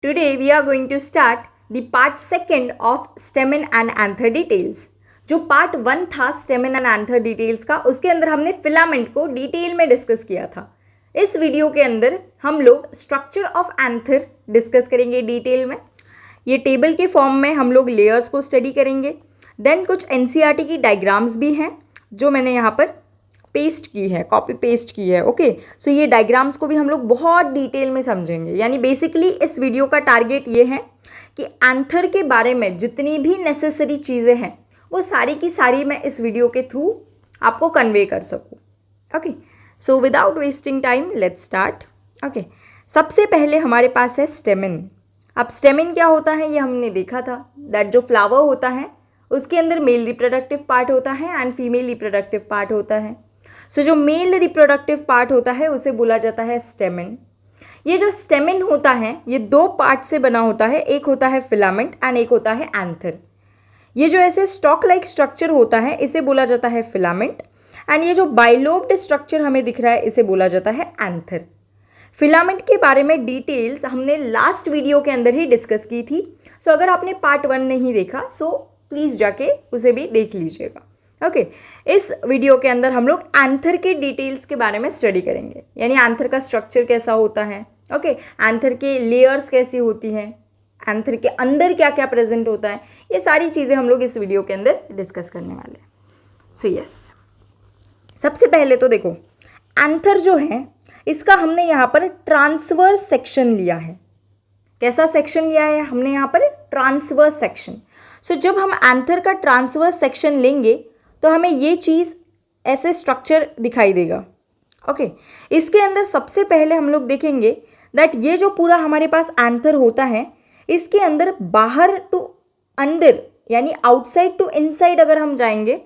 Today we are going to start the part second of stamen and anther details. जो part 1 था stamen and anther details का, उसके अंदर हमने filament को डिटेल में डिस्कस किया था. इस वीडियो के अंदर हम लोग स्ट्रक्चर ऑफ एंथर डिस्कस करेंगे डिटेल में. ये टेबल के फॉर्म में हम लोग लेयर्स को स्टडी करेंगे. देन कुछ एनसीईआरटी की डायग्राम्स भी हैं जो मैंने यहाँ पर पेस्ट की है, कॉपी पेस्ट की है. ओके, सो ये डायग्राम्स को भी हम लोग बहुत डिटेल में समझेंगे. यानी बेसिकली इस वीडियो का टारगेट ये है कि एंथर के बारे में जितनी भी नेसेसरी चीज़ें हैं वो सारी की सारी मैं इस वीडियो के थ्रू आपको कन्वे कर सकूँ. Okay, so without wasting time let's start. Okay, सबसे पहले हमारे पास है स्टेमेन. अब स्टेमेन क्या होता है ये हमने देखा था, दैट जो फ्लावर होता है उसके अंदर मेल रिप्रोडक्टिव पार्ट होता है एंड फीमेल रिप्रोडक्टिव पार्ट होता है. सो जो मेल रिप्रोडक्टिव पार्ट होता है उसे बोला जाता है स्टेमेन. ये जो स्टेमेन होता है ये दो पार्ट से बना होता है, एक होता है फिलामेंट एंड एक होता है एंथर. ये जो ऐसे स्टॉक लाइक स्ट्रक्चर होता है इसे बोला जाता है फिलामेंट एंड ये जो बाइलोब्ड स्ट्रक्चर हमें दिख रहा है इसे बोला जाता है एंथर. फिलामेंट के बारे में डिटेल्स हमने लास्ट वीडियो के अंदर ही डिस्कस की थी. सो अगर आपने पार्ट 1 नहीं देखा सो प्लीज़ जाके उसे भी देख लीजिएगा. ओके, इस वीडियो के अंदर हम लोग एंथर के डिटेल्स के बारे में स्टडी करेंगे. यानी एंथर का स्ट्रक्चर कैसा होता है, ओके, एंथर के लेयर्स कैसी होती हैं, एंथर के अंदर क्या क्या प्रेजेंट होता है, ये सारी चीज़ें हम लोग इस वीडियो के अंदर डिस्कस करने वाले हैं. सो यस, सबसे पहले तो देखो एंथर जो है इसका हमने यहाँ पर ट्रांसवर्स सेक्शन लिया है. कैसा सेक्शन लिया है हमने यहाँ पर? Transverse section. सो जब हम एंथर का ट्रांसवर्स सेक्शन लेंगे तो हमें ये चीज़ ऐसे स्ट्रक्चर दिखाई देगा. ओके, इसके अंदर सबसे पहले हम लोग देखेंगे दैट ये जो पूरा हमारे पास एंथर होता है इसके अंदर बाहर टू अंदर यानी आउटसाइड टू इनसाइड अगर हम जाएंगे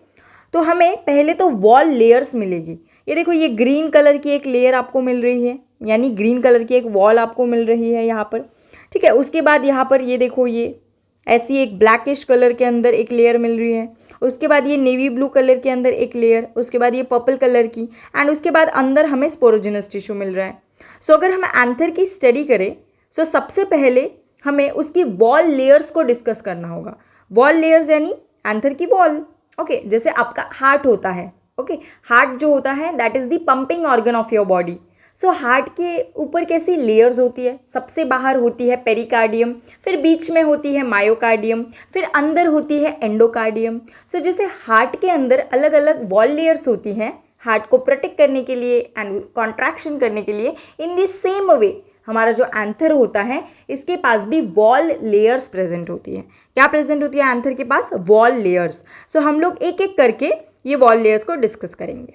तो हमें पहले तो वॉल लेयर्स मिलेगी. ये देखो, ये ग्रीन कलर की एक लेयर आपको मिल रही है, यानी ग्रीन कलर की एक वॉल आपको मिल रही है यहाँ पर. ठीक है, उसके बाद यहाँ पर ये देखो, ये ऐसी एक ब्लैकिश कलर के अंदर एक लेयर मिल रही है. उसके बाद ये नेवी ब्लू कलर के अंदर एक लेयर, उसके बाद ये पर्पल कलर की, एंड उसके बाद अंदर हमें स्पोरोजिनस टिश्यू मिल रहा है. सो अगर हम एंथर की स्टडी करें सो सबसे पहले हमें उसकी वॉल लेयर्स को डिस्कस करना होगा. वॉल लेयर्स यानी एंथर की वॉल. ओके, जैसे आपका हार्ट होता है. ओके, हार्ट जो होता है that is the pumping organ of your body. So heart के ऊपर कैसी लेयर्स होती है? सबसे बाहर होती है पेरिकार्डियम, फिर बीच में होती है मायोकार्डियम, फिर अंदर होती है एंडोकार्डियम. सो जैसे हार्ट के अंदर अलग अलग वॉल लेयर्स होती हैं हार्ट को प्रोटेक्ट करने के लिए एंड कॉन्ट्रैक्शन करने के लिए, इन द सेम वे हमारा जो एंथर होता है इसके पास भी वॉल लेयर्स प्रेजेंट होती है. क्या प्रेजेंट होती है एंथर के पास? Wall layers. सो हम लोग एक एक करके ये वॉल लेयर्स को डिस्कस करेंगे.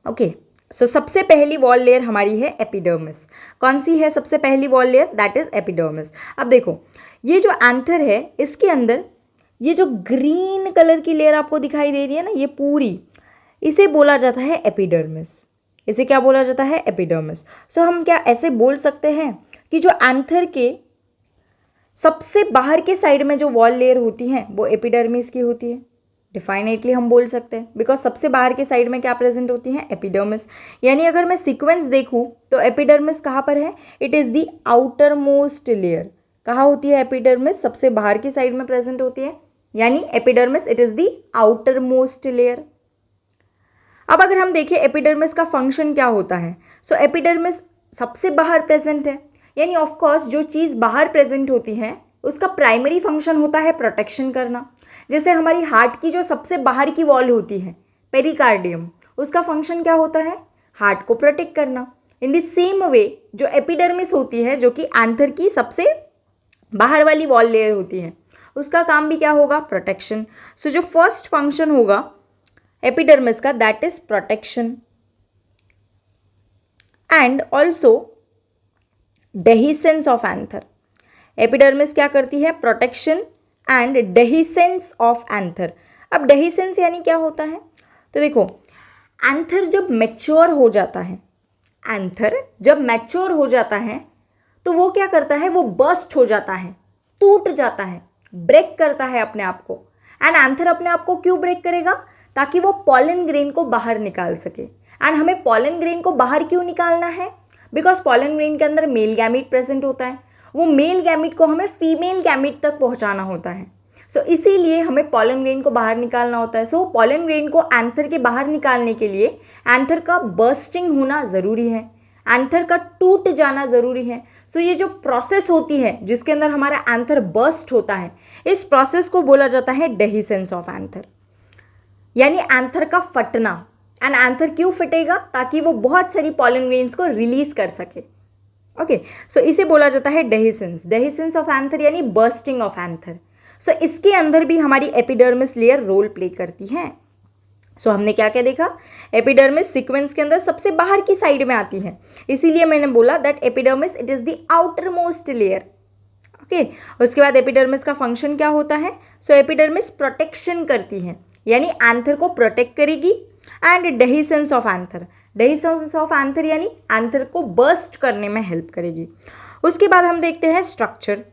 ओके, सो सबसे पहली वॉल लेयर हमारी है एपिडर्मिस. कौन सी है सबसे पहली wall layer? That is epidermis. अब देखो, ये जो एंथर है इसके अंदर ये जो ग्रीन कलर की लेयर आपको दिखाई दे रही है ना, ये पूरी, इसे बोला जाता है एपिडर्मिस. इसे क्या बोला जाता है? एपिडर्मिस. सो हम क्या ऐसे बोल सकते हैं कि जो एंथर के सबसे बाहर के साइड में जो वॉल लेयर होती हैं वो एपिडर्मिस की होती है. डिफाइनेटली हम बोल सकते हैं, बिकॉज सबसे बाहर के साइड में क्या प्रेजेंट होती हैं? एपिडर्मिस. यानी अगर मैं सीक्वेंस देखूँ तो एपिडर्मिस कहाँ पर है? It is the outer most layer. कहाँ होती है एपिडर्मिस? सबसे बाहर की साइड में प्रेजेंट होती है, यानी epidermis it is the outer most layer. अब अगर हम देखें एपिडर्मिस का फंक्शन क्या होता है, सो एपिडर्मिस सबसे बाहर प्रेजेंट है, यानी ऑफकोर्स जो चीज़ बाहर प्रेजेंट होती है उसका प्राइमरी फंक्शन होता है प्रोटेक्शन करना. जैसे हमारी हार्ट की जो सबसे बाहर की वॉल होती है पेरिकार्डियम, उसका फंक्शन क्या होता है? हार्ट को प्रोटेक्ट करना. इन द सेम वे जो एपिडर्मिस होती है जो कि एंथर की सबसे बाहर वाली वॉल लेयर होती है, उसका काम भी क्या होगा? प्रोटेक्शन. सो जो फर्स्ट फंक्शन होगा एपिडर्मिस का that is protection and also dehiscence of anther. Epidermis क्या करती है? Protection and dehiscence of anther. अब डेहिसेंस यानी क्या होता है? तो देखो, एंथर जब मैच्योर हो जाता है, एंथर जब मैच्योर हो जाता है तो वो क्या करता है? वो बर्स्ट हो जाता है, टूट जाता है, ब्रेक करता है अपने आप को. एंड एंथर अपने आप को क्यों ब्रेक करेगा? ताकि वो पॉलन ग्रेन को बाहर निकाल सके. एंड हमें पॉलन ग्रेन को बाहर क्यों निकालना है? बिकॉज पॉलन ग्रेन के अंदर मेल गैमीट प्रेजेंट होता है वो मेल गैमिट को हमें फीमेल गैमिट तक पहुंचाना होता है। सो इसीलिए हमें पॉलन ग्रेन को बाहर निकालना होता है। सो पॉलन ग्रेन को एंथर के बाहर निकालने के लिए एंथर का बर्स्टिंग होना ज़रूरी है, एंथर का टूट जाना ज़रूरी है। सो ये जो प्रोसेस होती है जिसके अंदर हमारा एंथर बर्स्ट होता है, इस प्रोसेस को बोला जाता है डेहिसेंस ऑफ एंथर, यानी एंथर का फटना। एंड एंथर क्यों फटेगा? ताकि वो बहुत सारी पॉलन ग्रेन्स को रिलीज कर सके। ओके, सो इसे बोला जाता है डेहिसेंस ऑफ एंथर यानी बर्स्टिंग ऑफ एंथर। सो इसके अंदर भी हमारी एपिडर्मिस लेयर रोल प्ले करती है। सो हमने क्या क्या देखा? एपिडर्मिस सीक्वेंस के अंदर सबसे बाहर की साइड में आती है, इसीलिए मैंने बोला that epidermis it is the outer most layer. Okay, उसके बाद एपिडर्मिस का फंक्शन क्या होता है? सो एपिडर्मिस प्रोटेक्शन करती है, यानी एंथर को प्रोटेक्ट करेगी। एंड डेहिसेंस ऑफ एंथर यानी एंथर को बर्स्ट करने में हेल्प करेगी। उसके बाद हम देखते हैं स्ट्रक्चर।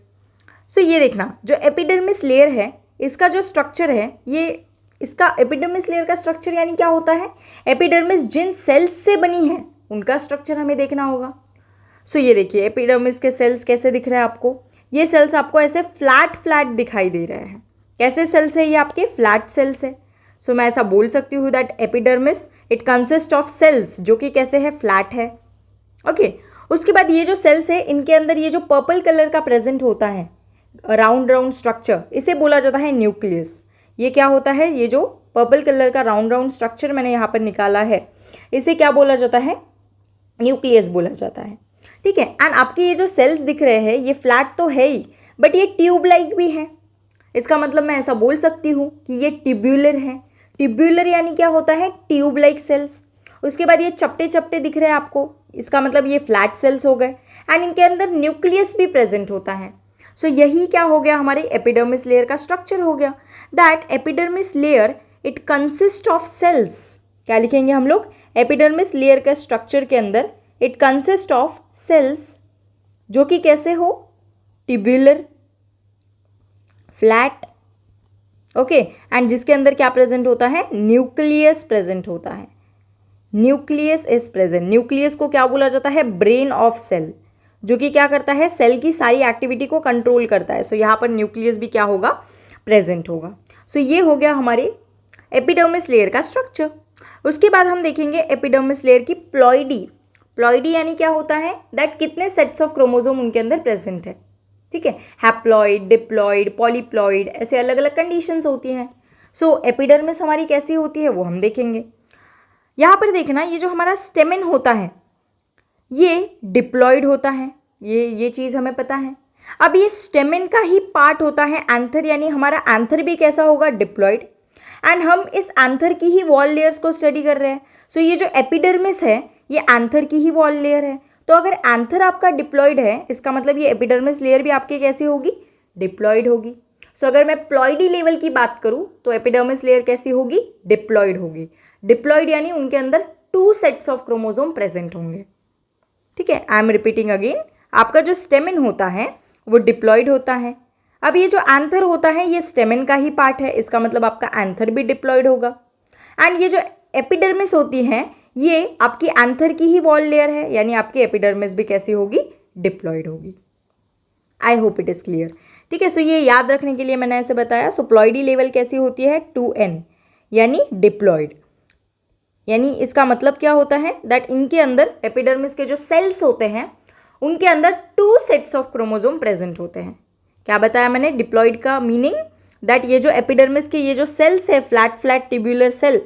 सो ये देखना, जो एपिडर्मिस लेयर है इसका जो स्ट्रक्चर है, ये इसका एपिडर्मिस लेयर का स्ट्रक्चर यानी क्या होता है? एपिडर्मिस जिन सेल्स से बनी है उनका स्ट्रक्चर हमें देखना होगा। सो ये देखिए एपिडर्मिस के सेल्स कैसे दिख रहे हैं आपको? ये सेल्स आपको ऐसे फ्लैट दिखाई दे रहे हैं। कैसे सेल्स है ये? आपके फ्लैट सेल्स है। सो मैं ऐसा बोल सकती हूँ that epidermis it consist of cells जो कि कैसे है? फ्लैट है। ओके, उसके बाद ये जो सेल्स है इनके अंदर ये जो पर्पल कलर का प्रेजेंट होता है राउंड स्ट्रक्चर, इसे बोला जाता है न्यूक्लियस। ये क्या होता है? ये जो पर्पल कलर का राउंड स्ट्रक्चर मैंने यहाँ पर निकाला है, इसे क्या बोला जाता है? न्यूक्लियस बोला जाता है। ठीक है, एंड आपके ये जो सेल्स दिख रहे हैं ये फ्लैट तो है ही, बट ये ट्यूब लाइक भी है। इसका मतलब मैं ऐसा बोल सकती हूँ कि ये ट्यूब्यूलर है। ट्यूब्यूलर यानी क्या होता है? Tube like cells. उसके बाद ये चपटे दिख रहे हैं आपको, इसका मतलब ये फ्लैट सेल्स हो गए। एंड इनके अंदर न्यूक्लियस भी प्रेजेंट होता है। सो यही क्या हो गया? हमारे एपिडर्मिस लेयर का स्ट्रक्चर हो गया। That epidermis layer it consist of cells. क्या लिखेंगे हम लोग? एपिडर्मिस लेयर के स्ट्रक्चर के अंदर इट कंसिस्ट ऑफ सेल्स जो कि कैसे हो? Tubular, flat. ओके, एंड जिसके अंदर क्या प्रेजेंट होता है? न्यूक्लियस प्रेजेंट होता है। Nucleus is present. न्यूक्लियस को क्या बोला जाता है? ब्रेन ऑफ सेल, जो कि क्या करता है? सेल की सारी एक्टिविटी को कंट्रोल करता है। सो यहाँ पर न्यूक्लियस भी क्या होगा? प्रेजेंट होगा। सो ये हो गया हमारे एपिडर्मिस लेयर का स्ट्रक्चर। उसके बाद हम देखेंगे एपिडर्मिस लेयर की प्लॉइडी। प्लॉइडी यानी क्या होता है? दैट कितने सेट्स ऑफ क्रोमोसोम उनके अंदर प्रेजेंट है। ठीक है, हैप्लॉइड, डिप्लॉइड, पॉलीप्लॉइड, ऐसे अलग अलग कंडीशंस होती हैं। सो एपिडर्मिस हमारी कैसी होती है वो हम देखेंगे। यहाँ पर देखना, ये जो हमारा स्टेमेन होता है ये डिप्लॉइड होता है, ये चीज़ हमें पता है। अब ये स्टेमेन का ही पार्ट होता है एंथर, यानी हमारा एंथर भी कैसा होगा? डिप्लॉइड। एंड हम इस एंथर की ही वॉल लेयर्स को स्टडी कर रहे हैं। सो ये जो एपिडर्मिस है ये एंथर की ही वॉल लेयर है। तो अगर एंथर आपका डिप्लॉइड है, इसका मतलब ये एपिडर्मिस लेयर भी आपकी कैसी होगी? डिप्लॉइड होगी। सो अगर मैं प्लॉइडी लेवल की बात करूँ तो एपिडर्मिस लेयर कैसी होगी? डिप्लॉइड होगी। डिप्लॉइड यानी उनके अंदर 2 सेट्स ऑफ क्रोमोसोम प्रेजेंट होंगे। ठीक है, आई एम रिपीटिंग अगेन, आपका जो स्टेमेन होता है वो डिप्लॉइड होता है। अब ये जो एंथर होता है ये स्टेमेन का ही पार्ट है, इसका मतलब आपका एंथर भी डिप्लॉइड होगा। एंड ये जो एपिडर्मिस होती है ये आपकी एंथर की ही वॉल लेयर है, यानी आपकी एपिडर्मिस भी कैसी होगी? डिप्लॉइड होगी। आई होप इट इज़ क्लियर। ठीक है, सो ये याद रखने के लिए मैंने ऐसे बताया। सो प्लॉइडी लेवल कैसी होती है? 2n यानी डिप्लॉइड। यानी इसका मतलब क्या होता है? दैट इनके अंदर एपिडर्मिस के जो सेल्स होते हैं उनके अंदर 2 सेट्स ऑफ क्रोमोसोम प्रेजेंट होते हैं। क्या बताया मैंने डिप्लॉइड का मीनिंग? दैट ये जो एपिडर्मिस के ये जो सेल्स है फ्लैट ट्यूब्यूलर सेल,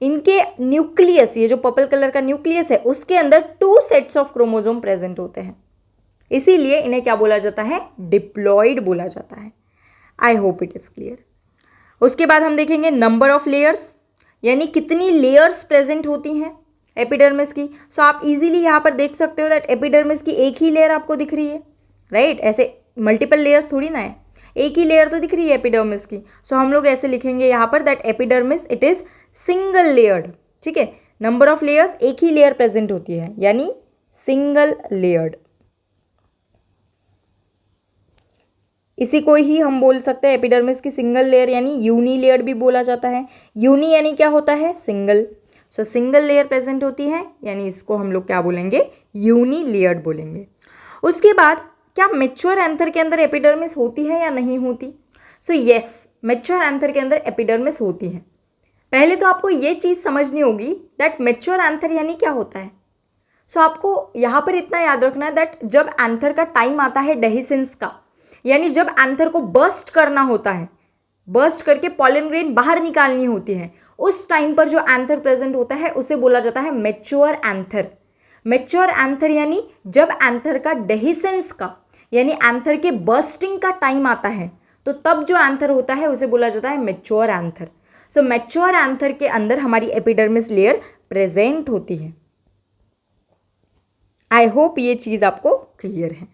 इनके न्यूक्लियस, ये जो पर्पल कलर का न्यूक्लियस है उसके अंदर 2 सेट्स ऑफ क्रोमोसोम प्रेजेंट होते हैं, इसीलिए इन्हें क्या बोला जाता है? डिप्लॉइड बोला जाता है। I hope it is clear. उसके बाद हम देखेंगे नंबर ऑफ लेयर्स, यानी कितनी लेयर्स प्रेजेंट होती हैं एपिडर्मिस की। सो आप इजीली यहाँ पर देख सकते हो दैट एपिडर्मिस की एक ही लेयर आपको दिख रही है, राइट? ऐसे मल्टीपल लेयर्स थोड़ी ना है, एक ही लेयर तो दिख रही है एपिडर्मिस की। सो हम लोग ऐसे लिखेंगे यहाँ पर that epidermis it is single layered. ठीक है, नंबर ऑफ लेयर्स, एक ही लेयर प्रेजेंट होती है यानी सिंगल लेयर्ड। इसी को ही हम बोल सकते हैं एपिडर्मिस की सिंगल लेयर यानी यूनी लेयर्ड भी बोला जाता है। यूनी यानी क्या होता है? सिंगल। सो सिंगल लेयर प्रेजेंट होती है यानी इसको हम लोग क्या बोलेंगे? यूनी लेयर्ड बोलेंगे। उसके बाद क्या मैच्योर एंथर के अंदर एपिडर्मिस होती है या नहीं होती? सो यस, मैच्योर एंथर के अंदर एपिडर्मिस होती है। पहले तो आपको ये चीज़ समझनी होगी दैट मैच्योर एंथर यानी क्या होता है। सो आपको यहाँ पर इतना याद रखना है दैट जब एंथर का टाइम आता है डेहिसेंस का, यानी जब एंथर को बर्स्ट करना होता है, बर्स्ट करके पॉलन ग्रेन बाहर निकालनी होती है, उस टाइम पर जो एंथर प्रेजेंट होता है उसे बोला जाता है मैच्योर एंथर। मैच्योर एंथर यानी जब एंथर का डेहिसेंस का यानी एंथर के बर्स्टिंग का टाइम आता है, तो तब जो एंथर होता है उसे बोला जाता है मैच्योर एंथर। सो मैच्योर एंथर के अंदर हमारी एपिडर्मिस लेयर प्रेजेंट होती है। आई होप ये चीज़ आपको क्लियर है।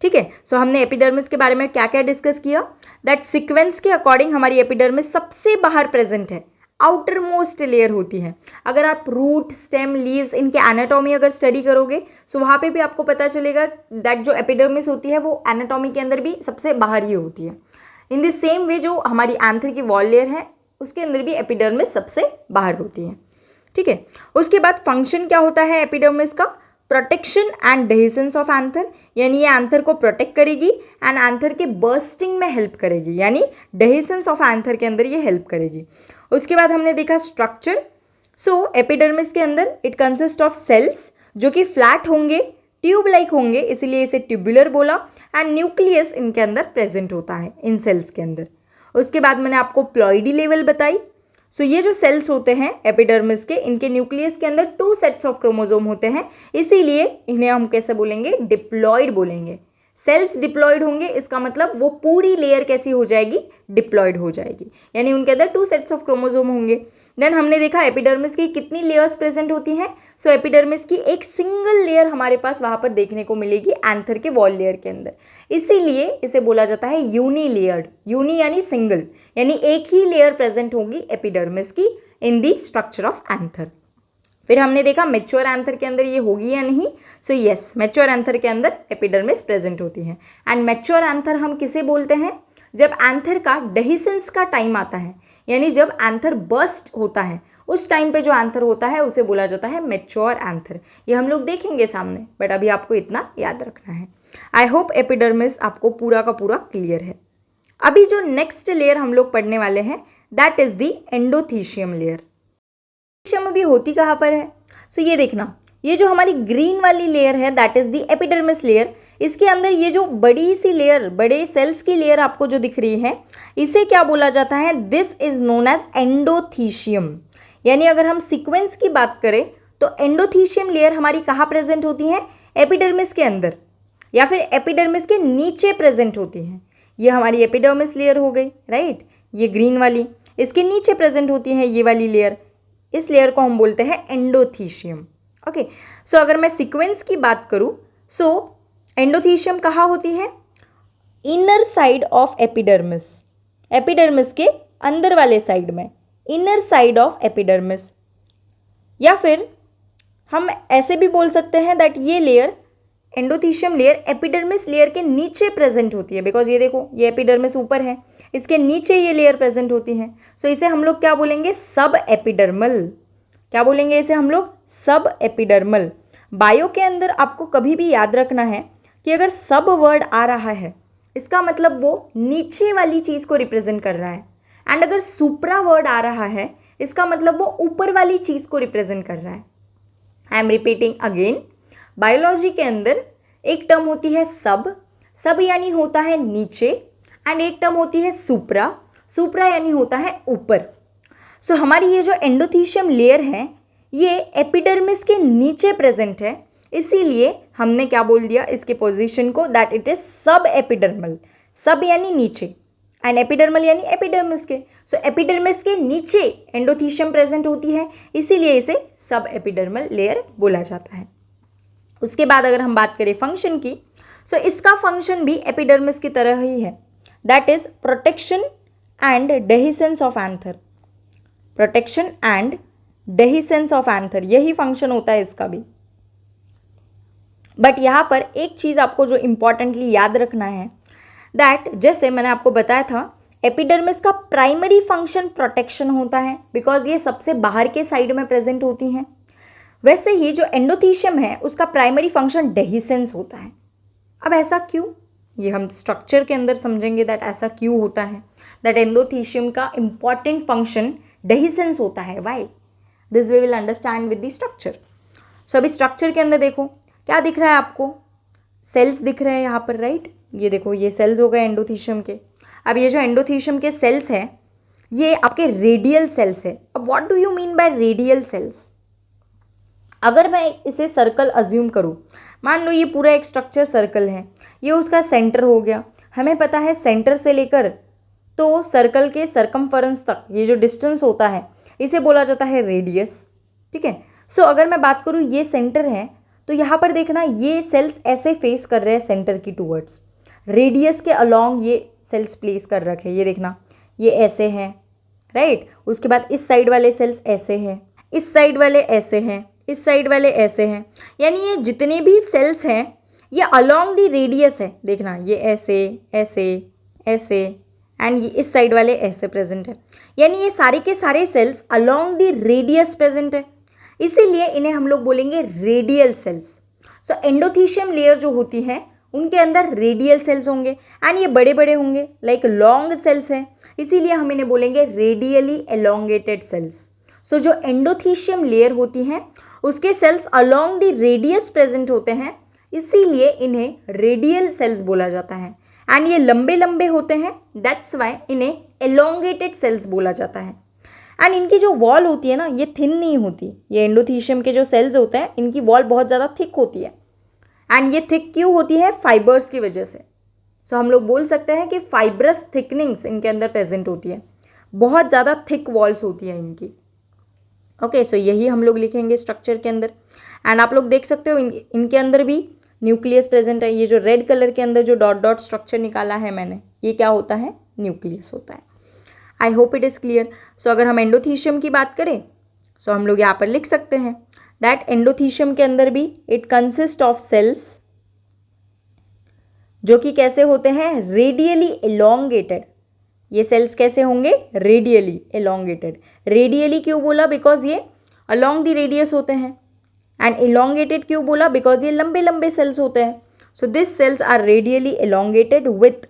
ठीक है, सो हमने एपिडर्मिस के बारे में क्या क्या डिस्कस किया, दैट सीक्वेंस के अकॉर्डिंग हमारी एपिडर्मिस सबसे बाहर प्रेजेंट है, आउटर मोस्ट लेयर होती है। अगर आप रूट, स्टेम, लीव्स इनके एनाटॉमी अगर स्टडी करोगे सो वहाँ पे भी आपको पता चलेगा दैट जो एपिडर्मिस होती है वो एनाटॉमी के अंदर भी सबसे बाहर ही होती है। इन द सेम वे जो हमारी एंथर की वॉल लेयर है उसके अंदर भी एपिडर्मिस सबसे बाहर होती है। ठीक है, उसके बाद फंक्शन क्या होता है एपिडर्मिस का, protection and dehiscence of anther, यानी ये एंथर को प्रोटेक्ट करेगी एंड एंथर के बर्स्टिंग में हेल्प करेगी, यानी डेहिसेंस ऑफ एंथर के अंदर ये हेल्प करेगी। उसके बाद हमने देखा स्ट्रक्चर। सो एपिडर्मिस के अंदर इट कंसिस्ट ऑफ सेल्स जो कि फ्लैट होंगे, ट्यूब लाइक होंगे, इसीलिए इसे ट्यूबुलर बोला, एंड न्यूक्लियस इनके अंदर प्रेजेंट होता है इन सेल्स के अंदर। उसके बाद मैंने आपको प्लॉइडी लेवल बताई। सो ये जो सेल्स होते हैं एपिडर्मिस के, इनके न्यूक्लियस के अंदर 2 सेट्स ऑफ क्रोमोसोम होते हैं, इसीलिए इन्हें हम कैसे बोलेंगे, डिप्लॉइड बोलेंगे। सेल्स डिप्लॉइड होंगे, इसका मतलब वो पूरी लेयर कैसी हो जाएगी, डिप्लॉइड हो जाएगी, यानी उनके अंदर 2 सेट्स ऑफ क्रोमोसोम होंगे। देन हमने देखा एपिडर्मिस की कितनी लेयर्स प्रेजेंट होती हैं। सो एपिडर्मिस की एक सिंगल लेयर हमारे पास वहाँ पर देखने को मिलेगी एंथर के वॉल लेयर के अंदर, इसीलिए इसे बोला जाता है यूनी लेयर्ड। यूनी यानी सिंगल, यानी एक ही लेयर प्रेजेंट होगी एपिडर्मिस की इन दी स्ट्रक्चर ऑफ एंथर। फिर हमने देखा मैच्योर एंथर के अंदर ये होगी या नहीं। सो यस, मैच्योर एंथर के अंदर एपिडर्मिस प्रेजेंट होती है। एंड मैच्योर एंथर हम किसे बोलते हैं, जब एंथर का डेहिसेंस का टाइम आता है, यानी जब एंथर बर्स्ट होता है उस टाइम पे जो एंथर होता है उसे बोला जाता है मैच्योर एंथर। ये हम लोग देखेंगे सामने, बट अभी आपको इतना याद रखना है। आई होप एपिडर्मिस आपको पूरा का पूरा क्लियर है। अभी जो नेक्स्ट लेयर हम लोग पढ़ने वाले हैं that is the endothecium layer. Endothecium अभी होती कहाँ पर है, सो ये देखना, ये जो हमारी ग्रीन वाली लेयर है that is the epidermis layer, इसके अंदर ये जो बड़ी सी लेयर, बड़े सेल्स की लेयर आपको जो दिख रही है, इसे क्या बोला जाता है, this is known as endothecium. यानी अगर हम सीक्वेंस की बात करें तो एंडोथीशियम लेयर हमारी कहाँ प्रेजेंट होती है, एपिडर्मिस के अंदर या फिर एपिडर्मिस के नीचे प्रेजेंट होती है। ये हमारी एपिडर्मिस लेयर हो गई, राइट, ये ग्रीन वाली, इसके नीचे प्रेजेंट होती है ये वाली लेयर, इस लेयर को हम बोलते हैं एंडोथीशियम। ओके, सो अगर मैं सीक्वेंस की बात करूँ, सो एंडोथीशियम कहाँ होती है, inner side of epidermis, epidermis के अंदर वाले साइड में, इनर साइड ऑफ एपिडर्मिस। या फिर हम ऐसे भी बोल सकते हैं दैट ये layer, endothecium layer epidermis layer के नीचे प्रेजेंट होती है, बिकॉज ये देखो ये एपिडर्मिस ऊपर है, इसके नीचे ये लेयर प्रेजेंट होती है। सो इसे हम लोग क्या बोलेंगे, सब एपिडर्मल। क्या बोलेंगे इसे हम लोग, सब एपिडर्मल। बायो के अंदर आपको कभी भी याद रखना है कि अगर सब वर्ड आ रहा है इसका मतलब वो नीचे वाली चीज़ को रिप्रेजेंट कर रहा है, एंड अगर सुप्रा वर्ड आ रहा है इसका मतलब वो ऊपर वाली चीज़ को रिप्रेजेंट कर रहा है। I am repeating again, biology के अंदर एक टर्म होती है सब, सब यानी होता है नीचे, एंड एक टर्म होती है सुप्रा, सुप्रा यानी होता है ऊपर। सो हमारी ये जो एंडोथीशियम लेयर है ये एपिडर्मिस के नीचे प्रेजेंट है, इसीलिए हमने क्या बोल दिया इसके पोजीशन को, दैट इट इज सब एपिडर्मल। सब यानी नीचे एंड एपिडर्मल यानी एपिडर्मिस के। सो एपिडर्मिस के नीचे एंडोथीशियम प्रेजेंट होती है, इसीलिए इसे सब एपिडर्मल लेयर बोला जाता है। उसके बाद अगर हम बात करें फंक्शन की, सो इसका फंक्शन भी एपिडर्मिस की तरह ही है, that is protection and dehiscence of anther. Protection and dehiscence of anther, यही फंक्शन होता है इसका भी। बट यहाँ पर एक चीज़ आपको जो इम्पॉर्टेंटली याद रखना है, दैट जैसे मैंने आपको बताया था एपिडर्मिस का प्राइमरी फंक्शन प्रोटेक्शन होता है, बिकॉज ये सबसे बाहर के साइड में प्रेजेंट होती हैं। वैसे ही जो एंडोथीशियम है उसका प्राइमरी फंक्शन डेहिसेंस होता है। अब ऐसा क्यों, ये हम स्ट्रक्चर के अंदर समझेंगे दैट ऐसा क्यों होता है, दैट एंडोथीशियम का इंपॉर्टेंट फंक्शन डेहिसेंस होता है। Why? This we will understand with the structure. So अभी स्ट्रक्चर के अंदर देखो क्या दिख रहा है आपको, सेल्स दिख रहे हैं यहाँ पर, राइट? ये देखो ये सेल्स हो गए एंडोथीशियम के। अब ये जो एंडोथीशियम के सेल्स हैं ये आपके रेडियल सेल्स है। अब what do you mean by radial cells? अगर मैं इसे सर्कल अज्यूम करूँ, मान लो ये पूरा एक स्ट्रक्चर सर्कल है, ये उसका सेंटर हो गया। हमें पता है सेंटर से लेकर तो सर्कल के सरकमफरेंस तक ये जो डिस्टेंस होता है इसे बोला जाता है रेडियस, ठीक है? सो अगर मैं बात करूँ ये सेंटर है, तो यहाँ पर देखना ये सेल्स ऐसे फेस कर रहे हैं सेंटर की टूवर्ड्स, रेडियस के अलॉन्ग ये सेल्स प्लेस कर रखे, ये देखना ये ऐसे हैं, राइट? उसके बाद इस साइड वाले सेल्स ऐसे हैं, इस साइड वाले ऐसे हैं, इस साइड वाले ऐसे हैं, यानी ये जितने भी सेल्स हैं ये अलॉन्ग दी रेडियस है। देखना ये ऐसे ऐसे ऐसे एंड ये इस साइड वाले ऐसे प्रेजेंट है, यानी ये सारे के सारे cells along the radius present है, इसीलिए इन्हें हम लोग बोलेंगे radial cells. So endothecium layer जो होती है उनके अंदर रेडियल सेल्स होंगे एंड ये बड़े बड़े होंगे, लाइक लॉन्ग सेल्स हैं, इसीलिए हम इन्हें बोलेंगे रेडियली एलोंगेटेड सेल्स। सो जो एंडोथीशियम लेयर होती हैं उसके cells along the radius present होते हैं, इसीलिए इन्हें रेडियल सेल्स बोला जाता है एंड ये लंबे लंबे होते हैं, दैट्स वाई इन्हें एलोंगेटेड सेल्स बोला जाता है। एंड इनकी जो वॉल होती है ना ये थिन नहीं होती, ये एंडोथीशियम के जो सेल्स होते हैं इनकी वॉल बहुत ज़्यादा थिक होती है एंड ये थिक क्यों होती है? फाइबर्स की वजह से। सो हम लोग बोल सकते हैं कि फाइब्रस थिकनिंग्स इनके अंदर प्रेजेंट होती है, बहुत ज़्यादा थिक वॉल्स होती है इनकी। ओके, सो यही हम लोग लिखेंगे स्ट्रक्चर के अंदर। एंड आप लोग देख सकते हो इनके अंदर भी न्यूक्लियस प्रेजेंट है। ये जो रेड कलर के अंदर जो डॉट डॉट स्ट्रक्चर निकाला है मैंने, ये क्या होता है? न्यूक्लियस होता है। I hope it is clear. So अगर हम एंडोथीशियम की बात करें सो हम लोग यहाँ पर लिख सकते हैं दैट एंडोथीशियम के अंदर भी इट कंसिस्ट ऑफ सेल्स जो कि कैसे होते हैं? Radially elongated. ये सेल्स कैसे होंगे? Radially elongated. रेडियली क्यों बोला? बिकॉज ये अलॉन्ग द रेडियस होते हैं। एंड एलोंगेटेड क्यों बोला? बिकॉज ये लंबे लंबे सेल्स होते हैं। So this cells are radially elongated with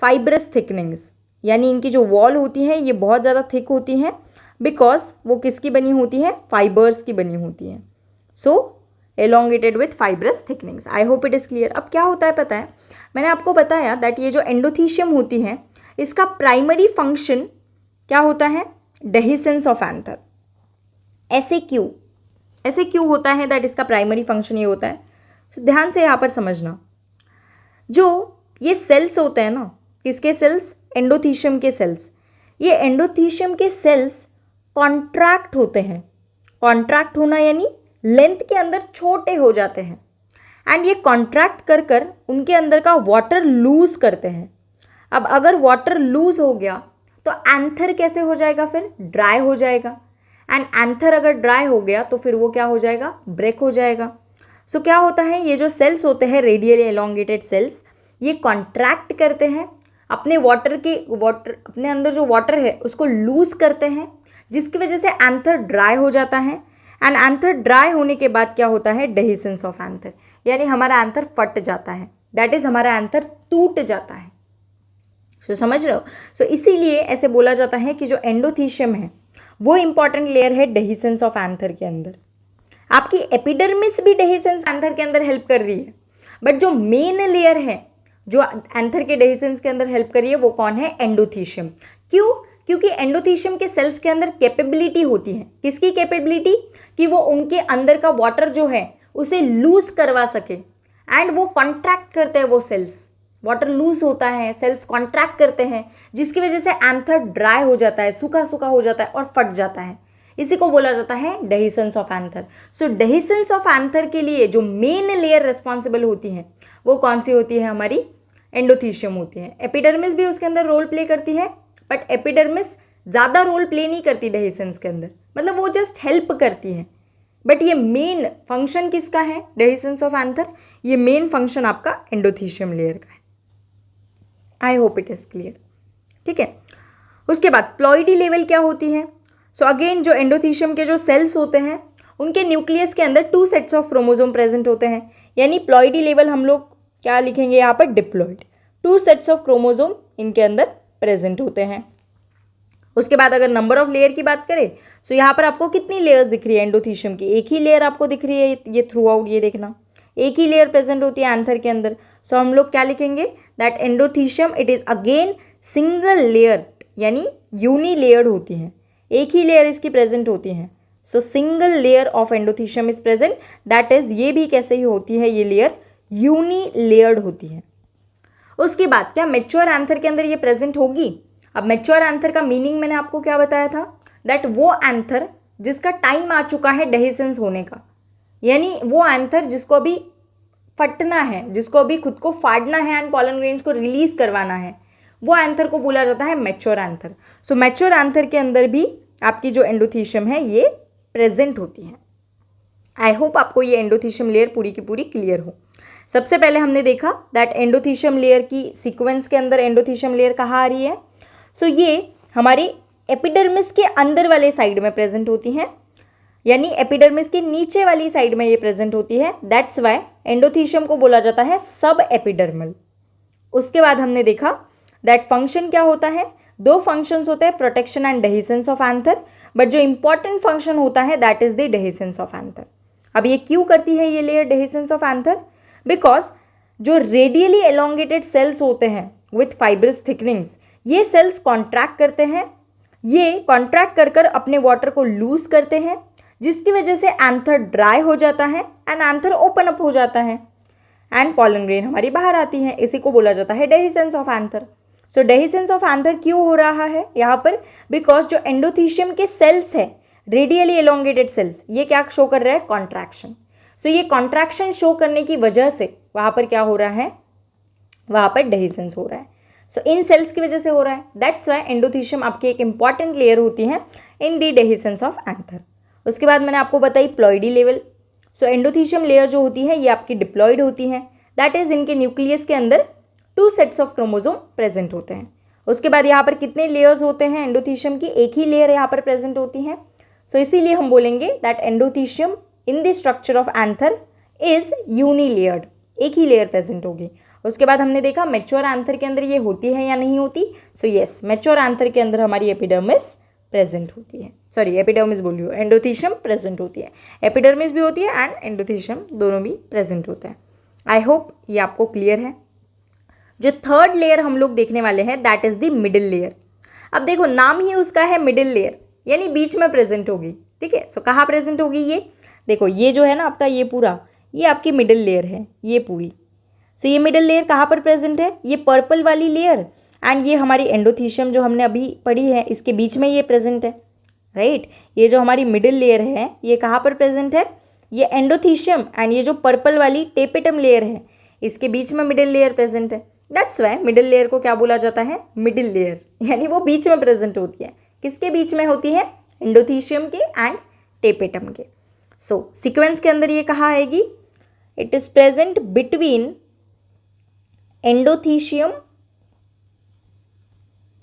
fibrous thickenings, यानी इनकी जो वॉल होती है ये बहुत ज़्यादा थिक होती हैं बिकॉज वो किसकी बनी होती है? फाइबर्स की बनी होती हैं। So elongated with fibrous thickenings. I hope it is clear. अब क्या होता है पता है, मैंने आपको बताया दैट ये जो एंडोथीशियम होती है इसका प्राइमरी फंक्शन क्या होता है? Dehiscence of anther. ऐसे क्यों होता है दैट इसका प्राइमरी फंक्शन ये होता है? सो ध्यान से यहाँ पर समझना, जो ये सेल्स होते हैं ना, किसके सेल्स? एंडोथीशियम के सेल्स। ये एंडोथीशियम के सेल्स कॉन्ट्रैक्ट होते हैं। कॉन्ट्रैक्ट होना यानी लेंथ के अंदर छोटे हो जाते हैं एंड ये कॉन्ट्रैक्ट कर कर उनके अंदर का वाटर लूज करते हैं। अब अगर वाटर लूज हो गया तो एंथर कैसे हो जाएगा? फिर ड्राई हो जाएगा एंड एंथर अगर ड्राई हो गया तो फिर वो क्या हो जाएगा? ब्रेक हो जाएगा। सो क्या होता है, ये जो सेल्स होते हैं रेडियली एलोंगेटेड सेल्स, ये कॉन्ट्रैक्ट करते हैं, अपने अपने अंदर जो वाटर है उसको लूज करते हैं, जिसकी वजह से एंथर ड्राई हो जाता है एंड एंथर ड्राई होने के बाद क्या होता है? डेहिसेंस ऑफ एंथर, यानी हमारा एंथर फट जाता है, दैट इज हमारा एंथर टूट जाता है। सो समझ रहे हो? सो इसीलिए ऐसे बोला जाता है कि जो एंडोथीशियम है वो इंपॉर्टेंट लेयर है डेहिसेंस ऑफ एंथर के अंदर। आपकी एपिडर्मिस भी डेहिसेंस एंथर के अंदर हेल्प कर रही है, बट जो मेन लेयर है जो एंथर के डेहिसेंस के अंदर हेल्प कर रही है वो कौन है? एंडोथीशियम। क्यों? क्योंकि एंडोथीशियम के सेल्स के अंदर कैपेबिलिटी होती है। किसकी कैपेबिलिटी? कि वो उनके अंदर का वाटर जो है उसे लूज करवा सके एंड वो कॉन्ट्रैक्ट करते हैं। वो सेल्स, वाटर लूज होता है, सेल्स कॉन्ट्रैक्ट करते हैं, जिसकी वजह से एंथर ड्राई हो जाता है, सूखा सूखा हो जाता है और फट जाता है। इसी को बोला जाता है dehiscence of anther. So dehiscence of anther के लिए जो मेन लेयर रिस्पॉन्सिबल होती है वो कौन सी होती है? हमारी एंडोथीशियम होती है। एपिडर्मिस भी उसके अंदर रोल प्ले करती है, बट एपिडर्मिस ज़्यादा रोल प्ले नहीं करती डेहिसेंस के अंदर, मतलब वो जस्ट हेल्प करती है। बट ये मेन फंक्शन किसका है? Dehiscence of anther. ये मेन फंक्शन आपका एंडोथीशियम लेयर का है। I hope it is clear. ठीक है, उसके बाद प्लॉइडी लेवल क्या होती है? सो अगेन जो एंडोथीशियम के जो सेल्स होते हैं उनके न्यूक्लियस के अंदर 2 सेट्स ऑफ क्रोमोसोम प्रेजेंट होते हैं, यानी प्लॉइडी लेवल हम लोग क्या लिखेंगे यहाँ पर, डिप्लॉयड। 2 सेट्स ऑफ क्रोमोसोम इनके अंदर प्रेजेंट होते हैं। उसके बाद अगर नंबर ऑफ लेयर की बात करें, सो यहाँ पर आपको कितनी लेयर्स दिख रही है एंडोथीशियम की, एक ही लेयर आपको दिख रही है, ये थ्रू आउट, ये देखना एक ही लेयर प्रेजेंट होती है एंथर के अंदर। सो हम लोग क्या लिखेंगे, that endothecium it is again single layer, यानी यूनी लेयर्ड होती हैं, एक ही लेयर इसकी प्रेजेंट होती हैं। सो single layer of endothecium is present, that is ये भी कैसे ही होती है, ये लेयर यूनी लेयर्ड होती है। उसके बाद क्या मैच्योर एंथर के अंदर ये प्रेजेंट होगी। अब मैच्योर एंथर का मीनिंग मैंने आपको क्या बताया था, दैट वो एंथर जिसका टाइम आ चुका है डेहिसेंस होने का, यानी वो एंथर जिसको अभी फटना है, जिसको अभी खुद को फाड़ना है एंड पॉलन ग्रेन्स को रिलीज करवाना है, वो एंथर को बोला जाता है मैच्योर एंथर। सो मैच्योर एंथर के अंदर भी आपकी जो एंडोथीशियम है ये प्रेजेंट होती है। आई होप आपको ये एंडोथीशियम लेयर पूरी की पूरी क्लियर हो। सबसे पहले हमने देखा दैट एंडोथीशियम लेयर की सीक्वेंस के अंदर एंडोथीशियम लेयर कहाँ आ रही है। सो ये हमारे एपिडर्मिस के अंदर वाले साइड में प्रेजेंट होती हैं, यानी एपिडर्मिस के नीचे वाली साइड में ये प्रेजेंट होती है। दैट्स वाई एंडोथीशियम को बोला जाता है सब एपिडर्मल। उसके बाद हमने देखा दैट फंक्शन क्या होता है, 2 फंक्शंस होते हैं, protection and dehiscence of anther, but जो इंपॉर्टेंट फंक्शन होता है that is the dehiscence of anther. अब ये क्यों करती है ये layer dehiscence of anther, because जो रेडियली एलोंगेटेड सेल्स होते हैं विथ फाइब्रस थिकनिंग्स, ये सेल्स कॉन्ट्रैक्ट करते हैं, ये कॉन्ट्रैक्ट कर कर अपने वाटर को लूज करते हैं, जिसकी वजह से एंथर ड्राई हो जाता है एंड एंथर ओपन अप हो जाता है एंड पॉलन ग्रेन हमारी बाहर आती है। इसी को बोला जाता है dehiscence of anther. So dehiscence of anther क्यों हो रहा है यहाँ पर, बिकॉज जो एंडोथीशियम के सेल्स है, रेडियली एलोंगेटेड सेल्स, ये क्या शो कर रहा है, कॉन्ट्रैक्शन। सो ये कॉन्ट्रैक्शन शो करने की वजह से वहाँ पर क्या हो रहा है, वहाँ पर डेहिसेंस हो रहा है। सो इन सेल्स की वजह से हो रहा है। दैट्स वाई एंडोथीशियम आपकी एक इंपॉर्टेंट लेयर होती है इन दी डेहिसेंस ऑफ एंथर। उसके बाद मैंने आपको बताई प्लॉइडी लेवल। सो एंडोथीशियम लेयर जो होती है ये आपकी डिप्लॉइड होती है, दैट इज इनके न्यूक्लियस के अंदर 2 सेट्स ऑफ क्रोमोसोम प्रेजेंट होते हैं। उसके बाद यहाँ पर कितने लेयर्स होते हैं एंडोथीशियम की, एक ही लेयर यहाँ पर प्रेजेंट होती है। सो इसीलिए हम बोलेंगे that endothecium in the structure of anther is unilayered, एक ही लेयर प्रेजेंट होगी। उसके बाद हमने देखा मैच्योर एंथर के अंदर ये होती है या नहीं होती। सो यस, मैच्योर एंथर के अंदर हमारी एपिडर्मिस प्रेजेंट होती है, सॉरी एपिडर्मिस बोलियो, एंडोथीशियम प्रेजेंट होती है, एपिडर्मिस भी होती है एंड एंडोथीशियम दोनों भी प्रेजेंट होता है। आई होप ये आपको क्लियर है। जो थर्ड लेयर हम लोग देखने वाले हैं that is the middle layer. अब देखो नाम ही उसका है मिडिल लेयर, यानी बीच में प्रेजेंट होगी, ठीक है। सो कहाँ प्रेजेंट होगी ये, देखो ये जो है ना आपका ये पूरा, ये आपकी मिडिल लेयर है ये पूरी। सो ये मिडिल लेयर कहाँ पर प्रेजेंट है, ये पर्पल वाली लेयर एंड ये हमारी एंडोथीशियम जो हमने अभी पढ़ी है इसके बीच में ये प्रेजेंट है, राइट। ये जो हमारी मिडिल लेयर है ये कहाँ पर प्रेजेंट है, ये एंडोथीशियम एंड ये जो पर्पल वाली टेपेटम लेयर है इसके बीच में मिडिल लेयर प्रेजेंट है। दैट्स वाई मिडिल लेयर को क्या बोला जाता है, मिडिल लेयर, यानी वो बीच में प्रेजेंट होती है। किसके बीच में होती है, एंडोथीशियम के एंड टेपेटम के। सो सीक्वेंस के अंदर ये कहाँ आएगी, it is present between endothecium,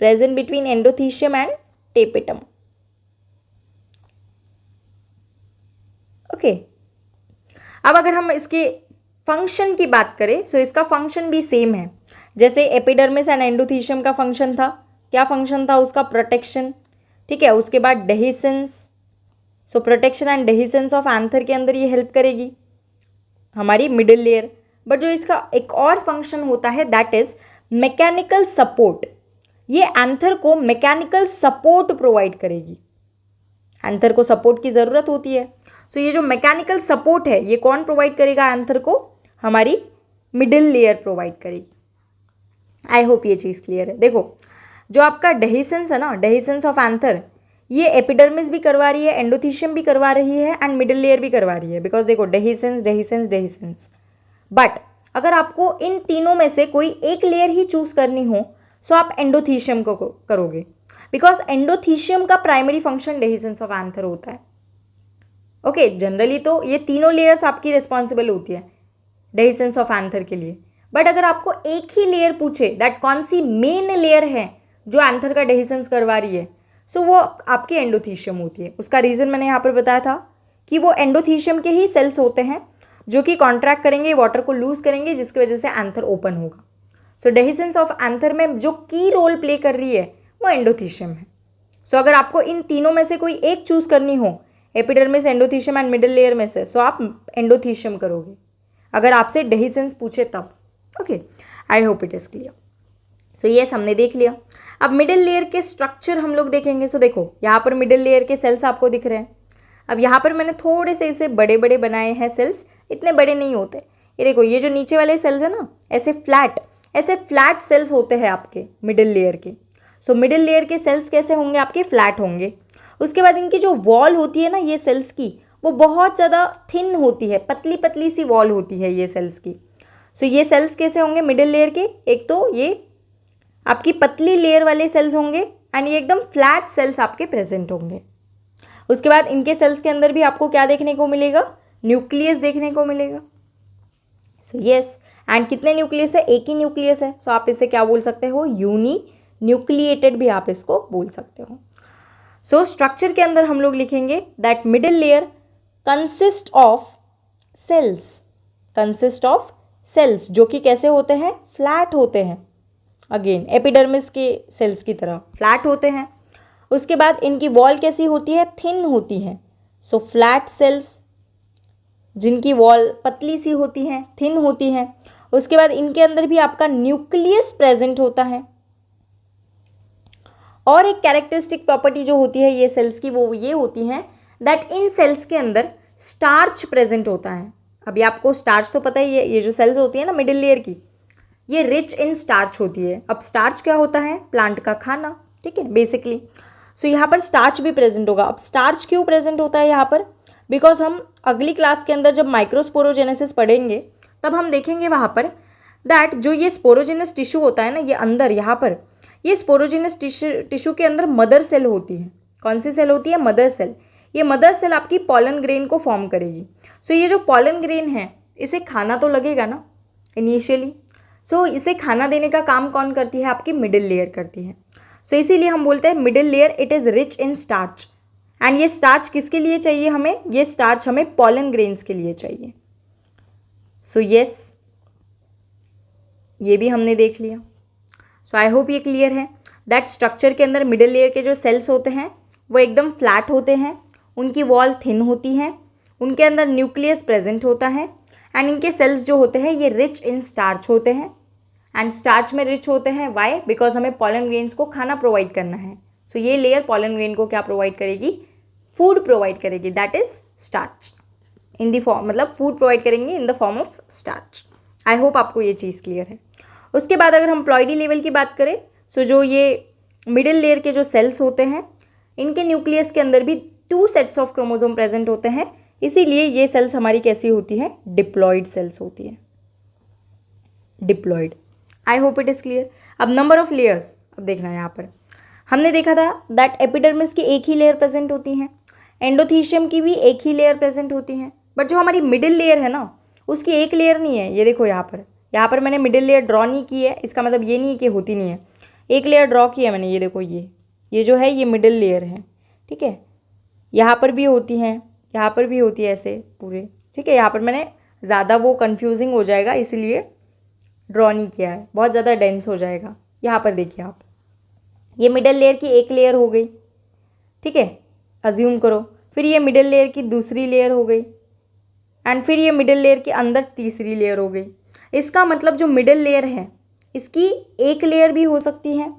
present between endothecium and tapetum, okay. अब अगर हम इसके फंक्शन की बात करें सो इसका फंक्शन भी सेम है, जैसे एपिडर्मिस एंड एंडोथीशियम का फंक्शन था। क्या फंक्शन था उसका, प्रोटेक्शन, ठीक है। उसके बाद dehiscence, so protection and dehiscence of anther के अंदर ये हेल्प करेगी हमारी मिडिल लेयर। बट जो इसका एक और फंक्शन होता है दैट इज मैकेनिकल सपोर्ट, ये एंथर को मैकेनिकल सपोर्ट प्रोवाइड करेगी, एंथर को सपोर्ट की ज़रूरत होती है। सो ये जो मैकेनिकल सपोर्ट है ये कौन प्रोवाइड करेगा एंथर को, हमारी मिडिल लेयर प्रोवाइड करेगी। आई होप ये चीज़ क्लियर है। देखो जो आपका डेहिसेंस है ना, डेहिसेंस ऑफ एंथर, ये एपिडर्मिस भी करवा रही है, एंडोथीशियम भी करवा रही है एंड मिडिल लेयर भी करवा रही है, बिकॉज देखो डेहिसेंस डेहिसेंस डेहिसेंस। बट अगर आपको इन तीनों में से कोई एक लेयर ही चूज करनी हो सो आप एंडोथीशियम को करोगे, बिकॉज एंडोथीशियम का primary function dehiscence of anther होता है, ओके। जनरली तो ये तीनों लेयर्स आपकी रिस्पॉन्सिबल होती है डेहिसेंस ऑफ एंथर के लिए। बट अगर आपको एक ही लेयर पूछे दैट कौन सी मेन लेयर है जो एंथर का डेहिसेंस करवा रही है, सो वो आपकी एंडोथीशियम होती है। उसका रीज़न मैंने यहाँ पर बताया था कि वो एंडोथीशियम के ही सेल्स होते हैं जो कि कॉन्ट्रैक्ट करेंगे, वाटर को लूज करेंगे, जिसकी वजह से एंथर ओपन होगा। सो डेहिसेंस ऑफ एंथर में जो की रोल प्ले कर रही है वो एंडोथीशियम है। सो अगर आपको इन तीनों में से कोई एक चूज करनी हो, epidermis, endothecium and middle layer में से, सो आप एंडोथीशियम करोगे अगर आपसे डेहिसेंस पूछे तब। Okay, I hope it is clear. So ये हमने देख लिया। अब मिडिल लेयर के स्ट्रक्चर हम लोग देखेंगे। सो देखो यहाँ पर मिडिल लेयर के सेल्स आपको दिख रहे हैं। अब यहाँ पर मैंने थोड़े से इसे बड़े बड़े बनाए हैं सेल्स, इतने बड़े नहीं होते। ये देखो, ये जो नीचे वाले सेल्स है ना, ऐसे फ्लैट सेल्स होते हैं आपके मिडिल लेयर के। सो मिडिल लेयर के सेल्स कैसे होंगे आपके? फ्लैट होंगे। उसके बाद इनकी जो वॉल होती है ना ये सेल्स की, वो बहुत ज़्यादा थिन होती है, पतली पतली सी वॉल होती है ये सेल्स की। सो ये सेल्स कैसे होंगे मिडिल लेयर के? एक तो ये आपकी पतली लेयर वाले सेल्स होंगे एंड ये एकदम फ्लैट सेल्स आपके प्रेजेंट होंगे। उसके बाद इनके सेल्स के अंदर भी आपको क्या देखने को मिलेगा? न्यूक्लियस देखने को मिलेगा। सो यस, एंड कितने न्यूक्लियस है? एक ही न्यूक्लियस है। सो आप इसे क्या बोल सकते हो? यूनी न्यूक्लिएटेड भी आप इसको बोल सकते हो। सो स्ट्रक्चर के अंदर हम लोग लिखेंगे that middle layer consist of cells, जो कि कैसे होते हैं? फ्लैट होते हैं। अगेन एपिडर्मिस के सेल्स की तरह फ्लैट होते हैं। उसके बाद इनकी वॉल कैसी होती है? थिन होती है। सो फ्लैट सेल्स जिनकी वॉल पतली सी होती है, थिन होती है। उसके बाद इनके अंदर भी आपका न्यूक्लियस प्रेजेंट होता है। और एक कैरेक्टरिस्टिक प्रॉपर्टी जो होती है ये सेल्स की, वो ये होती है दैट इन सेल्स के अंदर स्टार्च प्रेजेंट होता है। अभी आपको स्टार्च तो पता ही है, ये जो सेल्स होती है ना मिडिल लेयर की, ये रिच इन स्टार्च होती है। अब स्टार्च क्या होता है? प्लांट का खाना, ठीक है, बेसिकली। सो यहाँ पर स्टार्च भी प्रेजेंट होगा। अब स्टार्च क्यों प्रेजेंट होता है यहाँ पर? बिकॉज हम अगली क्लास के अंदर जब माइक्रोस्पोरोजेनेसिस पढ़ेंगे तब हम देखेंगे वहाँ पर दैट जो ये स्पोरोजेनस टिश्यू होता है ना, ये अंदर यहाँ पर ये स्पोरोजेनस टिश्यू के अंदर मदर सेल होती है। कौन सी सेल होती है? Mother cell. ये मदर सेल आपकी पॉलन ग्रेन को फॉर्म करेगी। सो ये जो पॉलन ग्रेन है इसे खाना तो लगेगा ना इनिशियली। सो इसे खाना देने का काम कौन करती है? आपकी मिडिल लेयर करती है। सो इसीलिए हम बोलते हैं middle layer it is rich in starch. And ये स्टार्च किसके लिए चाहिए हमें? ये स्टार्च हमें पॉलन ग्रेन्स के लिए चाहिए। सो यस, ये भी हमने देख लिया। सो आई होप ये क्लियर है दैट स्ट्रक्चर के अंदर मिडिल लेयर के जो सेल्स होते हैं वो एकदम फ्लैट होते हैं, उनकी वॉल थिन होती है, उनके अंदर न्यूक्लियस प्रेजेंट होता है एंड इनके सेल्स जो होते हैं ये रिच इन स्टार्च होते हैं। एंड स्टार्च में रिच होते हैं, वाई? बिकॉज हमें पॉलन ग्रेन्स को खाना प्रोवाइड करना है। सो ये लेयर पॉलन ग्रेन को क्या प्रोवाइड करेगी? फूड प्रोवाइड करेगी, that is starch in the form, मतलब फूड प्रोवाइड करेंगे in the form of starch. I hope आपको ये चीज़ क्लियर है। उसके बाद अगर हम प्लॉइडी लेवल की बात करें, सो जो ये मिडिल लेयर के जो सेल्स होते हैं इनके न्यूक्लियस के अंदर भी 2 सेट्स ऑफ क्रोमोसोम प्रेजेंट होते हैं, इसीलिए ये सेल्स हमारी कैसी होती है? डिप्लॉइड सेल्स होती है, diploid. I hope it is clear. अब नंबर ऑफ लेयर्स अब देखना है। यहाँ पर हमने देखा था दैट एपिडर्मिस की एक ही लेयर प्रेजेंट होती है, एंडोथीशियम की भी एक ही लेयर प्रेजेंट होती है, बट जो हमारी मिडिल लेयर है ना उसकी एक लेयर नहीं है। ये देखो यहाँ पर मैंने मिडिल लेयर ड्रॉ नहीं की है, इसका मतलब ये नहीं है कि होती नहीं है, एक लेयर ड्रॉ की है मैंने। ये देखो ये जो है ये मिडिल लेयर है, ठीक है। यहाँ पर भी होती हैं, यहाँ पर भी होती है, ऐसे पूरे, ठीक है। यहाँ पर मैंने ज़्यादा वो कन्फ्यूजिंग हो जाएगा इसलिए ड्रॉ नहीं किया है, बहुत ज़्यादा डेंस हो जाएगा। यहाँ पर देखिए आप, ये मिडिल लेयर की एक लेयर हो गई, ठीक है, अज्यूम करो। फिर ये मिडिल लेयर की दूसरी लेयर हो गई एंड फिर ये मिडिल लेयर के अंदर तीसरी लेयर हो गई। इसका मतलब जो मिडिल लेयर है इसकी एक लेयर भी हो सकती है,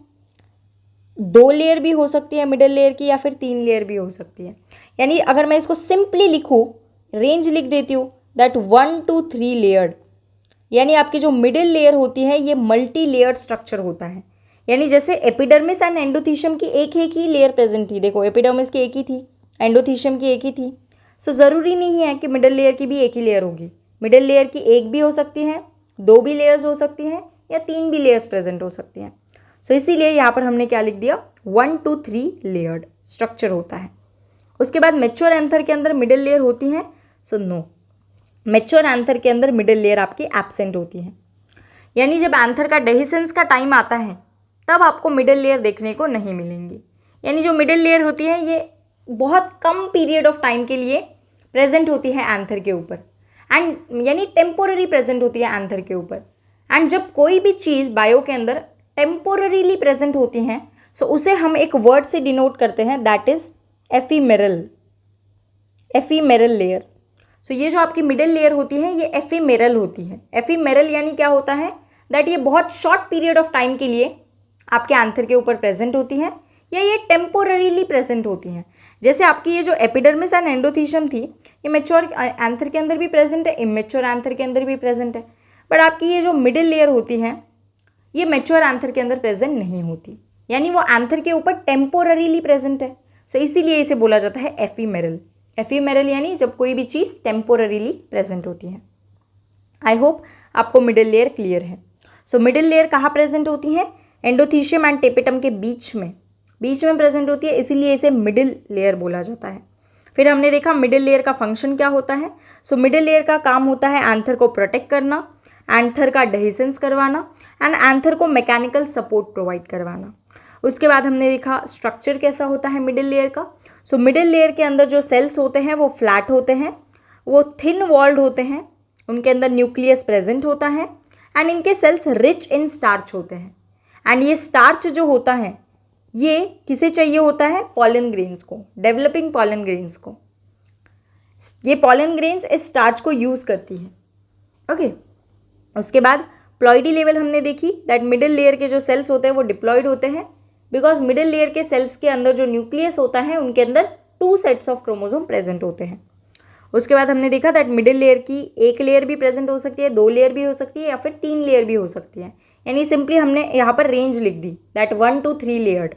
2 लेयर भी हो सकती है मिडिल लेयर की, या फिर 3 लेयर भी हो सकती है। यानी अगर मैं इसको सिंपली लिखूँ, रेंज लिख देती हूँ दैट 1 to 3 लेयर्ड, यानी आपकी जो मिडिल लेयर होती है ये मल्टी लेयर्ड स्ट्रक्चर होता है। यानी जैसे एपिडर्मिस एंड एंडोथीशियम की एक ही लेयर प्रेजेंट थी, देखो एपिडर्मिस की एक ही थी, एंडोथीशियम की एक ही थी। सो ज़रूरी नहीं है कि मिडिल लेयर की भी एक ही लेयर होगी, मिडिल लेयर की एक भी हो सकती है, 2 भी लेयर्स हो सकती हैं, या 3 भी लेयर्स प्रेजेंट हो सकती हैं। सो इसीलिए यहाँ पर हमने क्या लिख दिया, 1 to 3 लेयर्ड स्ट्रक्चर होता है। उसके बाद मैच्योर एंथर के अंदर मिडिल लेयर होती है, सो नो, मैच्योर एंथर के अंदर मिडिल लेयर आपकी एब्सेंट होती है। यानी जब एंथर का डेहिसेंस का टाइम आता है तब आपको मिडिल लेयर देखने को नहीं मिलेंगी। यानी जो मिडिल लेयर होती है ये बहुत कम पीरियड ऑफ टाइम के लिए प्रेजेंट होती है एंथर के ऊपर, एंड यानी टेम्पोररी प्रेजेंट होती है एंथर के ऊपर। एंड जब कोई भी चीज़ बायो के अंदर टेम्पोररीली प्रेजेंट होती हैं सो उसे हम एक वर्ड से डिनोट करते हैं, that is ephemeral, ephemeral layer. So ये जो आपकी मिडिल लेयर होती है ये एफीमेरल होती है। एफीमेरल यानी क्या होता है, दैट ये बहुत शॉर्ट पीरियड ऑफ टाइम के लिए आपके एंथर के ऊपर प्रेजेंट होती हैं या ये टेम्पोररीली प्रेजेंट होती हैं। जैसे आपकी ये जो एपिडर्मिस एंड एंडोथीशियम थी ये मैच्योर एंथर के अंदर भी प्रेजेंट है, इमेच्योर एंथर के अंदर भी प्रेजेंट है, बट आपकी ये जो मिडिल लेयर होती है ये मैच्योर एंथर के अंदर प्रेजेंट नहीं होती, यानी वो एंथर के ऊपर टेम्पोररीली प्रेजेंट है। सो इसीलिए इसे बोला जाता है एफीमेरल। एफीमेरल यानी जब कोई भी चीज़ टेम्पोररीली प्रेजेंट होती है। आई होप आपको मिडिल लेयर क्लियर है। सो मिडिल लेयर कहाँ प्रेजेंट होती है, एंडोथीशियम एंड टेपिटम के बीच में प्रेजेंट होती है, इसीलिए इसे मिडिल लेयर बोला जाता है। फिर हमने देखा मिडिल लेयर का फंक्शन क्या होता है। सो मिडिल लेयर का काम होता है एंथर को प्रोटेक्ट करना, एंथर का डेहिसेंस करवाना एंड एंथर को मैकेनिकल सपोर्ट प्रोवाइड करवाना। उसके बाद हमने देखा स्ट्रक्चर कैसा होता है मिडिल लेयर का। सो मिडिल लेयर के अंदर जो सेल्स होते हैं वो फ्लैट होते हैं, वो थिन वॉल्ड होते हैं, उनके अंदर न्यूक्लियस प्रेजेंट होता है एंड इनके सेल्स रिच इन स्टार्च होते हैं। एंड ये स्टार्च जो होता है ये किसे चाहिए होता है, पॉलन ग्रेन्स को, डेवलपिंग पॉलन ग्रेन्स को। ये पॉलन ग्रेन्स इस स्टार्च को यूज़ करती है। ओके उसके बाद प्लॉइडी लेवल हमने देखी, दैट मिडिल लेयर के जो सेल्स होते हैं वो डिप्लॉयड होते हैं बिकॉज मिडिल लेयर के सेल्स के अंदर जो न्यूक्लियस होता है उनके अंदर 2 सेट्स ऑफ क्रोमोसोम प्रेजेंट होते हैं। उसके बाद हमने देखा दैट मिडिल लेयर की एक लेयर भी प्रेजेंट हो सकती है, 2 लेयर भी हो सकती है या फिर 3 लेयर भी हो सकती है, यानी सिंपली हमने यहाँ पर रेंज लिख दी दैट 1 to 3 लेयर्ड।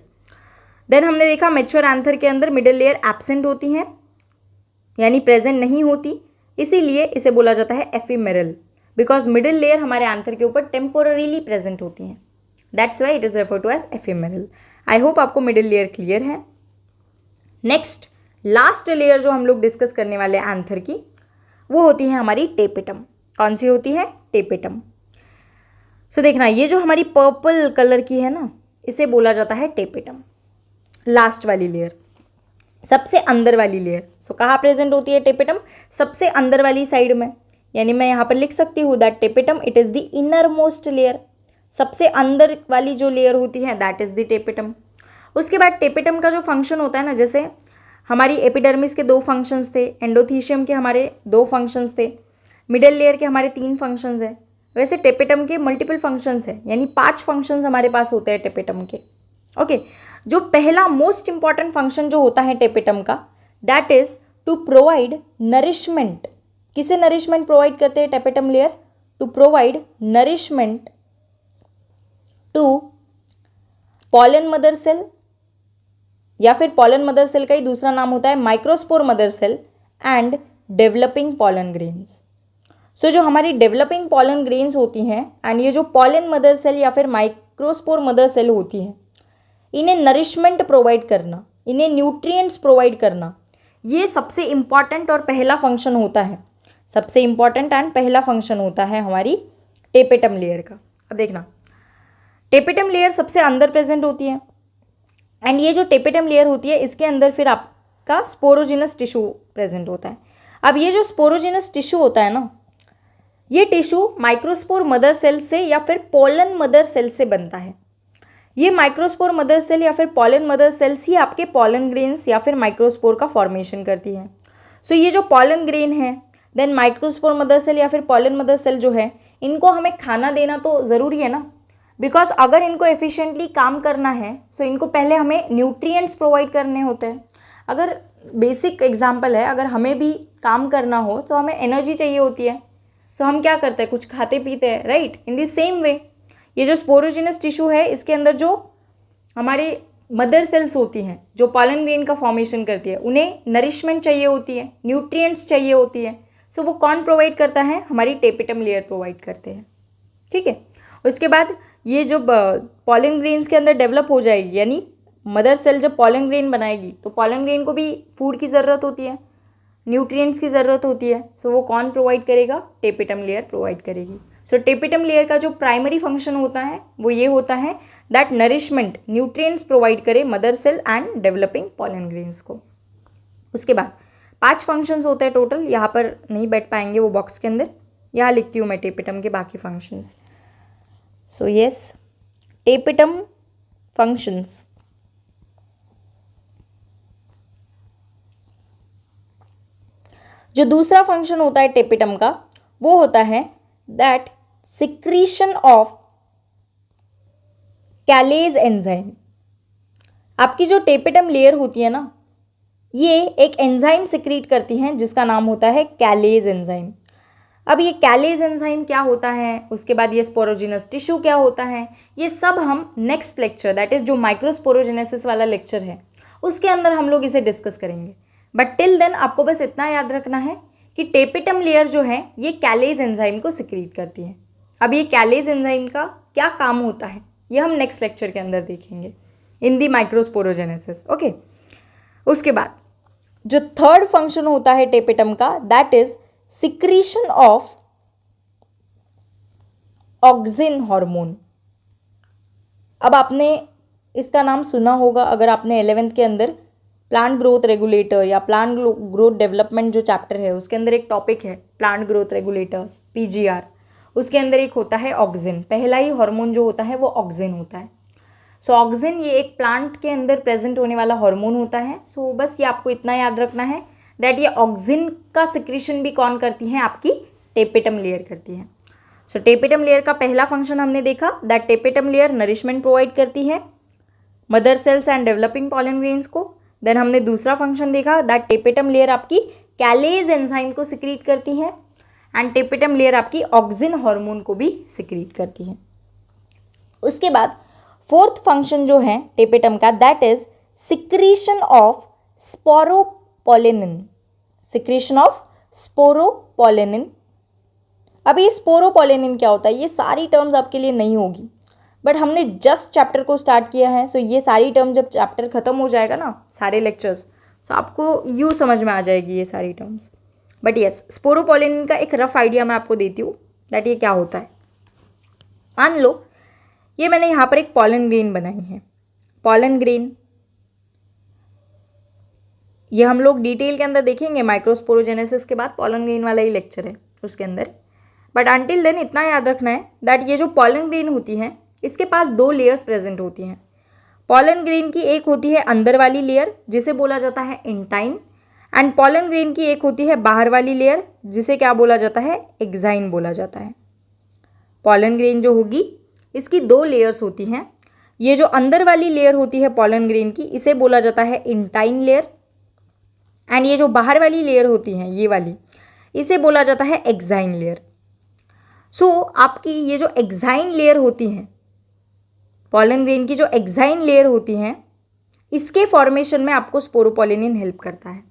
देन हमने देखा मैच्योर एंथर के अंदर मिडिल लेयर एब्सेंट होती हैं यानी प्रेजेंट नहीं होती, इसीलिए इसे बोला जाता है एफीमेरल बिकॉज मिडिल लेयर हमारे एंथर के ऊपर टेम्पोररीली प्रेजेंट होती हैं, that's why it is refer to as ephemeral. I hope आपको मिडिल लेयर क्लियर है। नेक्स्ट लास्ट लेयर जो हम लोग डिस्कस करने वाले हैं एंथर की वो होती है हमारी टेपिटम। कौन सी होती है, टेपिटम। सो देखना ये जो हमारी पर्पल कलर की है ना इसे बोला जाता है टेपिटम, लास्ट वाली लेयर, सबसे अंदर वाली लेयर। सो कहाँ प्रेजेंट होती है टेपिटम, सबसे अंदर वाली साइड में, यानी मैं यहाँ पर लिख सकती हूँ that tapetum it is the inner most layer, सबसे अंदर वाली जो लेयर होती है दैट इज़ द टेपिटम। उसके बाद टेपिटम का जो फंक्शन होता है ना, जैसे हमारी एपिडर्मिस के 2 फंक्शंस थे, एंडोथीशियम के हमारे 2 फंक्शंस थे, मिडिल लेयर के हमारे 3 फंक्शंस हैं, वैसे टेपिटम के मल्टीपल फंक्शंस हैं, यानी 5 फंक्शंस हमारे पास होते हैं टेपिटम के। ओके जो पहला मोस्ट इंपॉर्टेंट फंक्शन जो होता है टेपिटम का that is to provide nourishment. किसे नरिशमेंट प्रोवाइड करते हैं tapetum layer, to provide nourishment to pollen mother cell, या फिर पॉलन मदर सेल का ही दूसरा नाम होता है microspore mother cell and developing pollen grains. So जो हमारी डेवलपिंग पॉलन ग्रेन्स होती हैं एंड ये जो पॉलन मदर सेल या फिर माइक्रोस्पोर मदर सेल होती हैं इन्हें नरिशमेंट प्रोवाइड करना, इन्हें न्यूट्रिएंट्स प्रोवाइड करना, ये सबसे इम्पॉर्टेंट और पहला फंक्शन होता है, सबसे इम्पॉर्टेंट एंड पहला फंक्शन होता है हमारी टेपिटम लेयर का। अब देखना टेपिटम लेयर सबसे अंदर प्रेजेंट होती है एंड ये जो टेपिटम लेयर होती है इसके अंदर फिर आपका स्पोरोजिनस टिश्यू प्रेजेंट होता है। अब ये जो स्पोरोजिनस टिश्यू होता है ना ये टिश्यू माइक्रोस्पोर मदर सेल से या फिर पॉलन मदर सेल से बनता है। ये माइक्रोस्पोर मदर सेल या फिर पॉलन मदर सेल्स ही आपके पॉलन ग्रेन्स या फिर माइक्रोस्पोर का फॉर्मेशन करती है। सो ये जो पॉलन ग्रेन है देन माइक्रोस्पोर मदर सेल या फिर पॉलन मदर सेल जो है इनको हमें खाना देना तो ज़रूरी है ना, बिकॉज अगर इनको एफिशिएंटली काम करना है सो इनको पहले हमें न्यूट्रिएंट्स प्रोवाइड करने होते हैं। अगर बेसिक एग्जांपल है, अगर हमें भी काम करना हो तो हमें एनर्जी चाहिए होती है, सो हम क्या करते हैं, कुछ खाते पीते हैं, right. In the same way ये जो स्पोरोजिनस टिश्यू है इसके अंदर जो हमारे मदर सेल्स होती हैं जो पॉलन ग्रेन का फॉर्मेशन करती है उन्हें नरिशमेंट चाहिए होती है, न्यूट्रिएंट्स चाहिए होती है। सो वो कौन प्रोवाइड करता है, हमारी टेपिटम लेयर प्रोवाइड करते हैं, ठीक है। उसके बाद ये जो पॉलन ग्रेन्स के अंदर डेवलप हो जाएगी, यानी मदर सेल जब पॉलन ग्रेन बनाएगी तो पॉलन ग्रेन को भी फूड की ज़रूरत होती है, न्यूट्रिएंट्स की ज़रूरत होती है। सो वो कौन प्रोवाइड करेगा, टेपिटम लेयर प्रोवाइड करेगी। सो टेपिटम लेयर का जो प्राइमरी फंक्शन होता है वो ये होता है दैट नरिशमेंट, न्यूट्रिएंट्स प्रोवाइड करे mother cell and developing pollen grains को। उसके बाद 5 फंक्शंस होते हैं टोटल, यहाँ पर नहीं बैठ पाएंगे वो बॉक्स के अंदर, यहाँ लिखती हूँ मैं टेपिटम के बाकी functions. So yes, tapetum functions. जो दूसरा फंक्शन होता है टेपिटम का वो होता है दैट सिक्रीशन ऑफ कैलेज एंजाइम। आपकी जो टेपिटम लेयर होती है ना, ये एक एंजाइम सिक्रीट करती हैं जिसका नाम होता है कैलेज एंजाइम। अब ये कैलेज एंजाइम क्या होता है, उसके बाद ये स्पोरोजिनस टिश्यू क्या होता है, ये सब हम नेक्स्ट लेक्चर, दैट इज जो माइक्रोस्पोरोजेनेसिस वाला लेक्चर है उसके अंदर हम लोग इसे डिस्कस करेंगे। बट टिल देन आपको बस इतना याद रखना है कि टेपिटम लेयर जो है ये कैलेज एंजाइम को सिक्रीट करती है। अब ये कैलेज एंजाइम का क्या काम होता है ये हम नेक्स्ट लेक्चर के अंदर देखेंगे इन दी माइक्रोस्पोरोजेनेसिस। ओके, उसके बाद जो थर्ड फंक्शन होता है टेपिटम का, that is secretion of auxin hormone. अब आपने इसका नाम सुना होगा अगर आपने 11th के अंदर प्लांट ग्रोथ रेगुलेटर या प्लांट ग्रोथ डेवलपमेंट जो चैप्टर है उसके अंदर एक टॉपिक है प्लांट ग्रोथ रेगुलेटर्स, PGR, उसके अंदर एक होता है ऑक्सिन। पहला ही हार्मोन जो होता है वो ऑक्सिन होता है। सो ऑक्सिन ये एक प्लांट के अंदर प्रेजेंट होने वाला हार्मोन होता है। सो बस ये आपको इतना याद रखना है दैट ये ऑक्सिन का सिक्रीशन भी कौन करती है, आपकी टेपिटम लेयर करती है। सो टेपिटम लेयर का पहला फंक्शन हमने देखा that tapetum layer nourishment provide करती है mother cells and developing pollen grains को। देन हमने दूसरा फंक्शन देखा दैट टेपिटम लेयर आपकी कैलेज एंजाइम को सिक्रीट करती है एंड टेपिटम लेयर आपकी ऑक्सिन हार्मोन को भी सिक्रीट करती है। उसके बाद फोर्थ फंक्शन जो है टेपिटम का, that is secretion of sporopollenin. Secretion of sporopollenin. अब ये स्पोरोपोलिनिन क्या होता है, ये सारी टर्म्स आपके लिए नहीं होगी बट हमने जस्ट चैप्टर को स्टार्ट किया है। सो ये सारी टर्म जब चैप्टर खत्म हो जाएगा ना, सारे लेक्चर्स, सो आपको यूँ समझ में आ जाएगी ये सारी टर्म्स। बट यस, स्पोरोपोलिनिन का एक रफ आइडिया मैं आपको देती हूँ दैट ये क्या होता है। मान लो ये मैंने यहाँ पर एक पॉलन ग्रेन बनाई है। पॉलन ग्रेन ये हम लोग डिटेल के अंदर देखेंगे, माइक्रोस्पोरोजेनेसिस के बाद पॉलन ग्रेन वाला ही लेक्चर है उसके अंदर। बट अंटिल देन इतना याद रखना है दैट ये जो पॉलन ग्रेन होती है इसके पास 2 लेयर्स प्रेजेंट होती हैं। पॉलन ग्रेन की एक होती है अंदर वाली लेयर जिसे बोला जाता है इंटाइन, एंड पॉलन ग्रेन की एक होती है बाहर वाली लेयर जिसे क्या बोला जाता है, एक्साइन बोला जाता है। पॉलन ग्रेन जो होगी इसकी 2 लेयर्स होती हैं। ये जो अंदर वाली लेयर होती है पॉलन ग्रेन की इसे बोला जाता है इंटाइन लेयर, एंड ये जो बाहर वाली लेयर होती है ये वाली इसे बोला जाता है एक्साइन लेयर। सो आपकी ये जो एक्साइन लेयर होती हैं, पॉलन ग्रेन की जो एक्साइन लेयर होती हैं, इसके फॉर्मेशन में आपको स्पोरोपोलिनिन हेल्प करता है।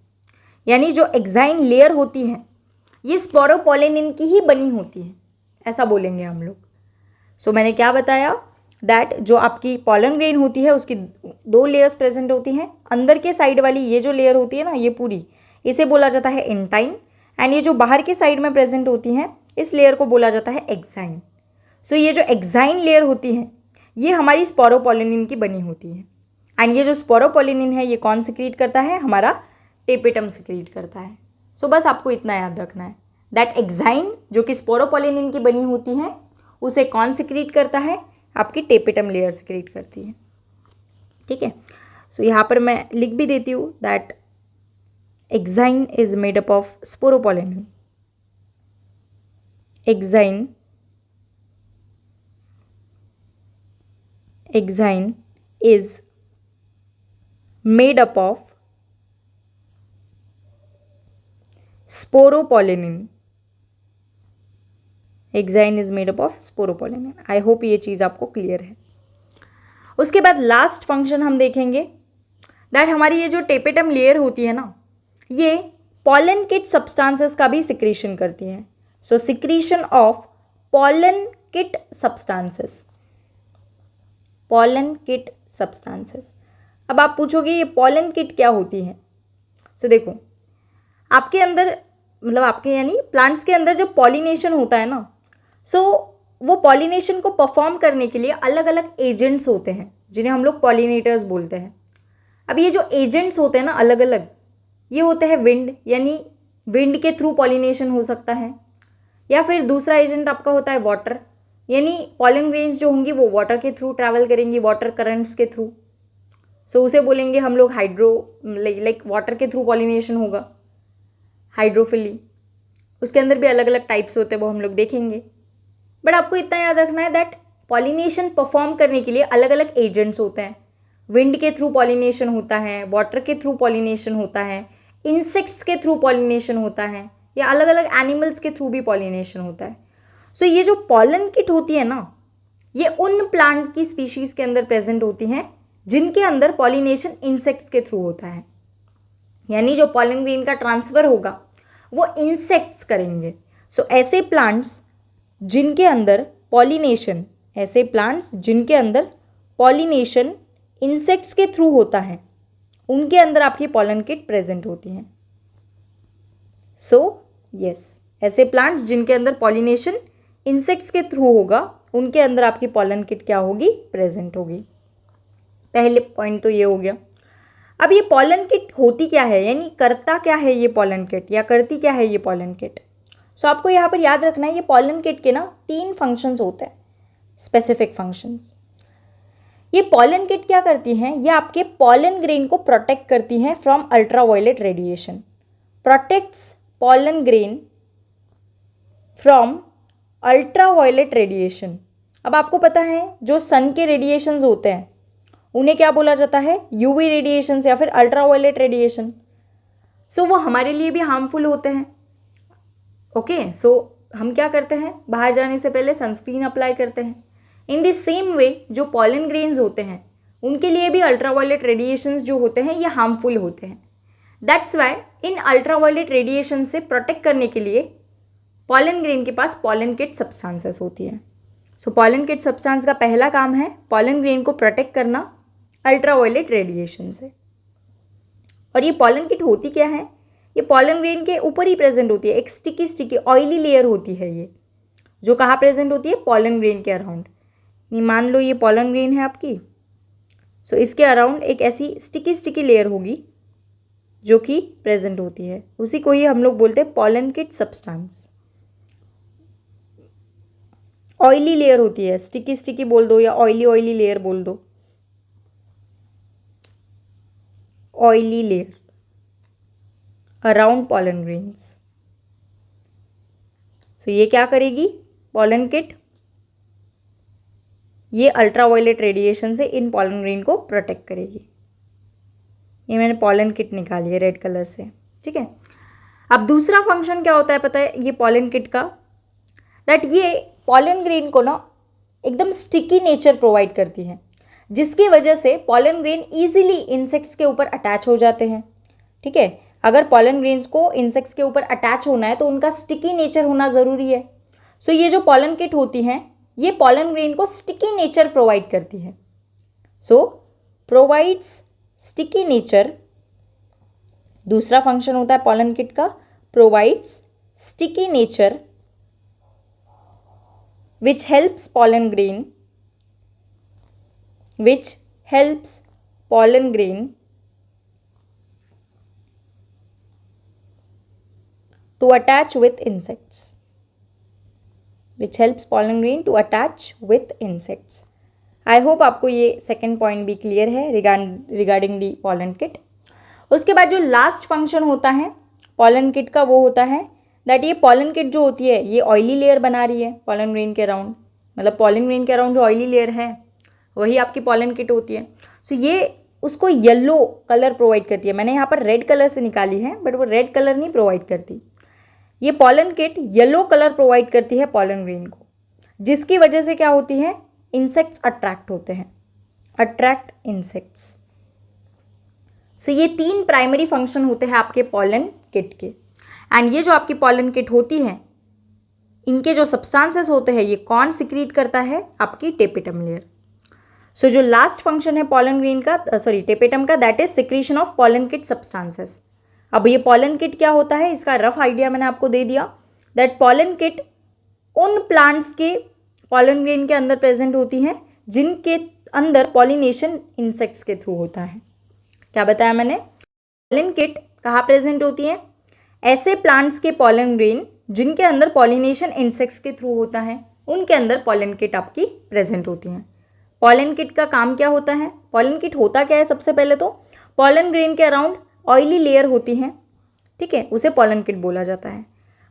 यानी जो एक्साइन लेयर होती है ये स्पोरोपोलिनिन की ही बनी होती है, ऐसा बोलेंगे हम लोग। सो मैंने क्या बताया दैट जो आपकी पॉलन ग्रेन होती है उसकी 2 लेयर्स प्रेजेंट होती हैं। अंदर के साइड वाली ये जो लेयर होती है ना, ये पूरी, इसे बोला जाता है इंटाइन, एंड ये जो बाहर के साइड में प्रेजेंट होती हैं इस लेयर को बोला जाता है एक्साइन। सो ये जो एक्साइन लेयर होती है ये हमारी स्पोरोपोलिनिन की बनी होती है, एंड ये जो स्पोरोपोलिनिन है ये कौन सिक्रीट करता है, हमारा टेपिटम सिक्रीट करता है। सो बस आपको इतना याद रखना है दैट एक्साइन जो कि स्पोरोपोलिनिन की बनी होती है उसे कौन सिक्रीट करता है, आपकी टेपिटम लेयर सिक्रीट करती है। ठीक है, सो यहाँ पर मैं लिख भी देती हूँ that exine is made up of sporopollenin. Exine is made up of sporopollenin. Exine is made up of sporopollenin. I hope ये चीज़ आपको क्लियर है। उसके बाद लास्ट फंक्शन हम देखेंगे दैट हमारी ये जो टेपिटम लेयर होती है ना, ये पॉलन किट सब्सटेंसेस का भी सिक्रीशन करती है। So secretion of pollenkitt substances, pollenkitt substances. अब आप पूछोगे ये पॉलन किट क्या होती है। सो देखो, आपके अंदर मतलब आपके यानी प्लांट्स के अंदर जब पॉलिनेशन होता है ना, सो वो पॉलिनेशन को परफॉर्म करने के लिए अलग अलग एजेंट्स होते हैं जिन्हें हम लोग पॉलिनेटर्स बोलते हैं। अब ये जो एजेंट्स होते हैं ना अलग अलग, ये होता है विंड, यानी विंड के थ्रू पॉलिनेशन हो सकता है। या फिर दूसरा एजेंट आपका होता है वाटर, यानी पॉलन ग्रेन्स जो होंगी वो वाटर के थ्रू ट्रैवल करेंगी, वाटर करंट्स के थ्रू। सो उसे बोलेंगे हम लोग हाइड्रो, लाइक वाटर के थ्रू पॉलिनेशन होगा, हाइड्रोफिली। उसके अंदर भी अलग अलग टाइप्स होते हैं, वो हम लोग देखेंगे। बट आपको इतना याद रखना है दैट पॉलिनेशन परफॉर्म करने के लिए अलग अलग एजेंट्स होते हैं। विंड के थ्रू पॉलिनेशन होता है, वाटर के थ्रू पॉलिनेशन होता है, इंसेक्ट्स के थ्रू पॉलिनेशन होता है, या अलग अलग एनिमल्स के थ्रू भी पॉलिनेशन होता है। सो ये जो पॉलन किट होती है ना, ये उन प्लांट की स्पीशीज के अंदर प्रेजेंट होती हैं जिनके अंदर पॉलिनेशन इंसेक्ट्स के थ्रू होता है, यानी जो पॉलन ग्रेन का ट्रांसफर होगा वो इंसेक्ट्स करेंगे। सो ऐसे प्लांट्स जिनके अंदर पॉलिनेशन, ऐसे प्लांट्स जिनके अंदर पॉलिनेशन इंसेक्ट्स के थ्रू होता है, उनके अंदर आपकी पॉलन किट प्रेजेंट होती हैं। सो यस, ऐसे प्लांट्स जिनके अंदर पॉलिनेशन इंसेक्ट्स के थ्रू होगा, उनके अंदर आपकी पॉलन किट क्या होगी, प्रेजेंट होगी। पहले पॉइंट तो ये हो गया। अब ये पॉलन किट होती क्या है, यानी करता क्या है ये पॉलन किट, या करती क्या है ये पॉलन किट। सो आपको यहाँ पर याद रखना है ये पॉलन किट के ना 3 फंक्शंस होते हैं, स्पेसिफिक फंक्शंस। ये पॉलन किट क्या करती हैं, ये आपके पॉलन ग्रेन को प्रोटेक्ट करती हैं from ultraviolet radiation, protects pollen grain from ultraviolet radiation. अब आपको पता है जो सन के रेडिएशंस होते हैं उन्हें क्या बोला जाता है, यूवी रेडिएशंस या फिर अल्ट्रावायलेट रेडिएशन। सो वो हमारे लिए भी हार्मफुल होते हैं। ओके, सो हम क्या करते हैं, बाहर जाने से पहले सनस्क्रीन अप्लाई करते हैं। इन द सेम वे जो पॉलन ग्रेन्स होते हैं उनके लिए भी अल्ट्रावायलेट रेडिएशंस जो होते हैं ये हार्मफुल होते हैं। That's Y in ultraviolet radiation से प्रोटेक्ट करने के लिए पॉलन ग्रेन के पास पॉलन किट सब्सटेंसेस होती है। सो पॉलन किट सब्सटेंस का पहला काम है पॉलन ग्रेन को प्रोटेक्ट करना अल्ट्रावायलेट रेडिएशन से। और ये पॉलन किट होती क्या है, ये पॉलन ग्रेन के ऊपर ही प्रेजेंट होती है, एक स्टिकी ऑयली लेयर होती है ये, जो कहाँ प्रेजेंट होती है, पॉलन ग्रेन के अराउंड। नहीं, मान लो ये पॉलन ग्रेन है आपकी, सो इसके अराउंड एक ऐसी स्टिकी लेयर होगी जो कि प्रेजेंट होती है, उसी को ही हम लोग बोलते हैं pollen kit substance. Oily layer होती है, स्टिकी बोल दो या ऑयली लेयर बोल दो, oily layer around pollen grains. So ये क्या करेगी पॉलन किट, ये अल्ट्रावायलेट रेडिएशन से इन पॉलन ग्रेन को प्रोटेक्ट करेगी। ये मैंने पॉलन किट निकाली है रेड कलर से, ठीक है। अब दूसरा फंक्शन क्या होता है पता है ये पॉलन किट का, दैट ये पॉलन ग्रेन को ना एकदम स्टिकी नेचर प्रोवाइड करती है, जिसकी वजह से पॉलन ग्रेन इजीली इंसेक्ट्स के ऊपर अटैच हो जाते हैं, ठीक है। अगर पॉलन ग्रेन्स को इंसेक्ट्स के ऊपर अटैच होना है तो उनका स्टिकी नेचर होना ज़रूरी है। सो ये जो पॉलन किट होती हैं ये पॉलन ग्रेन को स्टिकी नेचर प्रोवाइड करती है। सो प्रोवाइड्स स्टिकी नेचर, दूसरा फंक्शन होता है पॉलन किट का, provides sticky nature which helps pollen grain to attach with insects, I hope आपको ये सेकेंड पॉइंट भी क्लियर है रिगार्डिंग दी पॉलन किट। उसके बाद जो लास्ट फंक्शन होता है पॉलन किट का वो होता है दैट ये पॉलन किट जो होती है ये ऑयली लेयर बना रही है पॉलन ग्रेन के अराउंड, मतलब पॉलन ग्रेन के अराउंड जो ऑयली लेयर है वही आपकी पॉलन किट होती है। सो ये उसको येलो कलर प्रोवाइड करती है, मैंने यहाँ पर रेड कलर से निकाली है बट वो रेड कलर नहीं प्रोवाइड करती, ये pollen kit yellow colour provide करती है पॉलन ग्रेन को, जिसकी वजह से क्या होती है इंसेक्ट्स अट्रैक्ट होते हैं, अट्रैक्ट इंसेक्ट्स। सो ये 3 प्राइमरी फंक्शन होते हैं आपके पॉलन किट के। एंड ये जो आपकी पॉलन किट होती है इनके जो सब्सटेंसेस होते हैं ये कौन सिक्रीट करता है, आपकी टेपेटम लेयर। सो जो लास्ट फंक्शन है पॉलन ग्रेन का, टेपेटम का, that is secretion of pollenkitt substances. अब ये पॉलन किट क्या होता है इसका रफ आइडिया मैंने आपको दे दिया, दैट पॉलन किट उन प्लांट्स के पॉलन ग्रेन के अंदर प्रेजेंट होती हैं जिनके अंदर पॉलिनेशन इंसेक्ट्स के थ्रू होता है। क्या बताया मैंने, पॉलन किट कहाँ प्रेजेंट होती हैं? ऐसे प्लांट्स के पॉलन ग्रेन जिनके अंदर पॉलिनेशन इंसेक्ट्स के थ्रू होता है, उनके अंदर पॉलन किट आपकी प्रेजेंट होती हैं। पॉलन किट का काम क्या होता है? पॉलन किट होता क्या है? सबसे पहले तो पॉलन ग्रेन के अराउंड ऑयली लेयर होती है, ठीक है, उसे पॉलन किट बोला जाता है।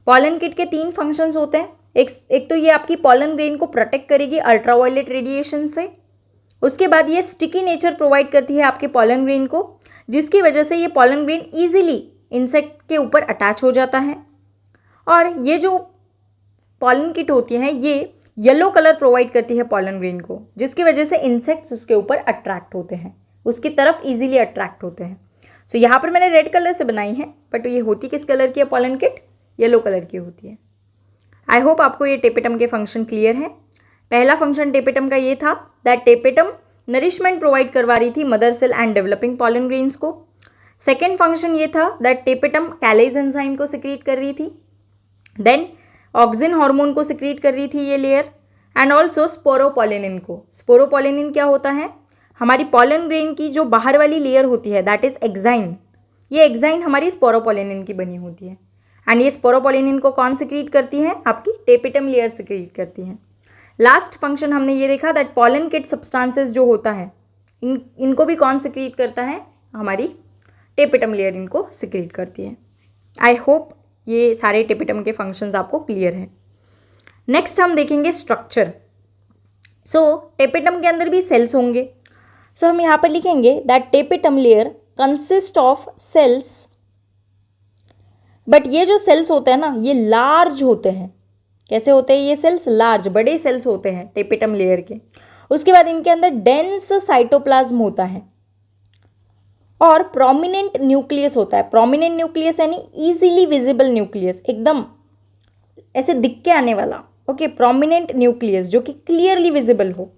पॉलन किट के 3 फंक्शंस होते हैं। एक तो ये आपकी पॉलन ग्रेन को प्रोटेक्ट करेगी अल्ट्रावायलेट रेडिएशन से। उसके बाद ये स्टिकी नेचर प्रोवाइड करती है आपके पॉलन ग्रेन को, जिसकी वजह से ये पॉलन ग्रेन ईजिली इंसेक्ट के ऊपर अटैच हो जाता है। और ये जो पॉलन किट होती है ये येलो कलर प्रोवाइड करती है पॉलन ग्रेन को, जिसकी वजह से इंसेक्ट्स उसके ऊपर अट्रैक्ट होते हैं, उसकी तरफ ईजिली अट्रैक्ट होते हैं। सो यहाँ पर मैंने रेड कलर से बनाई है, बट ये होती किस कलर की है पॉलन किट? येलो कलर की होती है। आई होप आपको ये टेपेटम के फंक्शन क्लियर है। पहला फंक्शन टेपेटम का ये था दैट टेपेटम नरिशमेंट प्रोवाइड करवा रही थी mother cell and developing pollen grains को। सेकेंड फंक्शन ये था दैट टेपेटम कैलेज एंजाइम को सिक्रीट कर रही थी, देन ऑक्सिन हार्मोन को सिक्रीट कर रही थी ये लेयर, एंड ऑल्सो स्पोरोपोलिनिन को। स्पोरोपोलिनिन क्या होता है? हमारी पॉलन ग्रेन की जो बाहर वाली लेयर होती है दैट इज एक्साइन, ये एक्साइन हमारी स्पोरोपोलिनिन की बनी होती है। एंड ये स्पोरोपोलिनिन को कौन सिक्रीट करती है? आपकी टेपेटम लेयर सिक्रीट करती है। लास्ट फंक्शन हमने ये देखा दैट पॉलन किट सब्सटेंसेस जो होता है इनको भी कौन सिक्रीट करता है? हमारी टेपेटम लेयर इनको सिक्रीट करती है। आई होप ये सारे टेपेटम के फंक्शंस आपको क्लियर हैं। नेक्स्ट हम देखेंगे स्ट्रक्चर। सो टेपेटम के अंदर भी सेल्स होंगे। सो हम यहाँ पर लिखेंगे that tapetum layer consist of cells, but ये जो सेल्स होते हैं ना ये लार्ज होते हैं। कैसे होते हैं ये सेल्स? लार्ज, बड़े सेल्स होते हैं टेपेटम लेयर के। उसके बाद इनके अंदर डेंस साइटोप्लाज्म होता है और प्रोमिनेंट न्यूक्लियस होता है। प्रोमिनेंट न्यूक्लियस यानी इजीली विजिबल न्यूक्लियस, एकदम ऐसे दिख के आने वाला। ओके, प्रोमिनेंट न्यूक्लियस जो कि क्लियरली विजिबल हो।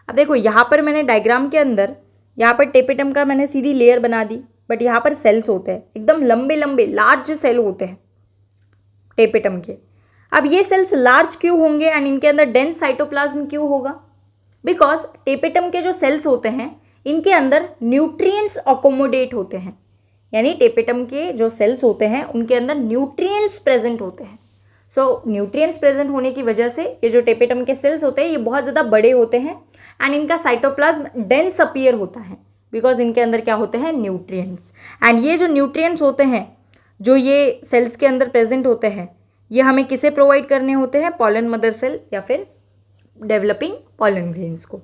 अब देखो यहाँ पर मैंने डायग्राम के अंदर यहाँ पर टेपेटम का मैंने सीधी लेयर बना दी, बट यहाँ पर सेल्स होते हैं, एकदम लंबे लंबे लार्ज सेल होते हैं टेपेटम के। अब ये सेल्स लार्ज क्यों होंगे एंड इनके अंदर डेंस साइटोप्लाज्म क्यों होगा? बिकॉज टेपेटम के जो सेल्स होते हैं इनके अंदर न्यूट्रिएंट्स अकोमोडेट होते हैं, यानी टेपेटम के जो सेल्स होते हैं उनके अंदर न्यूट्रिएंट्स प्रेजेंट होते हैं। सो न्यूट्रिएंट्स प्रेजेंट होने की वजह से ये जो टेपेटम के सेल्स होते हैं ये बहुत ज़्यादा बड़े होते हैं एंड इनका साइटोप्लाज्म डेंस अपीयर होता है, बिकॉज इनके अंदर क्या होते हैं? न्यूट्रिएंट्स। एंड ये जो न्यूट्रिएंट्स होते हैं जो ये सेल्स के अंदर प्रेजेंट होते हैं ये हमें किसे प्रोवाइड करने होते हैं? पॉलन मदर सेल या फिर डेवलपिंग पॉलन ग्रेन्स को।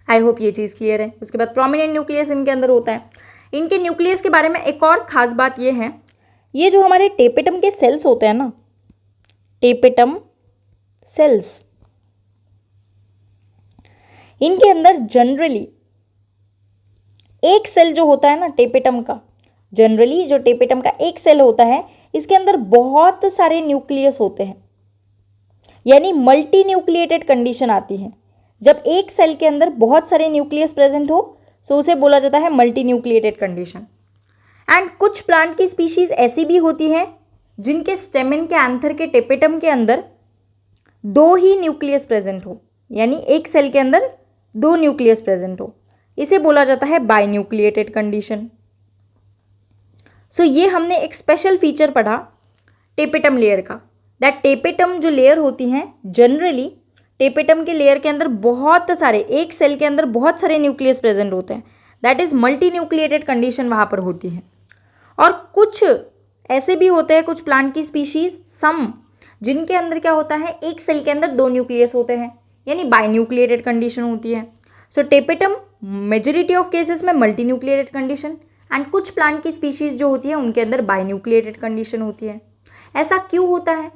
आई होप ये चीज़ क्लियर है। उसके बाद प्रोमिनेंट न्यूक्लियस इनके अंदर होता है। इनके न्यूक्लियस के बारे में एक और ख़ास बात ये है, ये जो हमारे टेपेटम के सेल्स होते हैं ना, टेपेटम सेल्स, इनके अंदर जनरली एक सेल जो होता है ना टेपेटम का, जनरली जो टेपेटम का एक सेल होता है इसके अंदर बहुत सारे न्यूक्लियस होते हैं, यानी मल्टी न्यूक्लिएटेड कंडीशन आती है। जब एक सेल के अंदर बहुत सारे न्यूक्लियस प्रेजेंट हो सो उसे बोला जाता है मल्टी न्यूक्लिएटेड कंडीशन। एंड कुछ प्लांट की स्पीशीज ऐसी भी होती हैं जिनके स्टेमेन के एंथर के टेपेटम के अंदर 2 ही न्यूक्लियस प्रेजेंट हो, यानी एक सेल के अंदर 2 न्यूक्लियस प्रेजेंट हो, इसे बोला जाता है बाई न्यूक्लिएटेड कंडीशन। सो ये हमने एक स्पेशल फीचर पढ़ा टेपेटम लेयर का, दैट टेपेटम जो लेयर होती हैं जनरली टेपेटम के लेयर के अंदर बहुत सारे, एक सेल के अंदर बहुत सारे न्यूक्लियस प्रेजेंट होते हैं, that is multi nucleated condition वहाँ पर होती है। और कुछ ऐसे भी होते हैं कुछ प्लांट की स्पीशीज सम जिनके अंदर क्या होता है, एक सेल के अंदर 2 न्यूक्लियस होते हैं, यानी बाई न्यूक्लिएटेड कंडीशन होती है। सो टेपेटम मेजॉरिटी ऑफ केसेस में मल्टी न्यूक्लिएटेड कंडीशन, एंड कुछ प्लांट की स्पीशीज जो होती है उनके अंदर बाई न्यूक्लिएटेड कंडीशन होती है। ऐसा क्यों होता है?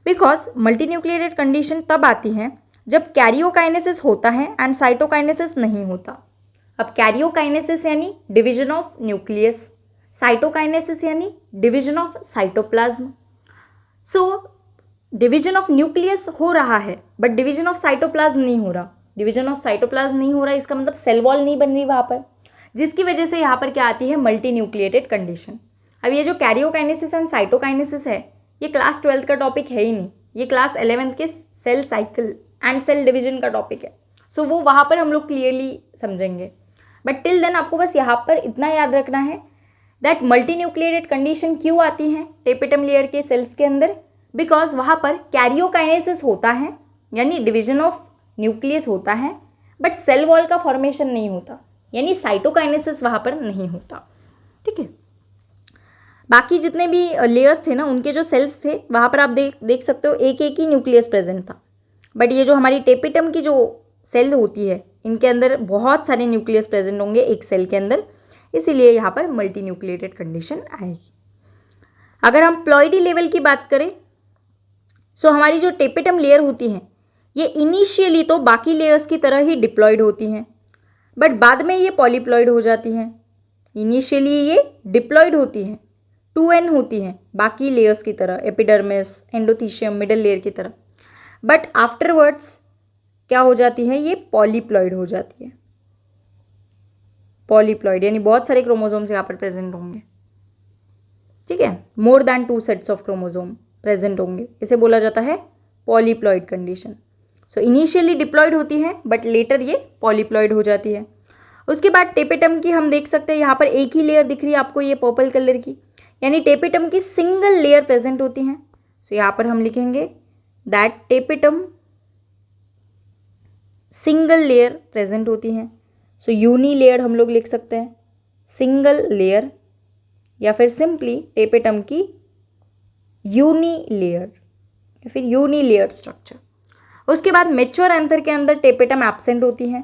बिकॉज मल्टी न्यूक्लिएटेड कंडीशन तब आती है जब कैरियोकाइनेसिस होता है एंड साइटोकाइनेसिस नहीं होता। अब कैरियोकाइनेसिस यानी डिवीजन ऑफ न्यूक्लियस, साइटोकाइनेसिस यानी division of cytoplasm. So division of nucleus हो रहा है बट डिवीजन ऑफ साइटोप्लाज्म नहीं हो रहा। डिवीजन ऑफ साइटोप्लाज्म नहीं हो रहा इसका मतलब सेल वॉल नहीं बन रही वहाँ पर, जिसकी वजह से यहाँ पर क्या आती है? Multi nucleated condition. अब ये जो कैरियोकाइनेसिस एंड साइटोकाइनेसिस है ये क्लास 12 का टॉपिक है ही नहीं, ये क्लास 11th के cell cycle and cell division का टॉपिक है। सो वो वहाँ पर हम लोग क्लियरली समझेंगे, बट टिल देन आपको बस यहाँ पर इतना याद रखना है दैट मल्टी न्यूक्लिएटेड कंडीशन क्यों आती है टेपिटम लेयर के सेल्स के अंदर? बिकॉज वहाँ पर कैरियोकाइनेसिस होता है, यानी डिवीजन ऑफ न्यूक्लियस होता है, बट सेल वॉल का फॉर्मेशन नहीं होता, यानी साइटोकाइनेसिस वहाँ पर नहीं होता। ठीक है, बाकी जितने भी लेयर्स थे ना, उनके जो सेल्स थे वहाँ पर आप देख सकते हो एक एक ही न्यूक्लियस प्रेजेंट था, बट ये जो हमारी टेपिटम की जो सेल होती है इनके अंदर बहुत सारे न्यूक्लियस प्रेजेंट होंगे एक सेल के अंदर, इसीलिए यहाँ पर मल्टी न्यूक्लिएटेड कंडीशन आएगी। अगर हम प्लॉइडी लेवल की बात करें, सो हमारी जो टेपिटम लेयर होती हैं ये इनिशियली तो बाकी लेयर्स की तरह ही डिप्लॉयड होती हैं, बट बाद में ये पॉलीप्लॉयड हो जाती हैं। इनिशियली ये डिप्लॉयड होती हैं, 2n होती हैं बाकी लेयर्स की तरह, एपिडर्मिस, एंडोथीशियम, मिडल लेयर की तरह, बट आफ्टरवर्ड्स क्या हो जाती है, ये पॉलीप्लॉयड हो जाती है। पॉलीप्लॉयड यानी बहुत सारे क्रोमोसोम्स यहाँ पर प्रेजेंट होंगे। ठीक है, more than 2 sets of chromosome present होंगे, इसे बोला जाता है पॉलीप्लॉयड कंडीशन। सो इनिशियली डिप्लॉयड होती है बट लेटर ये पॉलीप्लॉयड हो जाती है। उसके बाद टेपिटम की हम देख सकते हैं यहाँ पर एक ही लेयर दिख रही है आपको, ये पर्पल कलर की, यानी टेपिटम की सिंगल लेयर प्रेजेंट होती हैं। सो यहाँ पर हम लिखेंगे that tapetum single layer present होती हैं। सो यूनी लेयर हम लोग लिख सकते हैं, सिंगल लेयर, या फिर सिंपली टेपिटम की यूनी लेयर या फिर यूनी लेयर स्ट्रक्चर। उसके बाद मैच्योर एंथर के अंदर टेपिटम एब्सेंट होती है,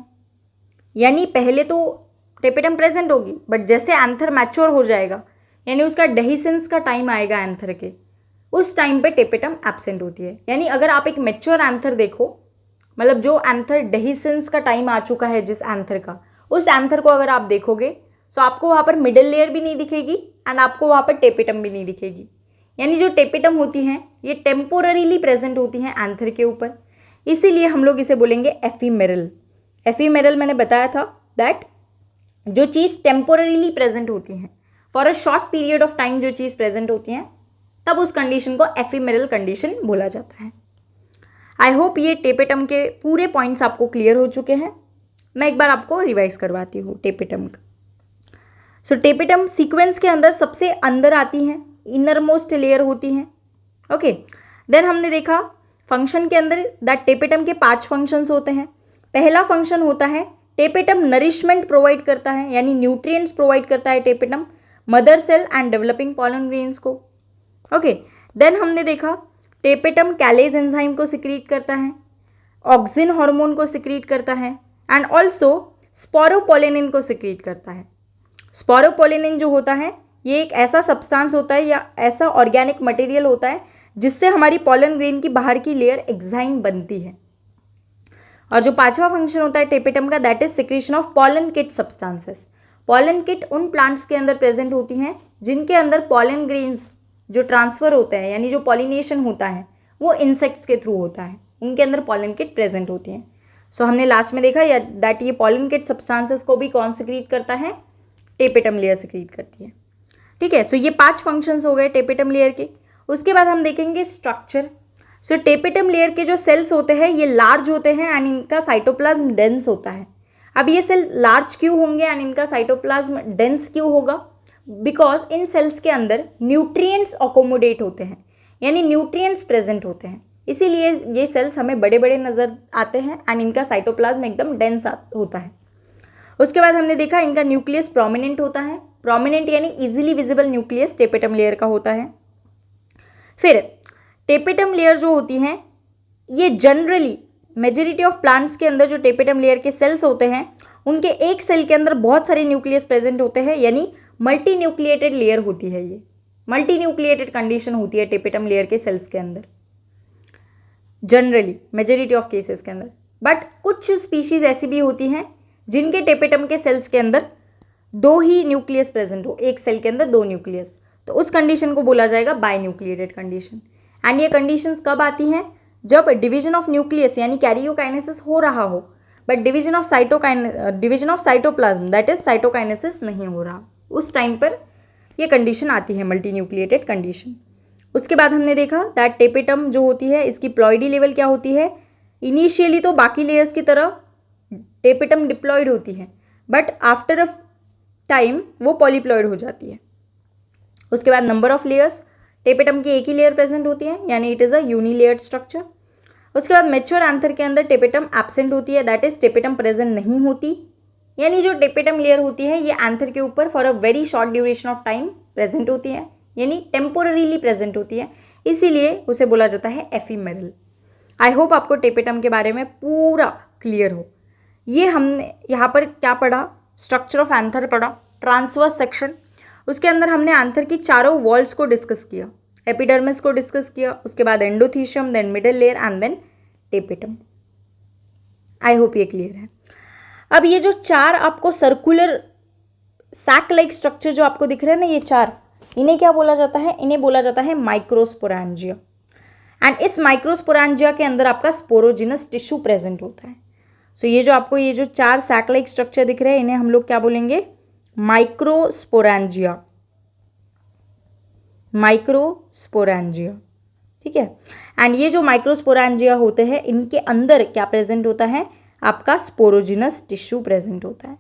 यानी पहले तो टेपिटम प्रेजेंट होगी बट जैसे एंथर मैच्योर हो जाएगा, यानी उसका डेहिसेंस का टाइम आएगा एंथर के, उस टाइम पे टेपिटम एब्सेंट होती है। यानी अगर आप एक मैच्योर एंथर देखो, मतलब जो एंथर डेहिसेंस का टाइम आ चुका है जिस एंथर का, उस एंथर को अगर आप देखोगे तो आपको वहाँ पर मिडिल लेयर भी नहीं दिखेगी एंड आपको वहाँ पर टेपिटम भी नहीं दिखेगी। यानी जो टेपिटम होती हैं ये टेम्पोररीली प्रेजेंट होती हैं एंथर के ऊपर, इसीलिए हम लोग इसे बोलेंगे एफीमेरल। एफीमेरल मैंने बताया था दैट जो चीज़ टेम्पोररीली प्रेजेंट होती हैं, for a short period of time जो चीज़ प्रेजेंट होती हैं, तब उस कंडीशन को एफीमेरल कंडीशन बोला जाता है। आई होप ये टेपिटम के पूरे पॉइंट्स आपको क्लियर हो चुके हैं। मैं एक बार आपको रिवाइज करवाती हूँ टेपिटम का। सो टेपिटम सीक्वेंस के अंदर सबसे अंदर आती हैं, इनर मोस्ट लेयर होती हैं। ओके, देन हमने देखा फंक्शन के अंदर दैट टेपिटम के 5 फंक्शंस होते हैं। पहला फंक्शन होता है टेपिटम नरिशमेंट प्रोवाइड करता है, यानी न्यूट्रिएंट्स प्रोवाइड करता है tapetum mother cell and developing pollen grains को। ओके, देन हमने देखा टेपिटम कैलेज एंजाइम को सिक्रीट करता है, ऑक्सिन हार्मोन को सिक्रीट करता है एंड ऑल्सो स्पोरोपोलिनिन को सिक्रीट करता है। स्पोरोपोलिनिन जो होता है ये एक ऐसा सब्सटेंस होता है या ऐसा ऑर्गेनिक मटेरियल होता है जिससे हमारी पॉलन ग्रेन की बाहर की लेयर एक्साइन बनती है। और जो 5वां फंक्शन होता है टेपिटम का, that is secretion of pollenkitt substances. Pollen kit उन प्लांट्स के अंदर प्रेजेंट होती हैं जिनके अंदर पॉलन ग्रेन्स जो ट्रांसफ़र होते हैं, यानी जो पॉलिनेशन होता है वो इंसेक्ट्स के थ्रू होता है, उनके अंदर पॉलन किट प्रेजेंट होती हैं। सो हमने लास्ट में देखा या दैट ये पॉलन किट सब्सटेंसेस को भी कौन सिक्रीट करता है, टेपिटम लेयर सिक्रीट करती है। ठीक है, सो ये 5 फंक्शंस हो गए टेपिटम लेयर के। उसके बाद हम देखेंगे स्ट्रक्चर। सो टेपिटम लेयर के जो सेल्स होते हैं ये लार्ज होते हैं एंड इनका साइटोप्लाज्म डेंस होता है। अब ये सेल लार्ज क्यों होंगे एंड इनका साइटोप्लाज्म डेंस क्यों होगा? बिकॉज इन सेल्स के अंदर न्यूट्रिएंट्स अकोमोडेट होते हैं, यानी न्यूट्रिएंट्स प्रेजेंट होते हैं, इसीलिए ये सेल्स हमें बड़े बड़े नज़र आते हैं एंड इनका साइटोप्लाज्म एकदम डेंस होता है। उसके बाद हमने देखा इनका न्यूक्लियस प्रोमिनेंट होता है। प्रोमिनेंट यानी easily visible nucleus tapetum layer का होता है। फिर टेपिटम लेयर जो होती हैं ये जनरली मेजॉरिटी ऑफ प्लांट्स के अंदर जो टेपिटम लेयर के सेल्स होते हैं उनके एक सेल के अंदर बहुत सारे न्यूक्लियस प्रेजेंट होते हैं, यानी मल्टी न्यूक्लिएटेड लेयर होती है। ये मल्टी न्यूक्लिएटेड कंडीशन होती है टेपिटम लेयर के सेल्स के अंदर जनरली मेजॉरिटी ऑफ केसेस के अंदर। बट कुछ स्पीशीज ऐसी भी होती हैं जिनके टेपिटम के सेल्स के अंदर 2 ही न्यूक्लियस प्रेजेंट हो, एक सेल के अंदर 2 न्यूक्लियस, तो उस कंडीशन को बोला जाएगा बाय न्यूक्लिएटेड कंडीशन। एंड ये कंडीशंस कब आती हैं? जब डिवीजन ऑफ न्यूक्लियस यानी कैरियोकाइनेसिस हो रहा हो but division of cytoplasm that is cytokinesis नहीं हो रहा, उस टाइम पर ये कंडीशन आती है मल्टी न्यूक्लिएटेड कंडीशन। उसके बाद हमने देखा दैट टेपिटम जो होती है इसकी प्लॉइडी लेवल क्या होती है, इनिशियली तो बाकी लेयर्स की तरह टेपिटम डिप्लॉयड होती है बट आफ्टर अ टाइम वो पॉलीप्लॉयड हो जाती है। उसके बाद नंबर ऑफ लेयर्स, टेपेटम की एक ही लेयर प्रेजेंट होती है यानी इट इज़ अ यूनिलेयर्ड स्ट्रक्चर। उसके बाद मैच्योर एंथर के अंदर टेपेटम एब्सेंट होती है, दैट इज टेपेटम प्रेजेंट नहीं होती, यानी जो टेपेटम लेयर होती है ये एंथर के ऊपर for a very short duration of time present होती है, यानी टेम्पोररीली प्रेजेंट होती है, इसीलिए उसे बोला जाता है एफीमेरल। आई होप आपको टेपेटम के बारे में पूरा क्लियर हो। ये हमने यहाँ पर क्या पढ़ा, स्ट्रक्चर ऑफ एंथर पढ़ा, ट्रांसवर्स सेक्शन, उसके अंदर हमने एंथर की चारों वॉल्स को डिस्कस किया, एपिडर्मिस को डिस्कस किया, उसके बाद endothecium, then middle layer and then tapetum. I hope ये क्लियर है। अब ये जो चार आपको सर्कुलर सैक लाइक स्ट्रक्चर जो आपको दिख रहे हैं ना, ये चार, इन्हें क्या बोला जाता है, इन्हें बोला जाता है माइक्रोस्पोरेंजिया। एंड इस माइक्रोस्पोरेंजिया के अंदर आपका स्पोरोजिनस टिश्यू प्रेजेंट होता है। सो ये जो आपको ये जो चार सैक लाइक स्ट्रक्चर दिख रहे हैं इन्हें हम लोग क्या बोलेंगे, माइक्रोस्पोरेंजिया, माइक्रोस्पोरेंजिया, ठीक है। एंड ये जो माइक्रोस्पोरेंजिया होते हैं इनके अंदर क्या प्रेजेंट होता है, आपका स्पोरोजिनस टिश्यू प्रेजेंट होता है।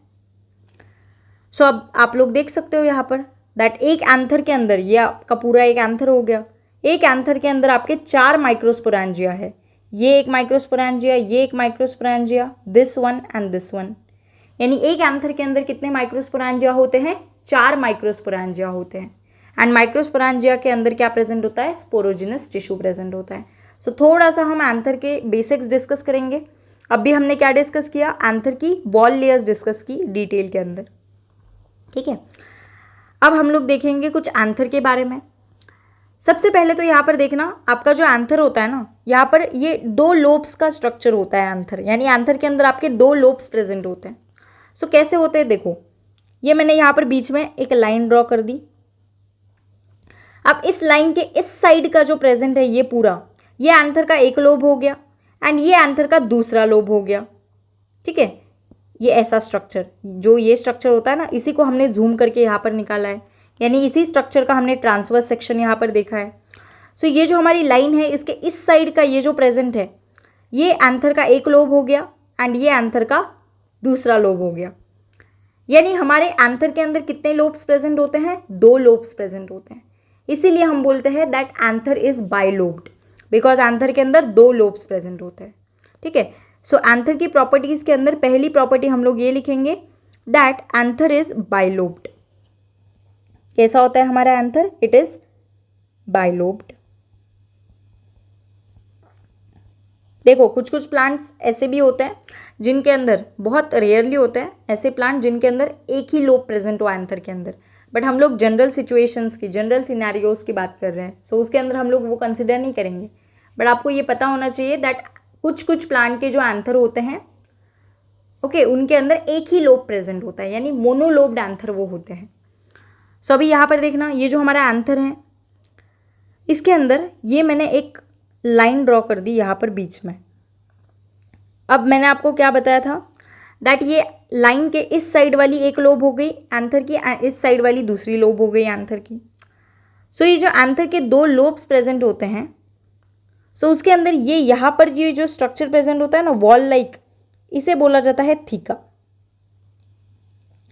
सो अब आप लोग देख सकते हो यहाँ पर दैट एक एंथर के अंदर, ये आपका पूरा एक एंथर हो गया, एक एंथर के अंदर आपके चार माइक्रोस्पोरेंजिया है, ये एक माइक्रोस्पोरेंजिया, ये एक microsporangia, this one and this one, यानी एक एंथर के अंदर कितने माइक्रोस्पोरेंजिया होते हैं, चार माइक्रोस्पोरेंजिया होते हैं। एंड माइक्रोस्पोरेंजिया के अंदर क्या प्रेजेंट होता है, स्पोरोजिनस टिश्यू प्रेजेंट होता है। सो थोड़ा सा हम एंथर के बेसिक्स डिस्कस करेंगे। अभी हमने क्या डिस्कस किया, एंथर की वॉल लेयर्स डिस्कस की डिटेल के अंदर, ठीक है। अब हम लोग देखेंगे कुछ एंथर के बारे में। सबसे पहले तो यहाँ पर देखना, आपका जो एंथर होता है ना, यहाँ पर ये दो लोब्स का स्ट्रक्चर होता है एंथर, यानी एंथर के अंदर आपके दो लोब्स प्रेजेंट होते हैं। सो कैसे होते हैं, देखो ये मैंने यहाँ पर बीच में एक लाइन ड्रॉ कर दी। अब इस लाइन के इस साइड का जो प्रेजेंट है ये पूरा, ये एंथर का एक लोब हो गया एंड ये एंथर का दूसरा लोब हो गया, ठीक है। ये ऐसा स्ट्रक्चर, जो ये स्ट्रक्चर होता है ना, इसी को हमने जूम करके यहाँ पर निकाला है, यानी इसी स्ट्रक्चर का हमने ट्रांसवर्स सेक्शन यहाँ पर देखा है। सो ये जो हमारी लाइन है इसके इस साइड का ये जो प्रेजेंट है ये एंथर का एक लोब हो गया एंड ये एंथर का दूसरा लोब हो गया, यानी हमारे एंथर के अंदर कितने लोब्स प्रेजेंट होते हैं, दो लोब्स प्रेजेंट होते हैं। इसीलिए हम बोलते हैं that anther is bilobed, because anther के अंदर दो लोब्स प्रेजेंट होते हैं, ठीक है। सो एंथर की प्रॉपर्टीज के अंदर पहली प्रॉपर्टी हम लोग ये लिखेंगे दैट एंथर इज बाइलोब्ड। कैसा होता है हमारा एंथर, इट इज बाइलोब्ड। देखो कुछ कुछ प्लांट्स ऐसे भी होते हैं जिनके अंदर, बहुत रेयरली होते हैं ऐसे प्लांट जिनके अंदर एक ही लोब प्रेजेंट हो एंथर के अंदर, बट हम लोग जनरल सिचुएशंस की, जनरल सिनेरियोज की बात कर रहे हैं। सो उसके अंदर हम लोग वो कंसिडर नहीं करेंगे, बट आपको ये पता होना चाहिए दैट कुछ कुछ प्लांट के जो एंथर होते हैं, ओके, उनके अंदर एक ही लोब प्रेजेंट होता है, यानी मोनोलोब्ड एंथर वो होते हैं। सो अभी यहाँ पर देखना, ये जो हमारा एंथर है इसके अंदर ये मैंने एक लाइन ड्रॉ कर दी यहाँ पर बीच में। अब मैंने आपको क्या बताया था दैट ये लाइन के इस साइड वाली एक लोब हो गई एंथर की, इस साइड वाली दूसरी लोब हो गई एंथर की। सो ये जो एंथर के दो लोब्स प्रेजेंट होते हैं, सो उसके अंदर ये यहाँ पर ये जो स्ट्रक्चर प्रेजेंट होता है ना, वॉल लाइक, इसे बोला जाता है थीका।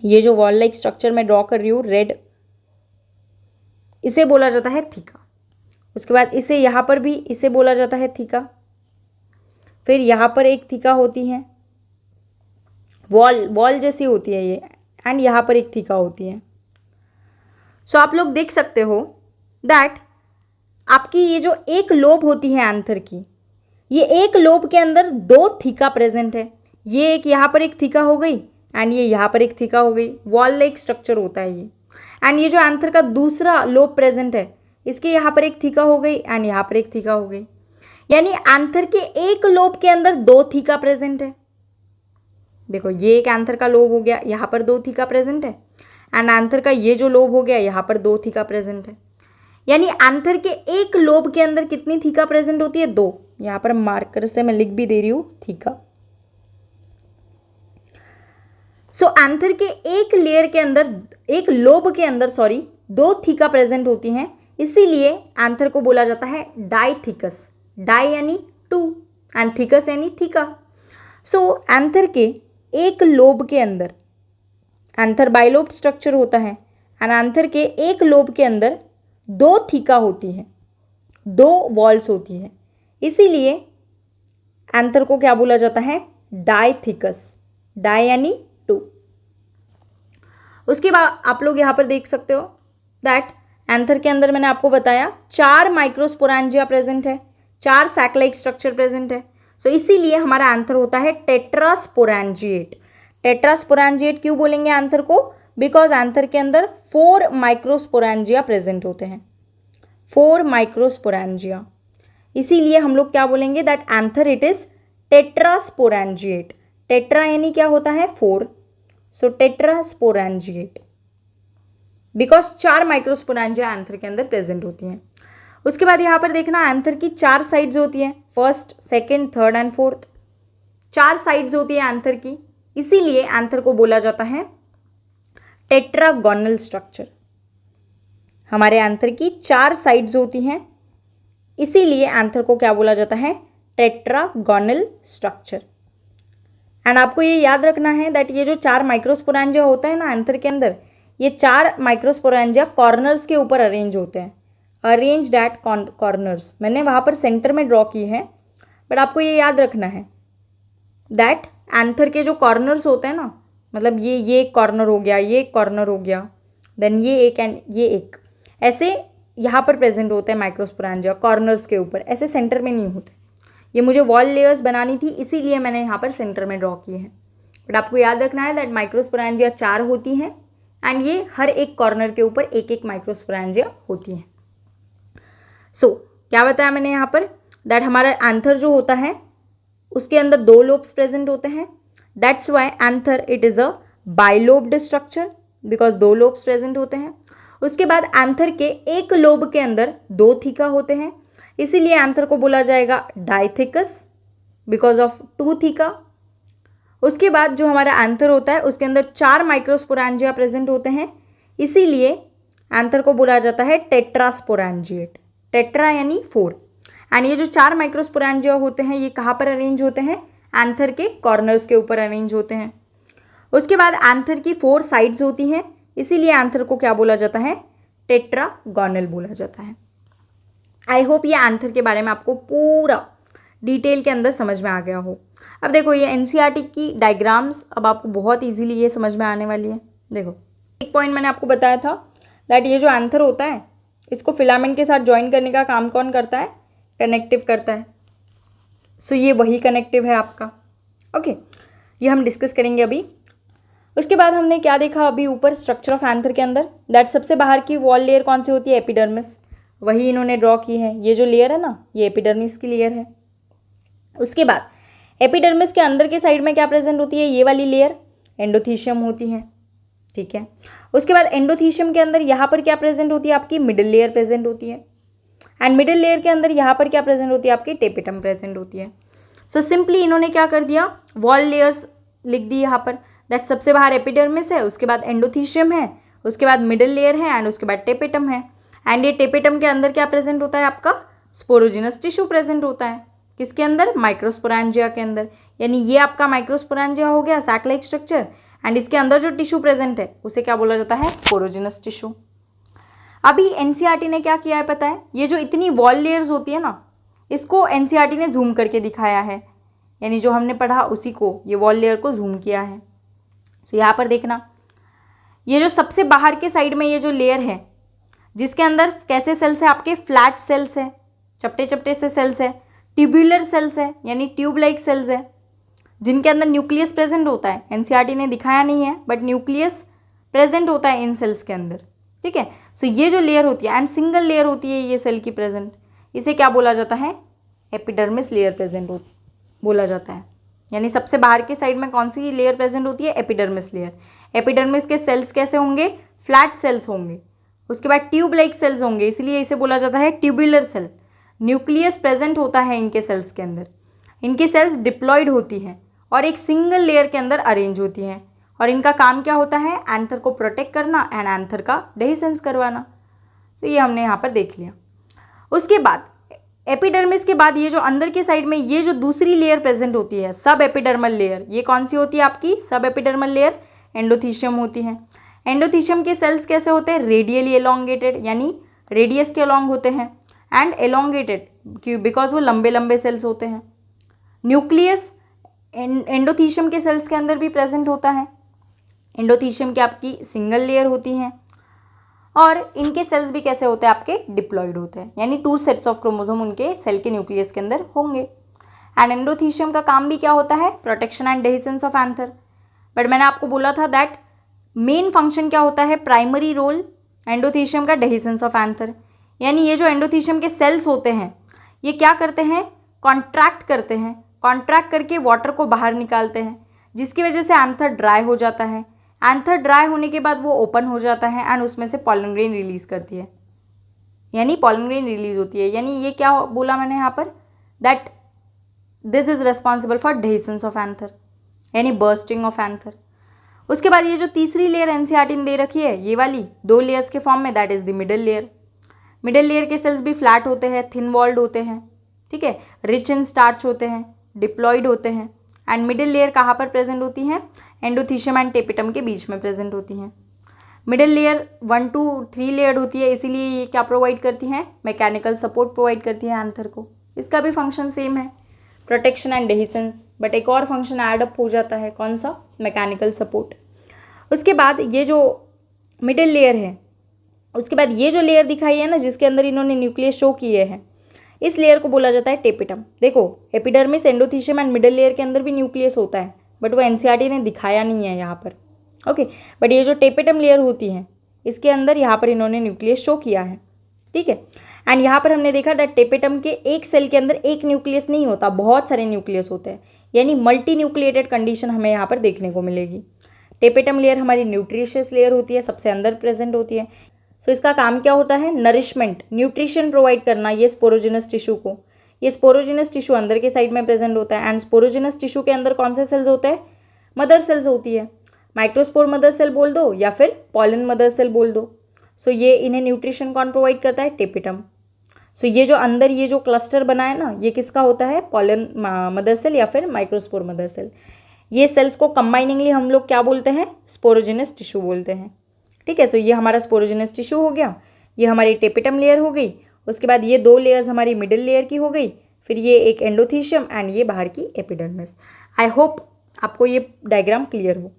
ये जो वॉल लाइक स्ट्रक्चर मैं ड्रॉ कर रही हूँ रेड, इसे बोला जाता है थीका। उसके बाद इसे यहाँ पर भी इसे बोला जाता है थीका। फिर यहाँ पर एक थीका होती है, वॉल जैसी होती है ये, एंड यहाँ पर एक थीका होती है। सो आप लोग देख सकते हो दैट आपकी ये जो एक लोब होती है एंथर की, ये एक लोब के अंदर दो थीका प्रेजेंट है। ये एक यहाँ पर एक थीका हो गई एंड ये यहाँ पर एक थीका हो गई, वॉल लाइक स्ट्रक्चर होता है ये। एंड ये जो एंथर का दूसरा लोब प्रेजेंट है, इसके यहाँ पर एक थीका हो गई एंड यहाँ पर एक थीका हो गई, यानी एंथर के एक लोब के अंदर दो थीका प्रेजेंट है। देखो ये एक एंथर का लोब हो गया, यहाँ पर दो थीका प्रेजेंट है, एंड एंथर का ये जो लोब हो गया यहाँ पर दो थीका प्रेजेंट है, यानी एंथर के एक लोब के अंदर कितनी थीका प्रेजेंट होती है, दो। यहाँ पर मार्कर से मैं लिख भी दे रही हूँ थीका। सो एंथर के एक लेयर के अंदर, एक लोब के अंदर सॉरी, दो थीका प्रेजेंट होती हैं, इसीलिए एंथर को बोला जाता है डाइथीकस। डाई यानी टू एंड थीकस यानी थीका। सो एंथर के एक लोब के अंदर, एंथर बाइलोब्ड स्ट्रक्चर होता है, एंड एंथर के एक लोब के अंदर दो थीका होती है, दो वॉल्स होती है, इसीलिए एंथर को क्या बोला जाता है? डाइथिकस। डाई यानी टू। उसके बाद आप लोग यहाँ पर देख सकते हो दैट एंथर के अंदर मैंने आपको बताया 4 माइक्रोस्पोरेंजिया प्रेजेंट है, 4 सैक-लाइक स्ट्रक्चर प्रेजेंट है। सो इसीलिए हमारा एंथर होता है टेट्रास्पोरेंजिएट। टेट्रास्पोरेंजिएट क्यों बोलेंगे एंथर को? बिकॉज एंथर के अंदर 4 माइक्रोस्पोरेंजिया प्रेजेंट होते हैं, 4 माइक्रोस्पोरेंजिया। इसीलिए हम लोग क्या बोलेंगे? That anther it is tetrasporangiate. Tetra यानी क्या होता है? 4। सो टेट्रास्पोरेंजिएट बिकॉज 4 माइक्रोस्पोरेंजिया एंथर के अंदर प्रेजेंट होती हैं। उसके बाद यहाँ पर देखना एंथर की 4 साइड्स होती हैं, first, second, third and fourth. 4 sides होती है एंथर की, इसीलिए एंथर को बोला जाता है टेट्रागोनल स्ट्रक्चर। हमारे एंथर की 4 साइड्स होती हैं, इसीलिए एंथर को क्या बोला जाता है? Tetragonal structure. एंड आपको ये याद रखना है दैट ये जो 4 माइक्रोस्पोरेंजिया होता है ना एंथर के अंदर, ये 4 माइक्रोस्पोरेंजिया कॉर्नर्स के ऊपर अरेंज होते हैं, अरेंज्ड एट कॉर्नर्स। मैंने वहाँ पर सेंटर में ड्रॉ की है, बट आपको ये याद रखना है दैट एंथर के जो कॉर्नर्स होते हैं ना, मतलब ये एक कॉर्नर हो गया, ये एक कॉर्नर हो गया, देन ये एक एंड ये एक, ऐसे यहाँ पर प्रेजेंट होते हैं माइक्रोस्पोरेंजिया कॉर्नर्स के ऊपर, ऐसे सेंटर में नहीं होते। ये मुझे वॉल लेयर्स बनानी थी, इसीलिए मैंने यहाँ पर सेंटर में ड्रॉ की है। बट आपको याद रखना है दैट माइक्रोस्पोरेंजिया 4 होती हैं एंड ये हर एक कॉर्नर के ऊपर एक एक माइक्रोस्पोरेंजिया होती हैं। सो क्या बताया मैंने यहाँ पर? दैट हमारा एंथर जो होता है उसके अंदर 2 लोब्स प्रेजेंट होते हैं। That's Y anther it is a bilobed structure, because 2 lobes present होते हैं। उसके बाद एंथर के एक लोब के अंदर 2 थीका होते हैं, इसीलिए एंथर को बोला जाएगा डाइथिकस बिकॉज ऑफ 2 थीका। उसके बाद जो हमारा एंथर होता है उसके अंदर 4 माइक्रोस्पोरेंजिया प्रेजेंट होते हैं, इसीलिए एंथर को बोला जाता है टेट्रास्पोरेंजिएट। टेट्रा यानी 4। एंड ये जो 4 माइक्रोस्पोरेंजिया होते हैं ये कहाँ पर अरेंज होते हैं? एंथर के कॉर्नर्स के ऊपर अरेंज होते हैं। उसके बाद एंथर की 4 साइड्स होती हैं, इसीलिए एंथर को क्या बोला जाता है? टेट्रागोनल बोला जाता है। आई होप ये एंथर के बारे में आपको पूरा डिटेल के अंदर समझ में आ गया हो। अब देखो ये एनसीईआरटी की डायग्राम्स अब आपको बहुत इजीली ये समझ में आने वाली है। देखो एक पॉइंट मैंने आपको बताया था दैट ये जो एंथर होता है इसको फिलामेंट के साथ ज्वाइन करने का काम कौन करता है? कनेक्टिव करता है। सो ये वही कनेक्टिव है आपका। ओके, ये हम डिस्कस करेंगे अभी। उसके बाद हमने क्या देखा अभी ऊपर स्ट्रक्चर ऑफ एंथर के अंदर? दैट सबसे बाहर की वॉल लेयर कौन सी होती है? एपिडर्मिस। वही इन्होंने ड्रॉ की है। ये जो लेयर है ना ये एपिडर्मिस की लेयर है। उसके बाद एपिडर्मिस के अंदर के साइड में क्या प्रेजेंट होती है? ये वाली लेयर एंडोथीशियम होती है, ठीक है। उसके बाद एंडोथीशियम के अंदर यहाँ पर क्या प्रेजेंट होती है? आपकी मिडिल लेयर प्रेजेंट होती है। एंड मिडिल लेयर के अंदर यहाँ पर क्या प्रेजेंट होती है? आपकी टेपिटम प्रेजेंट होती है। सो सिंपली इन्होंने क्या कर दिया? वॉल लेयर्स लिख दी यहाँ पर। दैट सबसे बाहर एपिडर्मिस है, उसके बाद एंडोथीशियम है, उसके बाद मिडिल लेयर है एंड उसके बाद टेपिटम है। एंड ये टेपिटम के अंदर क्या प्रेजेंट होता है? आपका स्पोरोजिनस टिश्यू प्रेजेंट होता है। किसके अंदर? माइक्रोस्पोरेंजिया के अंदर। यानी ये आपका माइक्रोस्पोरेंजिया हो गया, सैक लाइक स्ट्रक्चर, एंड इसके अंदर जो टिश्यू प्रेजेंट है उसे क्या बोला जाता है? Sporogenous tissue. अभी एनसीईआरटी ने क्या किया है पता है? ये जो इतनी वॉल लेयर्स होती है ना इसको एनसीईआरटी ने जूम करके दिखाया है, यानी जो हमने पढ़ा उसी को ये वॉल लेयर को जूम किया है। सो यहाँ पर देखना ये जो सबसे बाहर के साइड में ये जो लेयर है जिसके अंदर कैसे सेल्स है? आपके फ्लैट सेल्स है, चपटे चपटे से सेल्स है, ट्यूबुलर सेल्स है यानी ट्यूब लाइक सेल्स है, जिनके अंदर न्यूक्लियस प्रेजेंट होता है। एनसीईआरटी ने दिखाया नहीं है बट न्यूक्लियस प्रेजेंट होता है इन सेल्स के अंदर, ठीक है। सो ये जो लेयर होती है एंड सिंगल लेयर होती है ये सेल की प्रेजेंट, इसे क्या बोला जाता है? एपिडर्मिस लेयर प्रेजेंट बोला जाता है। यानी सबसे बाहर के साइड में कौन सी लेयर प्रेजेंट होती है? Epidermis layer. एपिडर्मिस के सेल्स कैसे होंगे? फ्लैट सेल्स होंगे। उसके बाद ट्यूब लाइक सेल्स होंगे, इसलिए इसे बोला जाता है ट्यूबुलर सेल। न्यूक्लियस प्रेजेंट होता है इनके सेल्स के अंदर। इनकी सेल्स डिप्लॉयड होती हैं और एक सिंगल लेयर के अंदर अरेंज होती हैं और इनका काम क्या होता है? एंथर को प्रोटेक्ट करना एंड एंथर का डेहिसेंस करवाना। तो ये हमने यहाँ पर देख लिया। उसके बाद एपिडर्मिस के बाद ये जो अंदर के साइड में ये जो दूसरी लेयर प्रेजेंट होती है सब एपिडर्मल लेयर, ये कौन सी होती है आपकी? सब एपिडर्मल लेयर एंडोथीशियम होती है। एंडोथीशियम के सेल्स कैसे होते हैं? रेडियली एलोंगेटेड यानी रेडियस के अलॉन्ग होते हैं, एंड एलोंगेटेड बिकॉज वो लंबे लंबे सेल्स होते हैं। न्यूक्लियस एंडोथीशियम के सेल्स के अंदर भी प्रेजेंट होता है। एंडोथीशियम की आपकी सिंगल लेयर होती हैं, और इनके सेल्स भी कैसे होते हैं, आपके डिप्लॉइड होते हैं, यानी 2 सेट्स ऑफ क्रोमोसोम उनके सेल के न्यूक्लियस के अंदर होंगे। एंड एंडोथीशियम का काम भी क्या होता है, protection and dehiscence of anther. But मैंने आपको बोला था दैट मेन फंक्शन क्या होता है, प्राइमरी रोल एंडोथीशियम का डेहिसेंस ऑफ एंथर, यानी ये जो एंडोथीशियम के सेल्स होते हैं ये क्या करते हैं, कॉन्ट्रैक्ट करते हैं, कॉन्ट्रैक्ट करके वाटर को बाहर निकालते हैं, जिसकी वजह से एंथर ड्राई हो जाता है। एंथर ड्राई होने के बाद वो ओपन हो जाता है एंड उसमें से पॉलन ग्रेन रिलीज करती है, यानी पॉलन ग्रेन रिलीज होती है। यानी ये क्या बोला मैंने यहाँ पर, that this is responsible for dehiscence of anther, यानी बर्स्टिंग ऑफ एंथर। उसके बाद ये जो तीसरी लेयर एनसीईआरटी ने दे रखी है, ये वाली 2 लेयर्स के फॉर्म में, that is the middle layer. Middle layer के सेल्स भी फ्लैट होते हैं, थिन वॉल्ड होते हैं, ठीक है, रिच इन स्टार्च होते हैं, डिप्लॉइड होते हैं। एंड मिडिल लेयर कहाँ पर प्रेजेंट होती हैं, एंडोथीशियम एंड टेपिटम के बीच में प्रेजेंट होती हैं। मिडिल लेयर 1 to 3 लेयर्ड होती है, इसीलिए ये क्या प्रोवाइड करती हैं, मैकेनिकल सपोर्ट प्रोवाइड करती है एंथर को। इसका भी फंक्शन सेम है, प्रोटेक्शन एंड डेहिसेंस, बट एक और फंक्शन ऐड अप हो जाता है, कौन सा, मैकेनिकल सपोर्ट। उसके बाद ये जो मिडिल लेयर है, उसके बाद ये जो लेयर दिखाई है ना, जिसके अंदर इन्होंने न्यूक्लियस शो किए हैं, इस लेयर को बोला जाता है टेपिटम। देखो epidermis, endothecium and middle layer के अंदर भी न्यूक्लियस होता है, बट वो एनसीईआरटी ने दिखाया नहीं है यहाँ पर, ओके। बट ये जो टेपिटम लेयर होती है, इसके अंदर यहाँ पर इन्होंने न्यूक्लियस शो किया है, ठीक है। एंड यहाँ पर हमने देखा दैट टेपिटम के एक सेल के अंदर एक न्यूक्लियस नहीं होता, बहुत सारे न्यूक्लियस होते हैं, यानी मल्टी न्यूक्लिएटेड कंडीशन हमें यहाँ पर देखने को मिलेगी। टेपिटम लेयर हमारी न्यूट्रिशियस लेयर होती है, सबसे अंदर प्रेजेंट होती है। सो इसका काम क्या होता है, नरिशमेंट, न्यूट्रिशन प्रोवाइड करना ये स्पोरोजिनस टिश्यू को। ये स्पोरोजिनस टिश्यू अंदर के साइड में प्रेजेंट होता है, एंड स्पोरोजिनस टिश्यू के अंदर कौन से सेल्स होते हैं, मदर सेल्स होती है। माइक्रोस्पोर मदर सेल बोल दो या फिर पॉलन मदर सेल बोल दो। सो ये इन्हें न्यूट्रिशन कौन प्रोवाइड करता है, टेपिटम। सो ये जो अंदर ये जो क्लस्टर बना है ना, ये किसका होता है, पॉलन मदर सेल या फिर माइक्रोस्पोर मदर सेल। ये सेल्स को कंबाइनिंगली हम लोग क्या बोलते हैं, स्पोरोजिनस टिश्यू बोलते हैं, ठीक है। सो ये हमारा स्पोरोजिनस टिश्यू हो गया, ये हमारी टेपिटम लेयर हो गई। उसके बाद ये 2 लेयर्स हमारी मिडिल लेयर की हो गई, फिर ये एक एंडोथीशियम एंड ये बाहर की एपिडर्मिस। आई होप आपको ये डायग्राम क्लियर हो।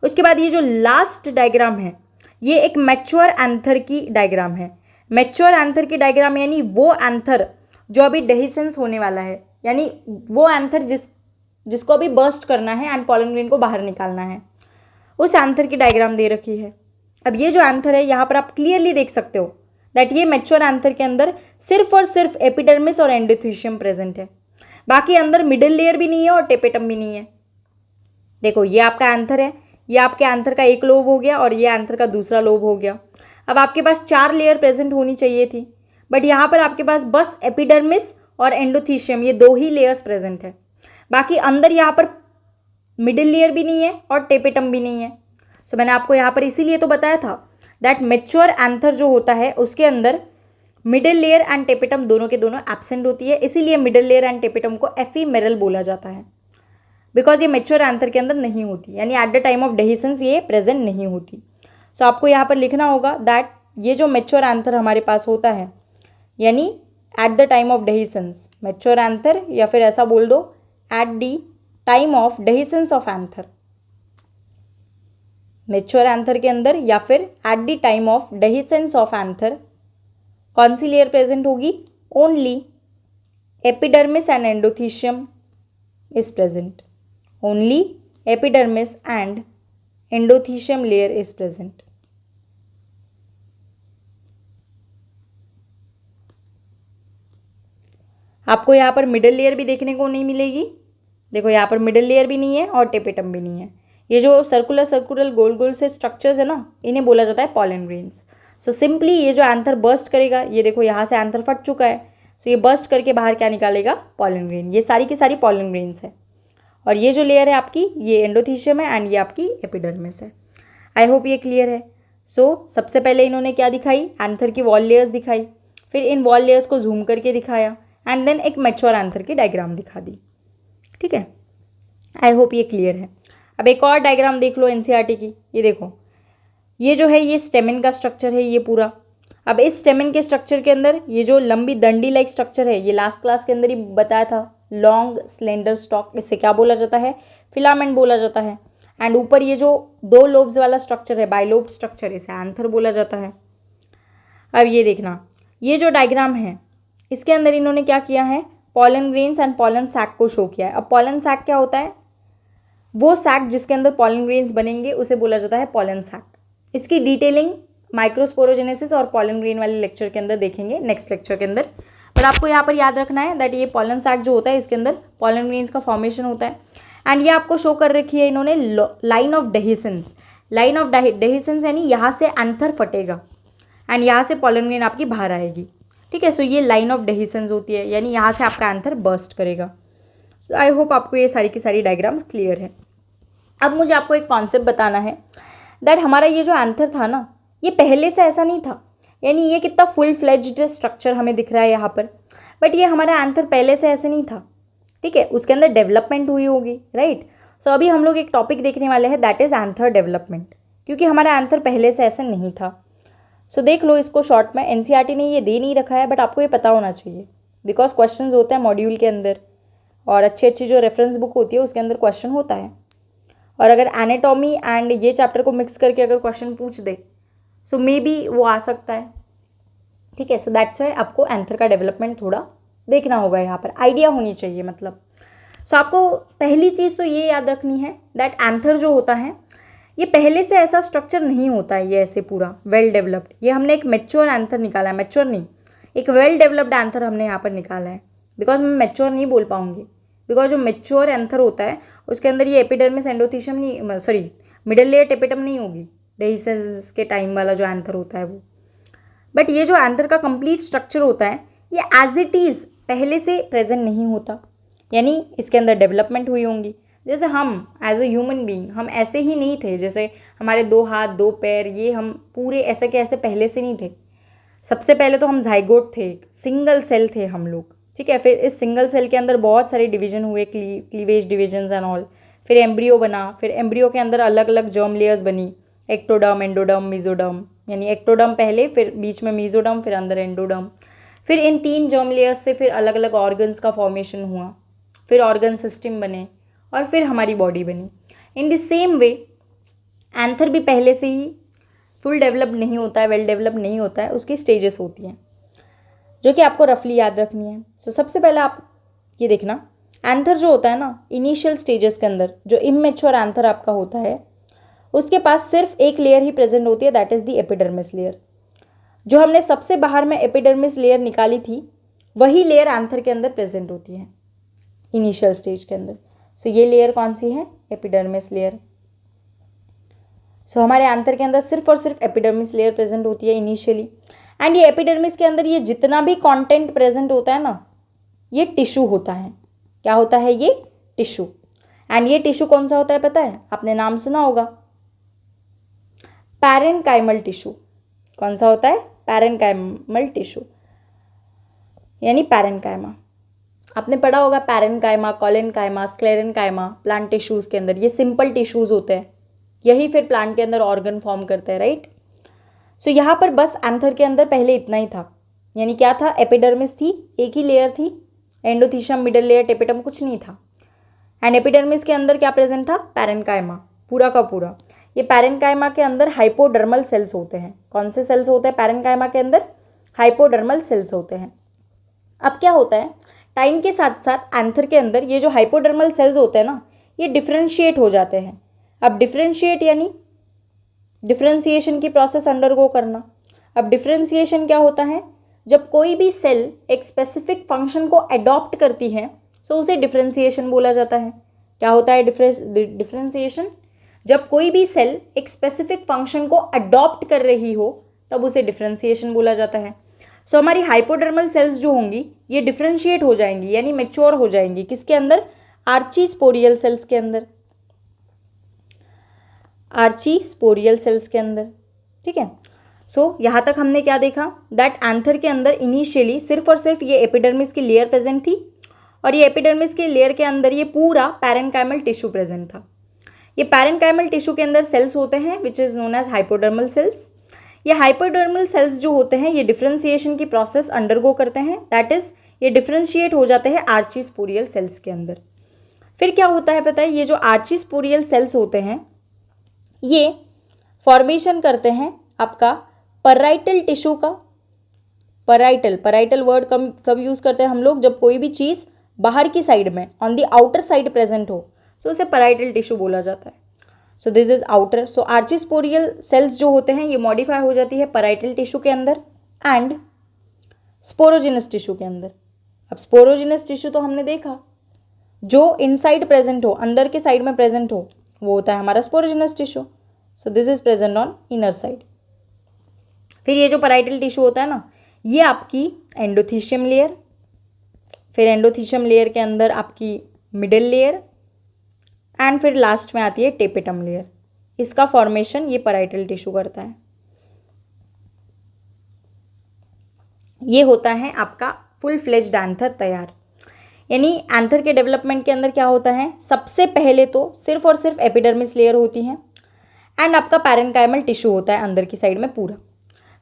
उसके बाद ये जो लास्ट डायग्राम है, ये एक मैच्योर एंथर की डायग्राम है। मैच्योर एंथर की डायग्राम यानी वो एंथर जो अभी डेहिसेंस होने वाला है, यानी वो एंथर जिसको अभी बर्स्ट करना है एंड पॉलन ग्रेन को बाहर निकालना है, उस एंथर की डायग्राम दे रखी है। अब ये जो एंथर है, यहाँ पर आप क्लियरली देख सकते हो दैट ये मैच्योर एंथर के अंदर सिर्फ और सिर्फ एपिडर्मिस और एंडोथीशियम प्रेजेंट है, बाकी अंदर मिडिल लेयर भी नहीं है और टेपिटम भी नहीं है। देखो ये आपका एंथर है, ये आपके एंथर का एक लोब हो गया और ये एंथर का दूसरा लोब हो गया। अब आपके पास 4 लेयर प्रेजेंट होनी चाहिए थी, बट यहाँ पर आपके पास बस एपिडर्मिस और एंडोथीशियम ये 2 ही लेयर्स प्रेजेंट है, बाकी अंदर यहाँ पर मिडिल लेयर भी नहीं है और टेपिटम भी नहीं है। सो मैंने आपको यहाँ पर इसीलिए तो बताया था दैट मैच्योर एंथर जो होता है उसके अंदर मिडिल लेयर एंड टेपिटम दोनों के दोनों एब्सेंट होती है, इसीलिए मिडिल लेयर एंड टेपिटम को एफीमेरल बोला जाता है, बिकॉज ये मैच्योर एंथर के अंदर नहीं होती, यानी at the time of dehiscence ये प्रेजेंट नहीं होती। सो आपको यहाँ पर लिखना होगा दैट ये जो मैच्योर एंथर हमारे पास होता है, यानी at the time of dehiscence mature anther, या फिर ऐसा बोल दो at the time of dehiscence of anther, mature anther के अंदर या फिर at the time of dehiscence of anther कौन सी लेयर प्रेजेंट होगी, only epidermis and endothecium is present, only epidermis and endothecium layer is present. आपको यहाँ पर middle layer भी देखने को नहीं मिलेगी। देखो यहाँ पर मिडिल लेयर भी नहीं है और टेपिटम भी नहीं है। ये जो सर्कुलर गोल गोल से स्ट्रक्चर्स है ना, इन्हें बोला जाता है पॉलन ग्रेन्स। सो सिंपली ये जो एंथर बर्स्ट करेगा, ये देखो यहाँ से एंथर फट चुका है, सो ये बर्स्ट करके बाहर क्या निकालेगा, पॉलन ग्रेन। ये सारी की सारी पॉलन ग्रेन्स है, और ये जो लेयर है आपकी ये एंडोथीशियम है एंड ये आपकी एपिडर्मिस है। आई होप ये क्लियर है। सो सबसे पहले इन्होंने क्या दिखाई, एंथर की वॉल लेयर्स दिखाई, फिर इन वॉल लेयर्स को जूम करके दिखाया एंड देन एक मैच्योर एंथर की डायग्राम दिखा दी, ठीक है। आई होप ये क्लियर है। अब एक और डायग्राम देख लो एनसीईआरटी की। ये देखो, ये जो है ये स्टेमिन का स्ट्रक्चर है ये पूरा। अब इस स्टेमेन के स्ट्रक्चर के अंदर ये जो लंबी डंडी लाइक स्ट्रक्चर है, ये लास्ट क्लास के अंदर ही बताया था, लॉन्ग स्लेंडर स्टॉक, इससे क्या बोला जाता है, फिलामेंट बोला जाता है। एंड ऊपर ये जो 2 लोब्स वाला स्ट्रक्चर है, बाइलोब स्ट्रक्चर, इसे एंथर बोला जाता है। अब ये देखना, ये जो डायग्राम है इसके अंदर इन्होंने क्या किया है, pollen grains and pollen sac को शो किया है। अब पॉलन सैक क्या होता है, वो सैक जिसके अंदर पॉलन ग्रेन्स बनेंगे उसे बोला जाता है पॉलन सैक। इसकी डिटेलिंग माइक्रोस्पोरोजेनेसिस और पॉलन ग्रेन वाले लेक्चर के अंदर देखेंगे, नेक्स्ट लेक्चर के अंदर। पर आपको यहाँ पर याद रखना है दैट ये पॉलन सैक जो होता है इसके अंदर पॉलन ग्रेन्स का फॉर्मेशन होता है। एंड ये आपको शो कर रखी है इन्होंने line of dehiscence. Line of dehiscence यानी यहाँ से एंथर फटेगा एंड यहाँ से पॉलन ग्रेन आपकी बाहर आएगी, ठीक है। सो ये लाइन ऑफ डेहिसेंस होती है, यानी यहाँ से आपका एंथर बर्स्ट करेगा। सो आई होप आपको ये सारी की सारी डायग्राम्स क्लियर है। अब मुझे आपको एक कॉन्सेप्ट बताना है दैट हमारा ये जो एंथर था ना, ये पहले से ऐसा नहीं था, यानी ये कितना फुल फ्लेज्ड स्ट्रक्चर हमें दिख रहा है यहाँ पर, बट ये हमारा एंथर पहले से ऐसे नहीं था, ठीक है। उसके अंदर डेवलपमेंट हुई होगी, राइट। सो अभी हम लोग एक टॉपिक देखने वाले हैं दैट इज़ एंथर डेवलपमेंट, क्योंकि हमारा एंथर पहले से ऐसा नहीं था। सो देख लो इसको शॉर्ट में, एनसीईआरटी ने ये दे नहीं रखा है बट आपको ये पता होना चाहिए, बिकॉज क्वेश्चंस होते हैं मॉड्यूल के अंदर और अच्छी अच्छी जो रेफरेंस बुक होती है उसके अंदर क्वेश्चन होता है। और अगर एनाटॉमी एंड ये चैप्टर को मिक्स करके अगर क्वेश्चन पूछ दे सो मे बी वो आ सकता है, ठीक है। सो दैट्स वाई आपको एंथर का डेवलपमेंट थोड़ा देखना होगा, यहाँ पर आइडिया होनी चाहिए मतलब। सो आपको पहली चीज़ तो ये याद रखनी है दैट एंथर जो होता है ये पहले से ऐसा स्ट्रक्चर नहीं होता है, ये ऐसे पूरा वेल डेवलप्ड। ये हमने एक मैच्योर एंथर निकाला है, मैच्योर नहीं, एक वेल डेवलप्ड एंथर हमने यहाँ पर निकाला है। बिकॉज मैं मैच्योर नहीं बोल पाऊँगी, बिकॉज जो मैच्योर एंथर होता है उसके अंदर ये एपिडर्मिस एंडोथीशियम नहीं, सॉरी मिडल लेयर टेपिटम नहीं होगी, डेहिसेंस के टाइम वाला जो एंथर होता है वो। बट ये जो एंथर का कंप्लीट स्ट्रक्चर होता है ये एज इट इज़ पहले से प्रेजेंट नहीं होता, यानी इसके अंदर डेवलपमेंट हुई होंगी। जैसे हम एज ए ह्यूमन बीइंग हम ऐसे ही नहीं थे, जैसे हमारे 2 हाथ 2 पैर, ये हम पूरे ऐसे के ऐसे पहले से नहीं थे। सबसे पहले तो हम जाइगोट थे, सिंगल सेल थे हम लोग, ठीक है। फिर इस सिंगल सेल के अंदर बहुत सारे डिवीजन हुए, क्लीवेज डिविजन्स एंड ऑल। फिर एम्ब्रियो बना, फिर एम्ब्रियो के अंदर अलग अलग जर्म लेयर्स बनी, एक्टोडर्म, एंडोडर्म, मीजोडर्म, यानी एक्टोडर्म पहले, फिर बीच में मीजोडर्म, फिर अंदर एंडोडर्म। फिर इन 3 जर्म लेयर्स से फिर अलग अलग ऑर्गन्स का फॉर्मेशन हुआ, फिर ऑर्गन सिस्टम बने और फिर हमारी बॉडी बनी। In the same way anther भी पहले से ही फुल डेवलप नहीं होता है, वेल डेवलप नहीं होता है, उसकी स्टेजेस होती हैं जो कि आपको रफली याद रखनी है। सो सबसे पहले आप ये देखना, एंथर जो होता है ना इनिशियल स्टेजेस के अंदर, जो इमेच्योर एंथर आपका होता है उसके पास सिर्फ एक लेयर ही प्रेजेंट होती है, that is the epidermis layer. जो हमने सबसे बाहर में एपिडर्मिस लेयर निकाली थी वही लेयर एंथर के अंदर प्रेजेंट होती है इनिशियल स्टेज के अंदर। सो ये लेयर कौन सी है, एपिडर्मिस लेयर। सो हमारे एंथर के अंदर सिर्फ और सिर्फ एपिडर्मिस लेयर प्रेजेंट होती है इनिशियली। एंड ये एपिडर्मिस के अंदर ये जितना भी कंटेंट प्रेजेंट होता है ना, ये टिश्यू होता है। क्या होता है, ये टिश्यू। एंड ये टिश्यू कौन सा होता है पता है, आपने नाम सुना होगा, पैरेन्काइमल टिश्यू। कौन सा होता है, पैरेन्काइमल टिश्यू, यानी पैरेन्काइमा। आपने पढ़ा होगा parenchyma, collenchyma, sclerenchyma plant tissues के अंदर। ये सिंपल टिश्यूज़ होते हैं, यही फिर प्लांट के अंदर ऑर्गन फॉर्म करते हैं, राइट। सो यहाँ पर बस एंथर के अंदर पहले इतना ही था, यानी क्या था, एपिडर्मिस थी, एक ही लेयर थी, एंडोथीशियम, मिडल लेयर, टेपिटम कुछ नहीं था। एंड एपिडर्मिस के अंदर क्या प्रेजेंट था, पैरेन्काइमा पूरा का पूरा। ये पैरेन्काइमा के अंदर हाइपोडर्मल सेल्स होते हैं। कौन से सेल्स होते हैं पैरेन्काइमा के अंदर, हाइपोडर्मल सेल्स होते हैं। अब क्या होता है, टाइम के साथ साथ एंथर के अंदर ये जो हाइपोडर्मल सेल्स होते हैं ना, ये डिफ्रेंशिएट हो जाते हैं। अब डिफ्रेंशिएट यानी डिफ्रेंशिएशन की प्रोसेस अंडरगो करना। अब डिफ्रेंशिएशन क्या होता है, जब कोई भी सेल एक स्पेसिफिक फंक्शन को अडॉप्ट करती है तो उसे डिफ्रेंशिएशन बोला जाता है। क्या होता है डिफ्रेंशिएशन, जब कोई भी सेल एक स्पेसिफिक फंक्शन को अडॉप्ट कर रही हो तब उसे डिफ्रेंशिएशन बोला जाता है। सो हमारी हाइपोडर्मल सेल्स जो होंगी ये डिफ्रेंशिएट हो जाएंगी, यानी मैच्योर हो जाएंगी। किसके अंदर, आर्चीस्पोरियल सेल्स के अंदर, आर्चीस्पोरियल सेल्स के अंदर, ठीक है। सो यहाँ तक हमने क्या देखा, दैट एंथर के अंदर इनिशियली सिर्फ और सिर्फ ये एपिडर्मिस की लेयर प्रेजेंट थी और ये एपिडर्मिस की लेयर के अंदर ये पूरा पैरेन्काइमल टिश्यू प्रेजेंट था। ये पैरेन्काइमल टिश्यू के अंदर सेल्स होते हैं which is known as hypodermal cells. ये हाइपोडर्मल सेल्स जो होते हैं ये डिफरेंशिएशन की प्रोसेस अंडरगो करते हैं, दैट इज ये डिफरेंशिएट हो जाते हैं आर्चीस्पोरियल सेल्स के अंदर। फिर क्या होता है पता है, ये जो आर्चीस्पोरियल सेल्स होते हैं ये फॉर्मेशन करते हैं आपका पराइटल टिश्यू का। पराइटल वर्ड कब यूज़ करते हैं हम लोग, जब कोई भी चीज़ बाहर की साइड में on the outer side present हो, सो उसे पराइटल टिश्यू बोला जाता है। So this is outer. So archesporial cells जो होते हैं ये मॉडिफाई हो जाती है पराइटल टिश्यू के अंदर एंड स्पोरोजिनस टिश्यू के अंदर। अब स्पोरोजिनस टिश्यू तो हमने देखा, जो इनसाइड प्रेजेंट हो, अंदर के साइड में प्रेजेंट हो, वो होता है हमारा sporogenous tissue. So this is present on inner side. फिर ये जो पराइटल टिश्यू होता है ना, ये आपकी एंडोथीशियम लेयर, फिर एंडोथीशियम लेयर के अंदर आपकी मिडिल लेयर एंड फिर लास्ट में आती है टेपेटम लेयर। इसका फॉर्मेशन ये पराइटल टिश्यू करता है। ये होता है आपका फुल फ्लेज्ड एंथर तैयार। यानी एंथर के डेवलपमेंट के अंदर क्या होता है, सबसे पहले तो सिर्फ और सिर्फ एपिडर्मिस लेयर होती है एंड आपका पैरेन्काइमल टिश्यू होता है अंदर की साइड में पूरा।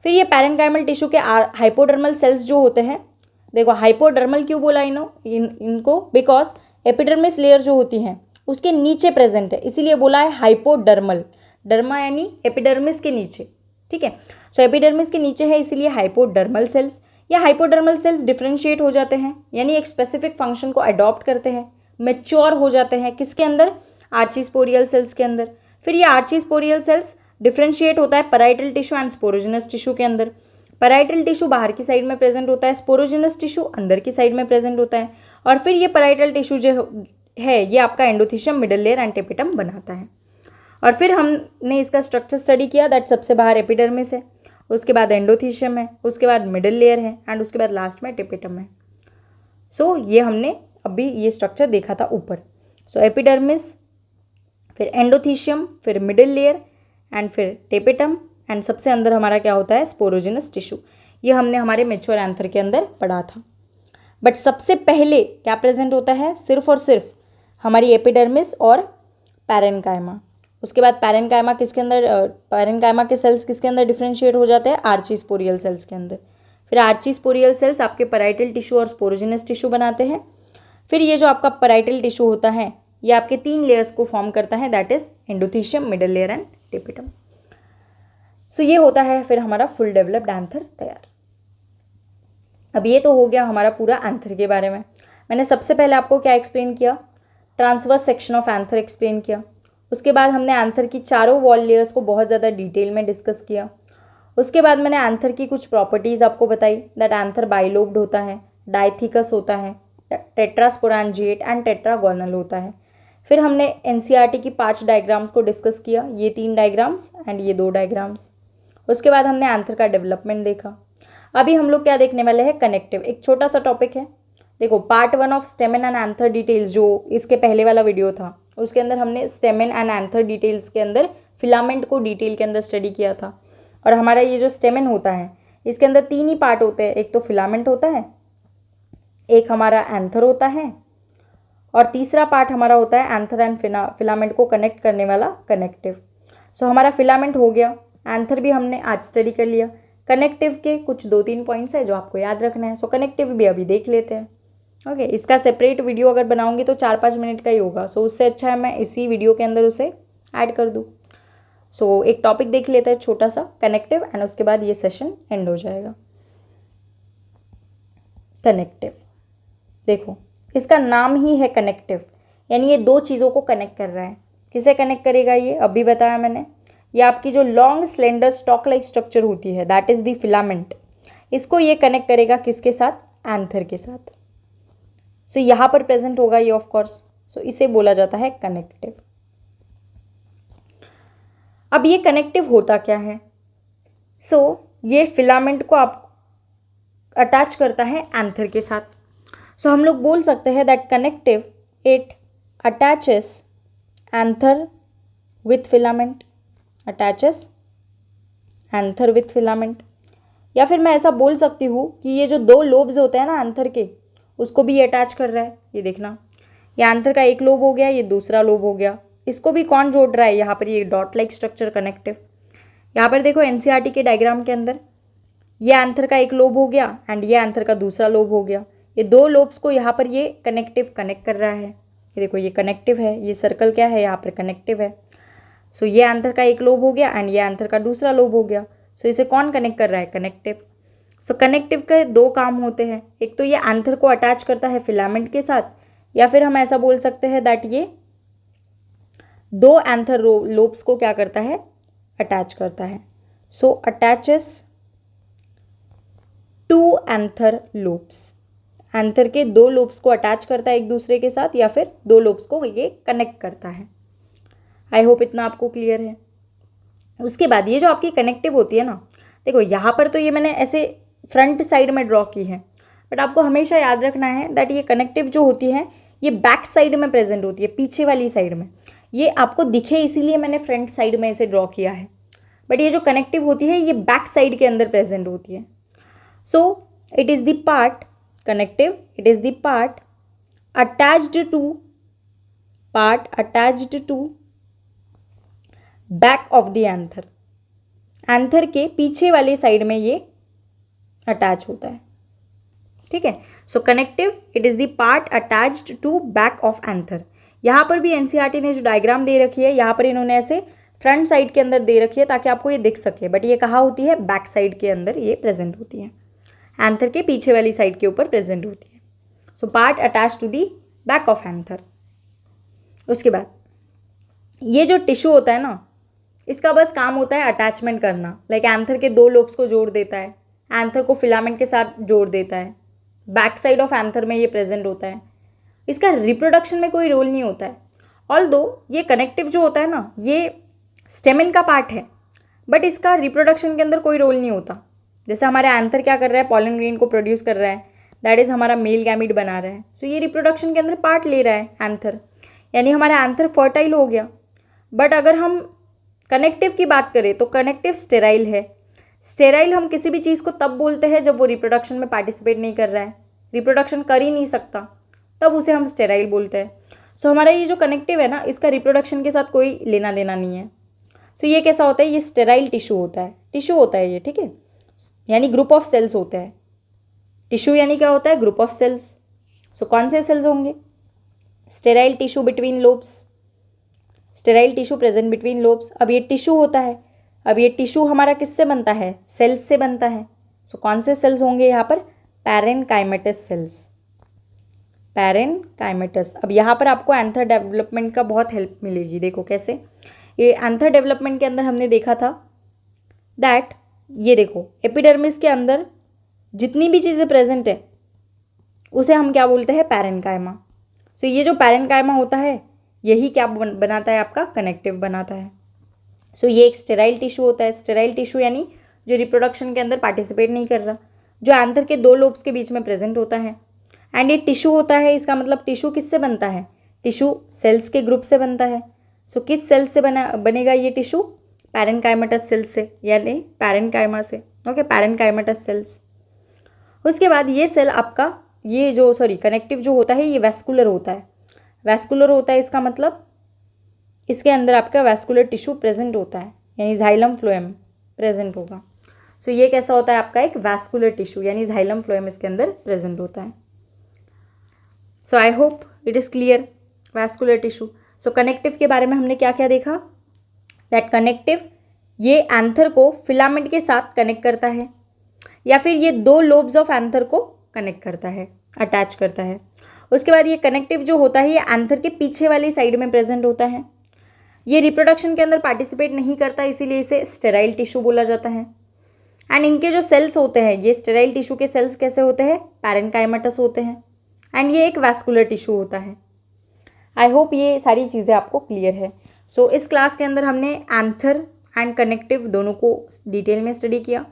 फिर ये पैरेन्काइमल टिश्यू के हाइपोडर्मल सेल्स जो होते हैं, देखो हाइपोडर्मल क्यों बोला इनको, बिकॉज एपिडर्मिस लेयर जो होती हैं उसके नीचे प्रेजेंट है, इसीलिए बोला है हाइपोडर्मल। डर्मा यानी एपिडर्मिस के नीचे, ठीक है। सो एपिडर्मिस के नीचे है इसीलिए हाइपोडर्मल सेल्स। या हाइपोडर्मल सेल्स डिफ्रेंशिएट हो जाते हैं, यानी एक स्पेसिफिक फंक्शन को अडॉप्ट करते हैं, मैच्योर हो जाते हैं, किसके अंदर, आर्चीस्पोरियल सेल्स के अंदर। फिर ये आर्चीस्पोरियल सेल्स डिफ्रेंशिएट होता है parietal tissue and sporogenous tissue के अंदर। पराइटल टिश्यू बाहर की साइड में प्रेजेंट होता है, स्पोरोजिनस टिश्यू अंदर की साइड में प्रेजेंट होता है। और फिर ये पराइटल टिश्यू जो है ये आपका endothecium, middle layer and tapetum बनाता है। और फिर हमने इसका स्ट्रक्चर स्टडी किया, दैट सबसे बाहर एपिडर्मिस है, उसके बाद एंडोथीशियम है, उसके बाद मिडिल लेयर है एंड उसके बाद लास्ट में टेपेटम है। सो ये हमने अभी ये स्ट्रक्चर देखा था ऊपर। सो एपिडर्मिस, फिर एंडोथीशियम, फिर मिडिल लेयर एंड फिर टेपेटम एंड सबसे अंदर हमारा क्या होता है, स्पोरोजिनस टिश्यू। ये हमने हमारे मैच्योर एंथर के अंदर पढ़ा था। बट सबसे पहले क्या प्रेजेंट होता है, सिर्फ और सिर्फ हमारी एपिडर्मिस और पैरेन्काइमा। उसके बाद पैरेन्काइमा किसके अंदर, पैरेन्काइमा के सेल्स किसके अंदर डिफ्रेंशिएट हो जाते हैं, आर्चीस्पोरियल सेल्स के अंदर। फिर आर्चीस्पोरियल सेल्स आपके पराइटल टिश्यू और स्पोरोजिनस टिश्यू बनाते हैं। फिर ये जो आपका पराइटल टिश्यू होता है ये आपके 3 लेयर्स को फॉर्म करता है, that is endothecium, middle layer and tapetum. So ये होता है फिर हमारा फुल डेवलप्ड एंथर तैयार। अब ये तो हो गया हमारा पूरा एंथर के बारे में। मैंने सबसे पहले आपको क्या एक्सप्लेन किया, transverse section of anther explain किया। उसके बाद हमने एंथर की चारों वॉल लेयर्स को बहुत ज़्यादा डिटेल में डिस्कस किया। उसके बाद मैंने एंथर की कुछ प्रॉपर्टीज़ आपको बताई, दैट एंथर बाइलोब्ड होता है, डाइथिकस होता है, टेट्रास्पोरांजिएट एंड टेट्रागोनल होता है। फिर हमने एनसीईआरटी की 5 डायग्राम्स को डिस्कस किया, ये 3 डायग्राम्स एंड ये 2 डायग्राम्स। उसके बाद हमने एंथर का डेवलपमेंट देखा। अभी हम लोग क्या देखने वाले हैं, कनेक्टिव। एक छोटा सा टॉपिक है, देखो part 1 of stamen and anther details जो इसके पहले वाला वीडियो था उसके अंदर हमने स्टेमेन एंड एंथर डिटेल्स के अंदर फिलामेंट को डिटेल के अंदर स्टडी किया था। और हमारा ये जो स्टेमेन होता है इसके अंदर 3 ही पार्ट होते हैं, एक तो फिलामेंट होता है, एक हमारा एंथर होता है और तीसरा पार्ट हमारा होता है एंथर एंड फिलामेंट को कनेक्ट करने वाला कनेक्टिव। सो हमारा फिलामेंट हो गया, एंथर भी हमने आज स्टडी कर लिया। कनेक्टिव के कुछ 2-3 पॉइंट्स है जो आपको याद रखना है। सो कनेक्टिव भी अभी देख लेते हैं। ओके, इसका सेपरेट वीडियो अगर बनाऊंगी तो 4-5 मिनट का ही होगा। सो उससे अच्छा है मैं इसी वीडियो के अंदर उसे ऐड कर दूँ। सो एक टॉपिक देख लेते हैं छोटा सा, कनेक्टिव, एंड उसके बाद ये सेशन एंड हो जाएगा। कनेक्टिव, देखो इसका नाम ही है कनेक्टिव, यानी ये 2 चीज़ों को कनेक्ट कर रहा है। किसे कनेक्ट करेगा ये अभी बताया मैंने। ये आपकी जो long slender stock like structure होती है, दैट इज़ द फिलामेंट, इसको ये कनेक्ट करेगा किसके साथ, एंथर के साथ। सो यहाँ पर प्रेजेंट होगा ये ऑफ कोर्स। सो इसे बोला जाता है कनेक्टिव। अब ये कनेक्टिव होता क्या है, सो ये फिलामेंट को आप अटैच करता है एंथर के साथ। सो हम लोग बोल सकते हैं that connective it attaches anther with filament, attaches anther with filament. या फिर मैं ऐसा बोल सकती हूँ कि ये जो 2 लोब्स होते हैं ना एंथर के, उसको भी ये अटैच कर रहा है। ये देखना, ये एंथर का एक लोब हो गया, ये दूसरा लोब हो गया। इसको भी कौन जोड़ रहा है, यहाँ पर ये डॉट लाइक स्ट्रक्चर कनेक्टिव। यहाँ पर देखो एनसीईआरटी के डायग्राम के अंदर ये एंथर का एक लोब हो गया एंड ये एंथर का दूसरा लोब हो गया। ये दो लोब्स को यहाँ पर ये कनेक्टिव कनेक्ट कर रहा है। ये देखो ये कनेक्टिव है, ये सर्कल क्या है यहाँ पर कनेक्टिव है। सो ये एंथर का एक लोब हो गया एंड ये एंथर का दूसरा लोब हो गया। सो इसे कौन कनेक्ट कर रहा है? कनेक्टिव। सो कनेक्टिव के दो काम होते हैं, एक तो ये एंथर को अटैच करता है फिलामेंट के साथ, या फिर हम ऐसा बोल सकते हैं दैट ये दो एंथर लोब्स को क्या करता है? अटैच करता है। So attaches to anther lobes, anther के दो लोब्स को अटैच करता है एक दूसरे के साथ, या फिर दो लोब्स को ये कनेक्ट करता है। आई होप इतना आपको क्लियर है। उसके बाद ये जो आपकी कनेक्टिव होती है ना, देखो यहाँ पर तो ये मैंने ऐसे फ्रंट साइड में ड्रॉ की है, बट आपको हमेशा याद रखना है दैट ये कनेक्टिव जो होती है ये बैक साइड में प्रेजेंट होती है, पीछे वाली साइड में। ये आपको दिखे इसीलिए मैंने फ्रंट साइड में इसे ड्रॉ किया है, बट ये जो कनेक्टिव होती है ये बैक साइड के अंदर प्रेजेंट होती है। So it is the part connective, it is the part attached to back of the anther, anther के पीछे वाले साइड में ये अटैच होता है। ठीक है। So connective it is the part attached to back of anther. यहाँ पर भी एनसीईआरटी ने जो डायग्राम दे रखी है, यहाँ पर इन्होंने ऐसे फ्रंट साइड के अंदर दे रखी है ताकि आपको ये दिख सके, बट ये कहाँ होती है? बैक साइड के अंदर ये प्रेजेंट होती है, एंथर के पीछे वाली साइड के ऊपर प्रेजेंट होती है। So part attach to the back of anther. उसके बाद ये जो टिश्यू होता है ना, इसका बस काम होता है अटैचमेंट करना, लाइक एंथर के दो लोब्स को जोड़ देता है, एंथर को फिलामेंट के साथ जोड़ देता है, बैक साइड ऑफ एंथर में ये प्रेजेंट होता है। इसका रिप्रोडक्शन में कोई रोल नहीं होता है। ऑल्दो ये कनेक्टिव जो होता है ना, ये स्टेमेन का पार्ट है, बट इसका रिप्रोडक्शन के अंदर कोई रोल नहीं होता। जैसे हमारा एंथर क्या कर रहा है? पॉलन ग्रेन को प्रोड्यूस कर रहा है, दैट इज़ हमारा मेल गैमीट बना रहा है। सो ये रिप्रोडक्शन के अंदर पार्ट ले रहा है एंथर, यानी हमारा एंथर फर्टाइल हो गया। बट अगर हम कनेक्टिव की बात करें तो कनेक्टिव स्टेराइल है। स्टेराइल हम किसी भी चीज़ को तब बोलते हैं जब वो रिप्रोडक्शन में पार्टिसिपेट नहीं कर रहा है, रिप्रोडक्शन कर ही नहीं सकता, तब उसे हम स्टेराइल बोलते हैं। सो हमारा ये जो कनेक्टिव है ना, इसका रिप्रोडक्शन के साथ कोई लेना देना नहीं है। सो ये कैसा होता है? ये स्टेराइल टिश्यू होता है, टिश्यू होता है ये, ठीक है, यानी ग्रुप ऑफ सेल्स होते हैं। टिश्यू यानी क्या होता है? Group of sales. सो कौन से सेल्स होंगे? Sterile tissue between lobes, sterile tissue present between lobes. अब ये टिश्यू होता है, अब ये टिश्यू हमारा किससे बनता है? सेल्स से बनता है। सो कौन से सेल्स होंगे यहाँ पर? Parenchymatous sales, parenchymatous. अब यहाँ पर आपको एंथर डेवलपमेंट का बहुत हेल्प मिलेगी। देखो कैसे, ये एंथर डेवलपमेंट के अंदर हमने देखा था दैट ये देखो एपिडर्मिस के अंदर जितनी भी चीज़ें प्रेजेंट है उसे हम क्या बोलते हैं? पैरेनकाइमा। सो ये जो पैरेनकाइमा होता है यही क्या बनाता है? आपका कनेक्टिव बनाता है। सो ये एक स्टेराइल टिश्यू होता है। स्टेराइल टिश्यू यानी जो रिप्रोडक्शन के अंदर पार्टिसिपेट नहीं कर रहा, जो एंथर के दो लोब्स के बीच में प्रेजेंट होता है। एंड ये टिश्यू होता है, इसका मतलब टिश्यू किससे बनता है? टिश्यू सेल्स के ग्रुप से बनता है। सो किस सेल से बनेगा ये टिश्यू? पैरेनकाइमेटस सेल से, यानी पैरेनकाइमा से। Okay, parenchymatous cells. उसके बाद ये सेल आपका ये जो कनेक्टिव जो होता है ये वैस्कुलर होता है। वैस्कुलर होता है इसका मतलब इसके अंदर आपका वैस्कुलर टिश्यू प्रेजेंट होता है, यानी जाइलम फ्लोएम प्रेजेंट होगा। सो ये कैसा होता है? आपका एक वैस्कुलर टिश्यू, यानी जाइलम फ्लोएम इसके अंदर प्रेजेंट होता है। So I hope it is clear vascular tissue. So connective के बारे में हमने क्या क्या देखा? दैट कनेक्टिव ये एंथर को फिलामेंट के साथ कनेक्ट करता है, या फिर ये दो लोब्स ऑफ एंथर को कनेक्ट करता है, अटैच करता है। उसके बाद ये कनेक्टिव जो होता है ये एंथर के पीछे वाली साइड में प्रेजेंट होता है। ये रिप्रोडक्शन के अंदर पार्टिसिपेट नहीं करता, इसीलिए इसे स्टेराइल टिश्यू बोला जाता है। एंड इनके जो सेल्स होते हैं, ये स्टेराइल टिश्यू के सेल्स कैसे होते हैं? पैरेनकाइमेटस होते हैं। एंड ये एक वैस्कुलर टिश्यू होता है। आई होप ये सारी चीज़ें आपको क्लियर है। सो इस क्लास के अंदर हमने एंथर एंड कनेक्टिव दोनों को डिटेल में स्टडी किया।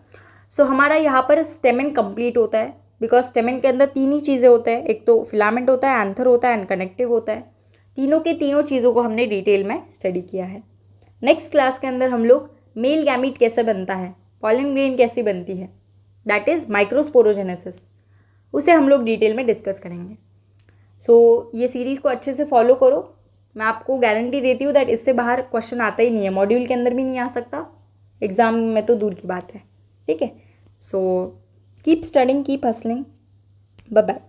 सो हमारा यहाँ पर स्टेमेन कंप्लीट होता है, बिकॉज स्टेमेन के अंदर तीन ही चीज़ें होते हैं, एक तो फिलामेंट होता है, एंथर होता है एंड कनेक्टिव होता है। तीनों के तीनों चीज़ों को हमने डिटेल में स्टडी किया है। नेक्स्ट क्लास के अंदर हम लोग मेल गैमीट कैसे बनता है, पॉलन ग्रेन कैसी बनती है, दैट इज़ माइक्रोस्पोरोजेनेसिस, उसे हम लोग डिटेल में डिस्कस करेंगे। सो ये सीरीज़ को अच्छे से फॉलो करो। मैं आपको गारंटी देती हूँ दैट इससे बाहर क्वेश्चन आता ही नहीं है, मॉड्यूल के अंदर भी नहीं आ सकता, एग्ज़ाम में तो दूर की बात है। ठीक है, so keep studying, keep hustling, bye bye.